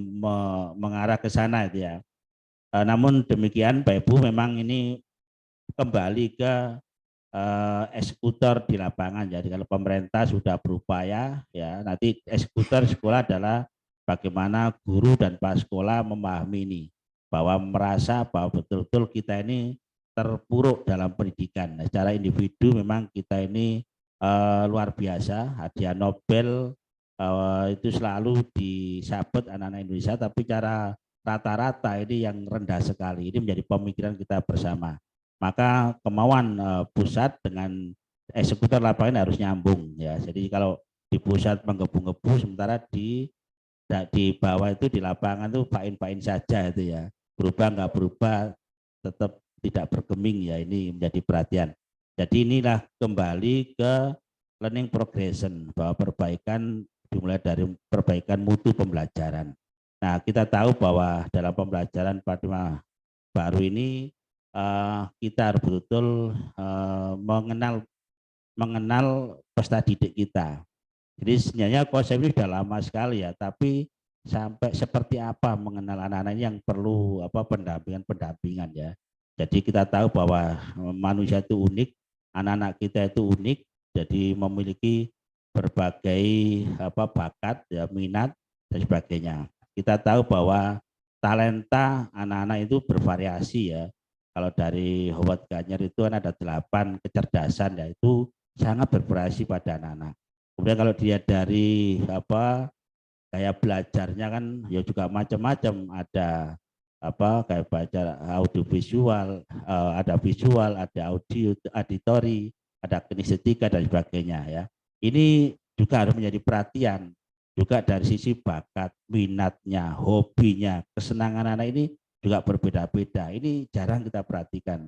mengarah ke sana itu ya. Namun demikian Pak Ibu memang ini kembali ke eksekutor di lapangan. Jadi kalau pemerintah sudah berupaya ya nanti eksekutor sekolah adalah bagaimana guru dan Pak sekolah memahami ini bahwa merasa bahwa betul-betul kita ini terpuruk dalam pendidikan. Nah, secara individu memang kita ini luar biasa. Hadiah Nobel itu selalu disabet anak-anak Indonesia, tapi cara rata-rata ini yang rendah sekali. Ini menjadi pemikiran kita bersama. Maka kemauan pusat dengan eksekutor lapangan harus nyambung ya. Jadi kalau di pusat menggebu-gebu, sementara di bawah itu di lapangan itu pain-pain saja itu ya. Berubah nggak berubah tetap tidak bergeming ya, ini menjadi perhatian. Jadi inilah kembali ke learning progression, bahwa perbaikan dimulai dari perbaikan mutu pembelajaran. Nah kita tahu bahwa dalam pembelajaran paradigma baru ini kita harus betul-betul mengenal peserta didik kita. Jadi sebenarnya konsep ini sudah lama sekali ya, tapi sampai seperti apa mengenal anak-anak yang perlu pendampingan ya. Jadi kita tahu bahwa manusia itu unik, anak-anak kita itu unik, jadi memiliki berbagai bakat, ya, minat dan sebagainya. Kita tahu bahwa talenta anak-anak itu bervariasi ya. Kalau dari Howard Gardner itu kan ada 8 kecerdasan ya, itu sangat bervariasi pada anak-anak. Kemudian kalau dia dari kayak belajarnya kan ya juga macam-macam, ada kayak baca audiovisual, ada visual, ada audio, auditori, ada kinestetika dan sebagainya ya. Ini juga harus menjadi perhatian juga dari sisi bakat, minatnya, hobinya, kesenangan anak ini juga berbeda-beda. Ini jarang kita perhatikan.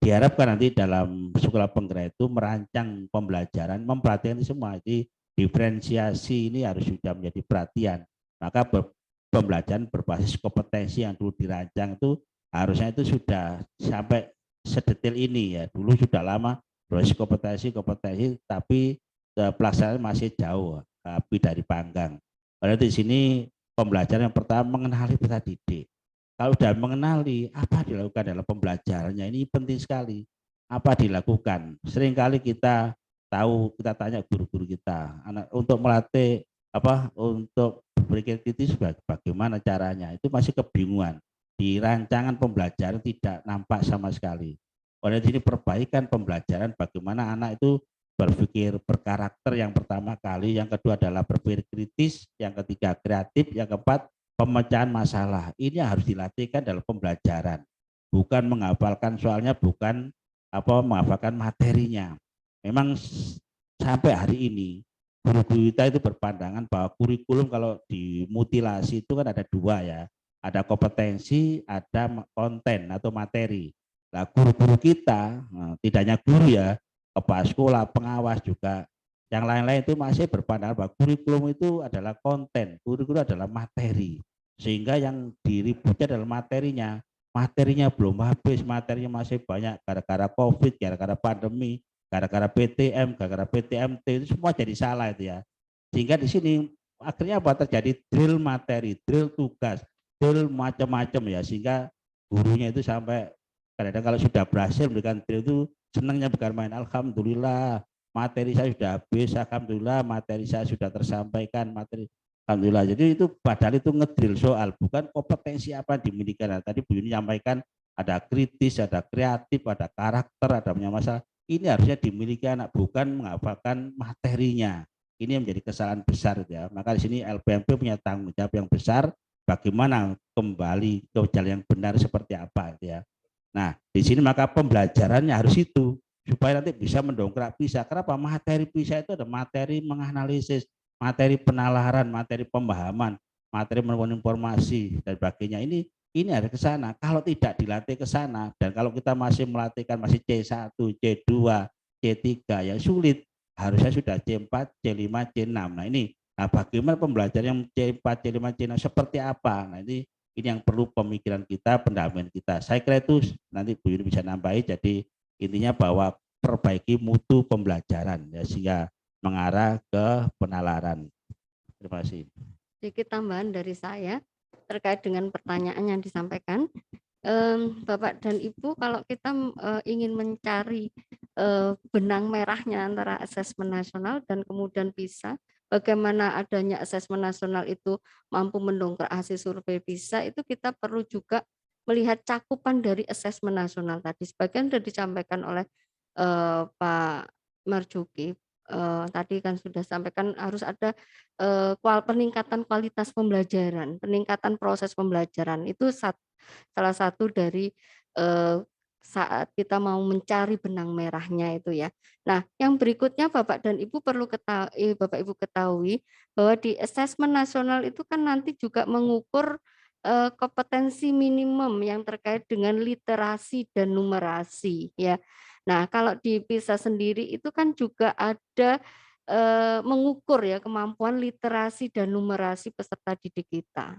Diharapkan nanti dalam sekolah penggerak itu merancang pembelajaran, memperhatikan semua. Jadi diferensiasi ini harus sudah menjadi perhatian. Maka pembelajaran berbasis kompetensi yang dulu dirancang itu harusnya itu sudah sampai sedetail ini ya. Dulu sudah lama berbasis kompetensi, tapi pelaksanaan masih jauh, api dari panggang. Padahal di sini pembelajaran yang pertama mengenali peserta didik. Kalau sudah mengenali apa dilakukan dalam pembelajarannya, ini penting sekali. Apa dilakukan? Seringkali kita tahu, kita tanya guru-guru kita, untuk melatih untuk berpikir kritis bagaimana caranya, itu masih kebingungan. Di rancangan pembelajaran tidak nampak sama sekali. Oleh ini perbaikan pembelajaran bagaimana anak itu berpikir berkarakter yang pertama kali, yang kedua adalah berpikir kritis, yang ketiga kreatif, yang keempat pemecahan masalah. Ini harus dilatihkan dalam pembelajaran, bukan menghafalkan soalnya, bukan menghafalkan materinya. Memang sampai hari ini guru-guru kita itu berpandangan bahwa kurikulum kalau dimutilasi itu kan ada 2 ya, ada kompetensi, ada konten atau materi. Nah guru-guru kita, tidak hanya guru ya, kepala sekolah, pengawas juga Yang lain-lain itu masih berpandangan bahwa kurikulum itu adalah konten, kurikulum adalah materi. Sehingga yang diributnya adalah materinya. Materinya belum habis, materinya masih banyak gara-gara COVID, gara-gara pandemi, gara-gara PTM, gara-gara PTMT, itu semua jadi salah itu ya. Sehingga di sini akhirnya apa terjadi drill materi, drill tugas, drill macam-macam ya, sehingga gurunya itu sampai kadang-kadang kalau sudah berhasil memberikan drill itu senangnya bukan main, alhamdulillah materi saya sudah habis, alhamdulillah materi saya sudah tersampaikan, materi alhamdulillah. Jadi itu padahal itu ngedrill soal, bukan kompetensi apa yang dimiliki. Nah, tadi Bu Yuni nyampaikan ada kritis, ada kreatif, ada karakter, ada punya masalah. Ini harusnya dimiliki anak, bukan menghafalkan materinya. Ini yang menjadi kesalahan besar ya. Maka di sini LPMP punya tanggung jawab yang besar bagaimana kembali ke jalan yang benar seperti apa ya. Nah, di sini maka pembelajarannya harus itu supaya nanti bisa mendongkrak PISA. Kenapa? Materi PISA itu ada materi menganalisis, materi penalaran, materi pemahaman, materi menemukan informasi dan sebagainya. Ini ada ke sana. Kalau tidak dilatih ke sana dan kalau kita masih melatihkan masih C1, C2, C3 ya sulit. Harusnya sudah C4, C5, C6. Nah, ini bagaimana pembelajaran yang C4, C5, C6 seperti apa? Nah, ini yang perlu pemikiran kita, pendampingan kita. Saya kira itu nanti Bu Yuni bisa nambahi. Jadi intinya bahwa perbaiki mutu pembelajaran ya, sehingga mengarah ke penalaran. Terima kasih. Sedikit tambahan dari saya terkait dengan pertanyaan yang disampaikan. Bapak dan Ibu, kalau kita ingin mencari benang merahnya antara asesmen nasional dan kemudian PISA, bagaimana adanya asesmen nasional itu mampu mendongkrak hasil survei PISA, itu kita perlu juga melihat cakupan dari asesmen nasional tadi. Sebagian sudah disampaikan oleh Pak Marjuki. Tadi kan sudah sampaikan harus ada peningkatan kualitas pembelajaran, peningkatan proses pembelajaran. Itu salah satu dari saat kita mau mencari benang merahnya itu ya. Nah, yang berikutnya Bapak dan Ibu perlu ketahui, Bapak Ibu ketahui bahwa di asesmen nasional itu kan nanti juga mengukur kompetensi minimum yang terkait dengan literasi dan numerasi ya. Nah, kalau di PISA sendiri itu kan juga ada mengukur ya kemampuan literasi dan numerasi peserta didik kita.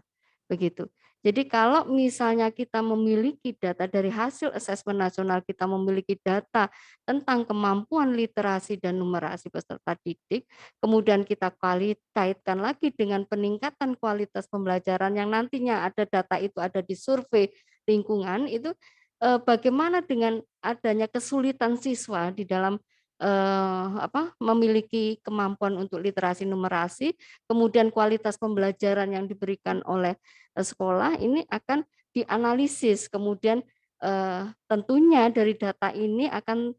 Begitu. Jadi kalau misalnya kita memiliki data dari hasil asesmen nasional, kita memiliki data tentang kemampuan literasi dan numerasi peserta didik, kemudian kita kaitkan lagi dengan peningkatan kualitas pembelajaran yang nantinya ada data itu ada di survei lingkungan, itu bagaimana dengan adanya kesulitan siswa di dalam memiliki kemampuan untuk literasi numerasi, kemudian kualitas pembelajaran yang diberikan oleh sekolah ini akan dianalisis, kemudian tentunya dari data ini akan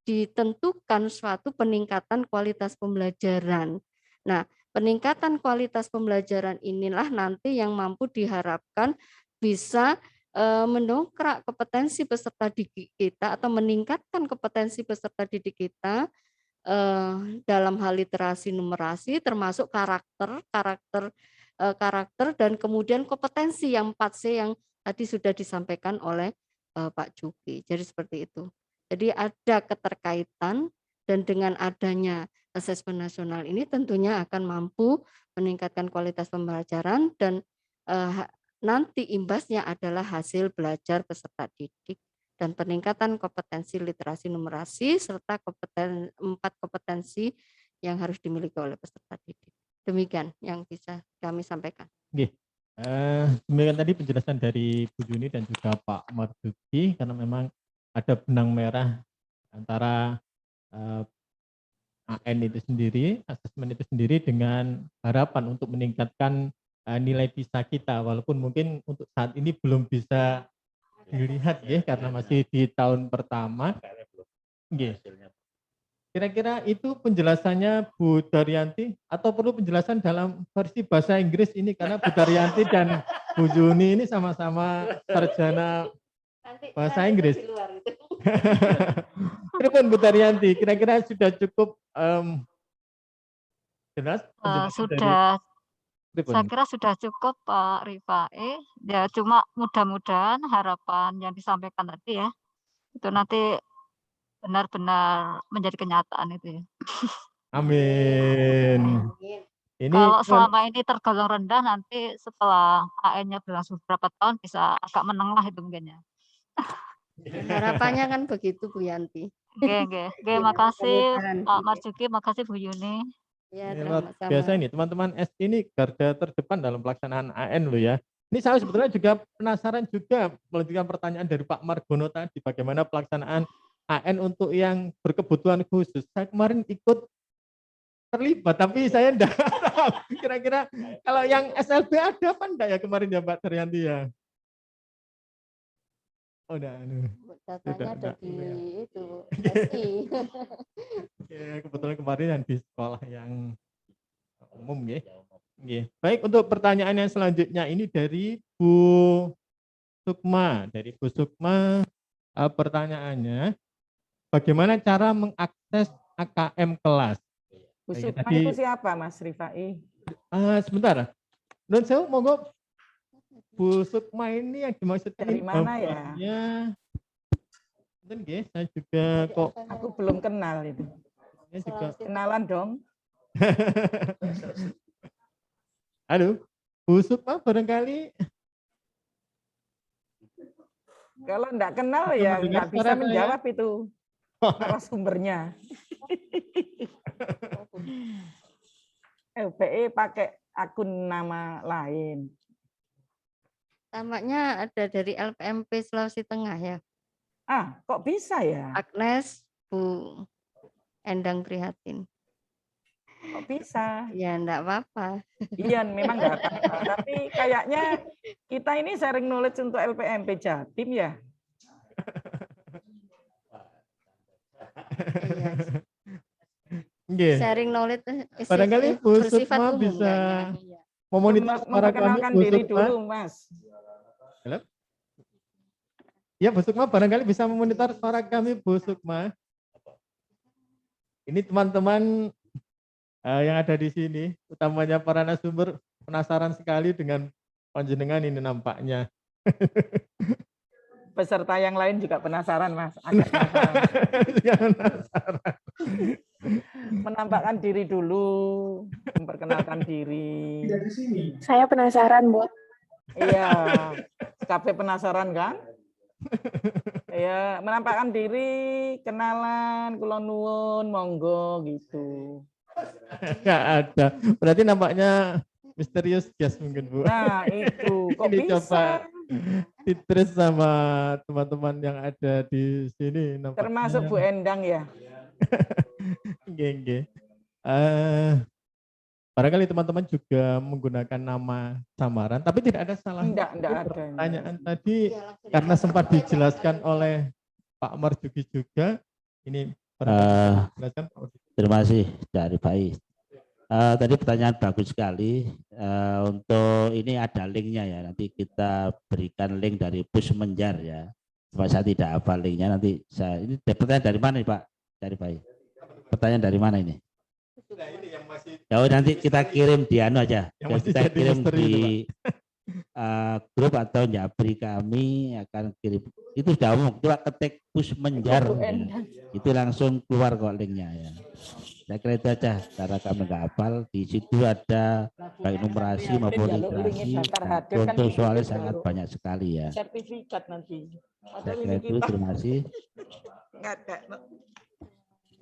ditentukan suatu peningkatan kualitas pembelajaran. Nah, peningkatan kualitas pembelajaran inilah nanti yang mampu diharapkan bisa mendongkrak kompetensi peserta didik kita atau meningkatkan kompetensi peserta didik kita dalam hal literasi numerasi termasuk karakter dan kemudian kompetensi yang 4C yang tadi sudah disampaikan oleh Pak Juki. Jadi seperti itu. Jadi ada keterkaitan dan dengan adanya asesmen nasional ini tentunya akan mampu meningkatkan kualitas pembelajaran dan nanti imbasnya adalah hasil belajar peserta didik dan peningkatan kompetensi literasi numerasi serta 4 kompetensi yang harus dimiliki oleh peserta didik. Demikian yang bisa kami sampaikan. Oke. Demikian tadi penjelasan dari Bu Yuni dan juga Pak Marzuki, karena memang ada benang merah antara AN itu sendiri, asesmen itu sendiri dengan harapan untuk meningkatkan nilai PISA kita, walaupun mungkin untuk saat ini belum bisa dilihat ya karena masih di tahun pertama. Kira-kira itu penjelasannya Bu Daryanti atau perlu penjelasan dalam versi bahasa Inggris ini, karena Bu Daryanti dan Bu Yuni ini sama-sama sarjana bahasa Inggris. Pripun Bu Daryanti, kira-kira sudah cukup jelas? Sudah. Saya kira sudah cukup Pak Rifai. Ya cuma mudah-mudahan harapan yang disampaikan tadi ya itu nanti benar-benar menjadi kenyataan itu ya. Amin. Ini Kalau selama ini tergolong rendah, nanti setelah AN-nya berlangsung beberapa tahun bisa agak menengah itu mungkin ya. Harapannya kan begitu Bu Yanti. Oke. Makasih Pak Marzuki, makasih Bu Yuni. Ya, luar sama-sama. biasa ini teman-teman S ini garda terdepan dalam pelaksanaan AN loh ya. Ini saya sebetulnya juga penasaran juga melanjutkan pertanyaan dari Pak Margono tadi bagaimana pelaksanaan AN untuk yang berkebutuhan khusus. Saya kemarin ikut terlibat tapi saya enggak tahu kira-kira kalau yang SLB ada apa enggak ya kemarin ya Mbak Daryanti ya. Oh enggak. Datanya ada di itu SI. Ya, kebetulan kemarin yang di sekolah yang umum ya. Baik, untuk pertanyaan yang selanjutnya ini dari Bu Sukma. Dari Bu Sukma pertanyaannya bagaimana cara mengakses AKM kelas? Bu Sukma itu siapa Mas Rifai? Sebentar. Dan saya monggo Bu Sukma ini yang dimaksud dari mana ya? Mungkin saya juga kok aku belum kenal itu. Saya juga kenalan dong. Halo, Bu Sukma barangkali kalau enggak kenal ya enggak bisa menjawab itu narasumbernya. LPE pakai akun nama lain. Tampaknya ada dari LPMP Sulawesi Tengah ya. Kok bisa ya? Agnes Bu Endang Prihatin. Kok bisa? Ya enggak apa-apa. Iya memang enggak apa-apa. Tapi kayaknya kita ini sharing knowledge untuk LPMP Jatim ya. Sharing knowledge barangkali Bu Sukma bisa memonitor suara kami Bu diri Sukma. Dulu, Mas. Halo? Ya Bu Sukma barangkali bisa memonitor suara kami Bu Sukma. Ini teman-teman yang ada di sini, utamanya para narasumber penasaran sekali dengan panjenengan ini nampaknya. Peserta yang lain juga penasaran, Mas. Agak penasaran. Menampakkan diri dulu, memperkenalkan diri. Saya penasaran, Bu. Iya, kabeh penasaran kan? Ya, menampakkan diri, kenalan, kula nuwun, monggo gitu. Enggak ada. Berarti nampaknya misterius guys mungkin Bu. Nah, itu kok ini bisa? Coba ditulis sama teman-teman yang ada di sini nampaknya. Termasuk Bu Endang ya. Nggih. Barangkali teman-teman juga menggunakan nama samaran, tapi tidak ada salahnya. Enggak ada. Pertanyaan tadi karena sempat dijelaskan oleh Pak Marzuki juga. Ini dijelaskan Pak Marzuki. Terima kasih dari Baik. Tadi pertanyaan bagus sekali. Untuk ini ada linknya ya. Nanti kita berikan link dari Pusmenjar ya. Supaya saya tidak hafal linknya nanti saya. Ini pertanyaan dari mana nih Pak? Dari Baik. Pertanyaan dari mana ini? Ya nanti kita kirim di anu aja. Kita kirim di grup atau Jabri kami akan kirim. Itu sudah umum. Coba ketik Pusmenjar. Ya. Itu langsung keluar kok linknya ya. Saya kira itu aja. Cara kami nggak hafal. Di situ ada baik numerasi maupun literasi. Contoh soalnya sangat banyak sekali ya. Sertifikat nanti. Saya kira itu. Terima kasih. Nggak ada.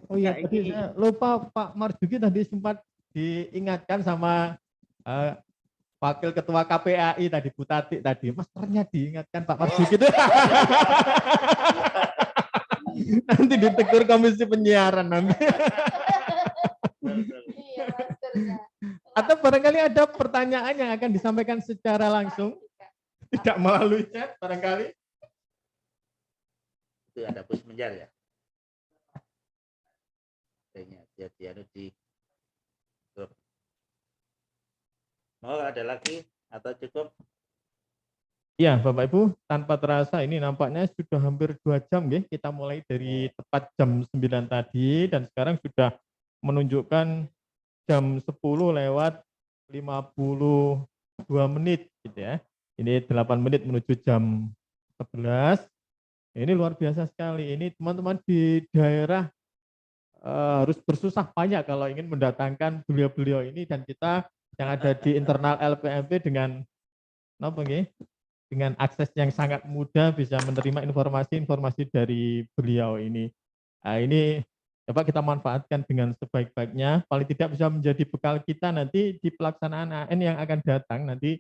Oh iya, tadi saya lupa Pak Marzuki tadi sempat diingatkan sama Wakil Ketua KPAI tadi Bu Tati tadi. Maskernya diingatkan Pak Marzuki itu. Nanti ditegur Komisi Penyiaran nanti. Atau barangkali ada pertanyaan yang akan disampaikan secara langsung, tidak melalui chat barangkali. Itu ada Pusmenjar ya. Di grup. Mau ada lagi atau cukup? Ya Bapak Ibu, tanpa terasa ini nampaknya sudah hampir 2 jam ya. Kita mulai dari tepat jam 9 tadi dan sekarang sudah menunjukkan jam 10 lewat 52 menit gitu ya. Ini 8 menit menuju jam 11. Ini luar biasa sekali. Ini teman-teman di daerah harus bersusah payah kalau ingin mendatangkan beliau-beliau ini, dan kita yang ada di internal LPMP dengan apa nggih, dengan akses yang sangat mudah bisa menerima informasi-informasi dari beliau ini. Nah, ini coba kita manfaatkan dengan sebaik-baiknya, paling tidak bisa menjadi bekal kita nanti di pelaksanaan AN yang akan datang nanti.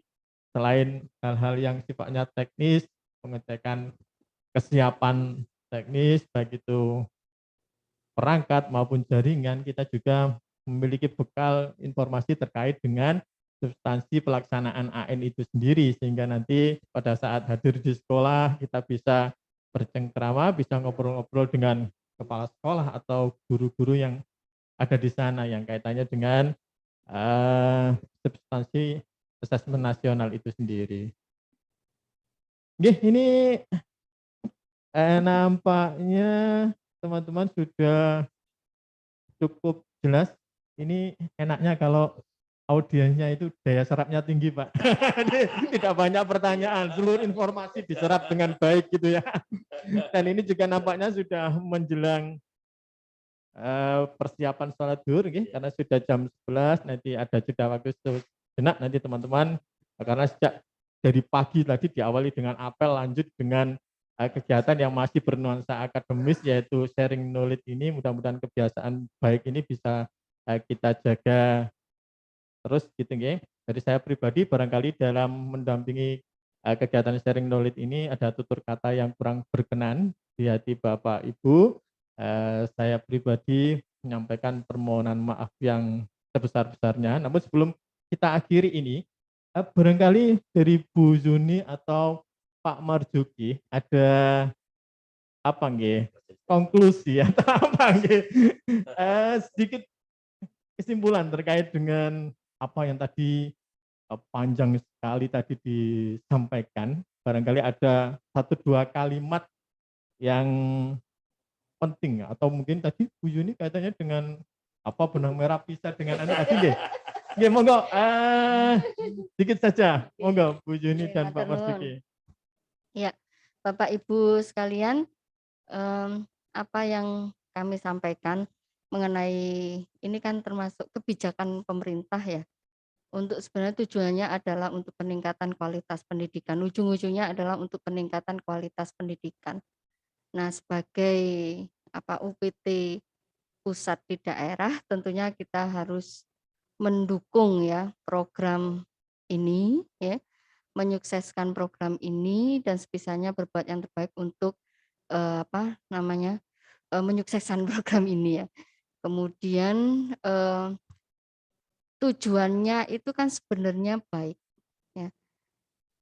Selain hal-hal yang sifatnya teknis, pengecekan kesiapan teknis, baik itu perangkat maupun jaringan, kita juga memiliki bekal informasi terkait dengan substansi pelaksanaan AN itu sendiri, sehingga nanti pada saat hadir di sekolah kita bisa bercengkrama, bisa ngobrol-ngobrol dengan kepala sekolah atau guru-guru yang ada di sana yang kaitannya dengan substansi asesmen nasional itu sendiri. Ini nampaknya teman-teman sudah cukup jelas. Ini enaknya kalau audiensnya itu daya serapnya tinggi, Pak. Tidak banyak pertanyaan, seluruh informasi diserap dengan baik gitu ya. Dan ini juga nampaknya sudah menjelang persiapan sholat zuhur, karena sudah jam 11, nanti ada jeda waktu sejenak nanti teman-teman, karena sejak dari pagi tadi diawali dengan apel, lanjut dengan kegiatan yang masih bernuansa akademis, yaitu sharing knowledge ini. Mudah-mudahan kebiasaan baik ini bisa kita jaga terus gitu nggih. Jadi saya pribadi barangkali dalam mendampingi kegiatan sharing knowledge ini ada tutur kata yang kurang berkenan di hati Bapak Ibu. Saya pribadi menyampaikan permohonan maaf yang sebesar-besarnya. Namun sebelum kita akhiri ini, barangkali dari Bu Zuni atau Pak Marzuki ada apa nggih, konklusi atau apa nggih, sedikit kesimpulan terkait dengan apa yang tadi panjang sekali tadi disampaikan. Barangkali ada 1-2 kalimat yang penting, atau mungkin tadi Bu Yuni kaitannya dengan apa, benang merah pisah dengan anak tadi nggih. Nggih, monggo sedikit saja. Monggo Bu Yuni dan Pak Marzuki. Ya, Bapak Ibu sekalian, apa yang kami sampaikan mengenai ini kan termasuk kebijakan pemerintah ya. Untuk sebenarnya tujuannya adalah untuk peningkatan kualitas pendidikan. Ujung-ujungnya adalah untuk peningkatan kualitas pendidikan. Nah, sebagai UPT pusat di daerah, tentunya kita harus mendukung ya program ini ya, menyukseskan program ini dan sebisanya berbuat yang terbaik untuk menyukseskan program ini ya. Kemudian tujuannya itu kan sebenarnya baik ya.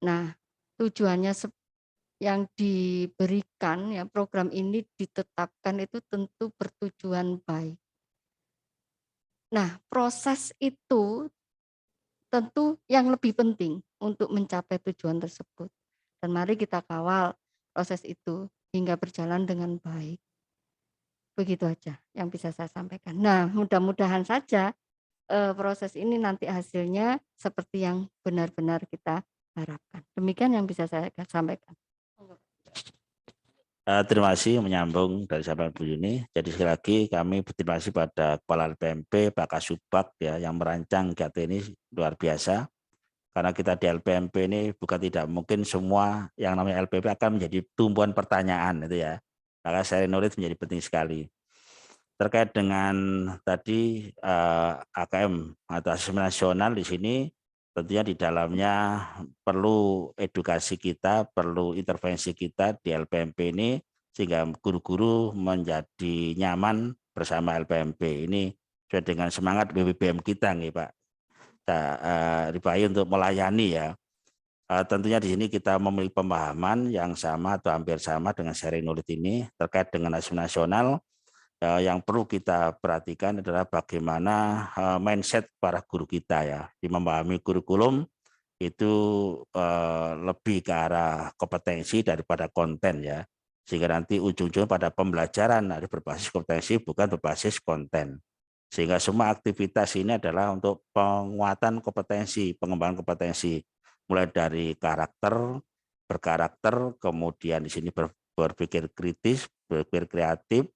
Nah, tujuannya yang diberikan ya, program ini ditetapkan itu tentu bertujuan baik. Nah, proses itu tentu yang lebih penting untuk mencapai tujuan tersebut. Dan mari kita kawal proses itu hingga berjalan dengan baik. Begitu aja yang bisa saya sampaikan. Nah, mudah-mudahan saja proses ini nanti hasilnya seperti yang benar-benar kita harapkan. Demikian yang bisa saya sampaikan. Terima kasih menyambung dari sahabat Bu Yuni. Jadi sekali lagi kami berterima kasih pada Kepala LPMP, Pak Kasubag ya, yang merancang kegiatan ini luar biasa. Karena kita di LPMP ini bukan tidak mungkin semua yang namanya LPMP akan menjadi tumpuan pertanyaan itu ya. Maka sharing knowledge menjadi penting sekali. Terkait dengan tadi AKM atau asesmen nasional di sini, tentunya di dalamnya perlu edukasi kita, perlu intervensi kita di LPMP ini sehingga guru-guru menjadi nyaman bersama LPMP. Ini sesuai dengan semangat BBBM kita nih Pak Rifai untuk melayani ya. Tentunya di sini kita memiliki pemahaman yang sama atau hampir sama dengan sharing knowledge ini terkait dengan asesmen nasional. Yang perlu kita perhatikan adalah bagaimana mindset para guru kita ya, di memahami kurikulum itu lebih ke arah kompetensi daripada konten ya, sehingga nanti ujung-ujungnya pada pembelajaran harus berbasis kompetensi bukan berbasis konten, sehingga semua aktivitas ini adalah untuk penguatan kompetensi, pengembangan kompetensi mulai dari berkarakter, kemudian di sini berpikir kritis, berpikir kreatif,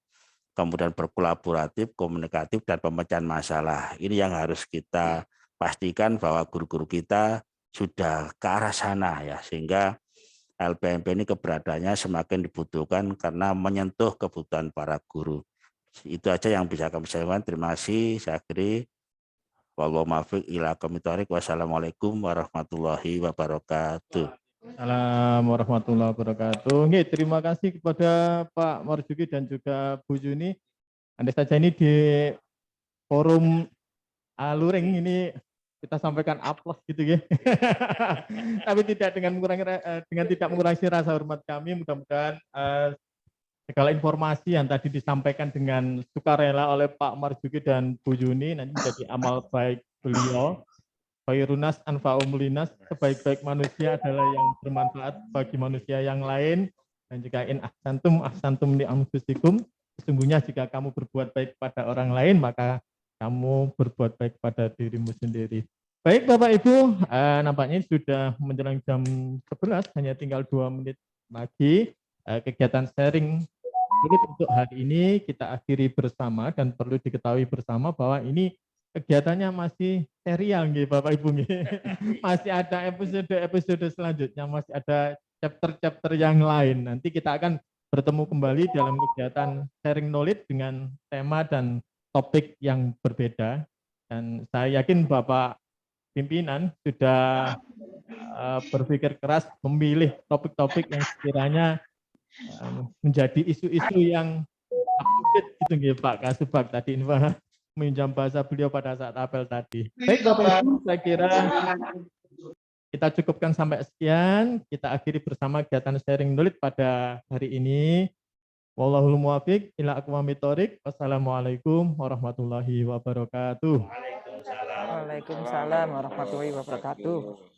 kemudian berkolaboratif, komunikatif, dan pemecahan masalah. Ini yang harus kita pastikan bahwa guru-guru kita sudah ke arah sana ya, sehingga LPMP ini keberadaannya semakin dibutuhkan karena menyentuh kebutuhan para guru. Itu aja yang bisa kami sampaikan. Terima kasih. Saya akhiri. Wallahu muwaffiq ila aqwamit thoriq. Wassalamualaikum warahmatullahi wabarakatuh. Assalamualaikum warahmatullahi wabarakatuh. Nggih, terima kasih kepada Pak Marzuki dan juga Bu Juni. Andai saja ini di forum Luring ini kita sampaikan aplaus gitu ya. Tapi tidak dengan tidak mengurangi rasa hormat kami. Mudah-mudahan segala informasi yang tadi disampaikan dengan sukarela oleh Pak Marzuki dan Bu Juni nanti menjadi amal baik beliau. Khairunas anfa'um linas, sebaik-baik manusia adalah yang bermanfaat bagi manusia yang lain. Dan jika in ahsantum li anfusikum, sesungguhnya jika kamu berbuat baik pada orang lain, maka kamu berbuat baik pada dirimu sendiri. Baik Bapak Ibu, nampaknya sudah menjelang jam 11, hanya tinggal 2 menit lagi. Kegiatan sharing untuk hari ini kita akhiri bersama, dan perlu diketahui bersama bahwa ini kegiatannya masih serial nggih Bapak Ibu nggih. Masih ada episode selanjutnya, masih ada chapter yang lain. Nanti kita akan bertemu kembali dalam kegiatan sharing knowledge dengan tema dan topik yang berbeda. Dan saya yakin Bapak pimpinan sudah berpikir keras memilih topik-topik yang sekiranya menjadi isu-isu yang update gitu nggih Pak Kasubag tadi meminjam bahasa beliau pada saat apel tadi. Baik Bapak Ibu, saya kira kita cukupkan sampai sekian. Kita akhiri bersama kegiatan sharing knowledge pada hari ini. Wallahul muwaffiq ila aqwamit thoriq. Wassalamualaikum warahmatullahi wabarakatuh. Waalaikumsalam warahmatullahi wabarakatuh.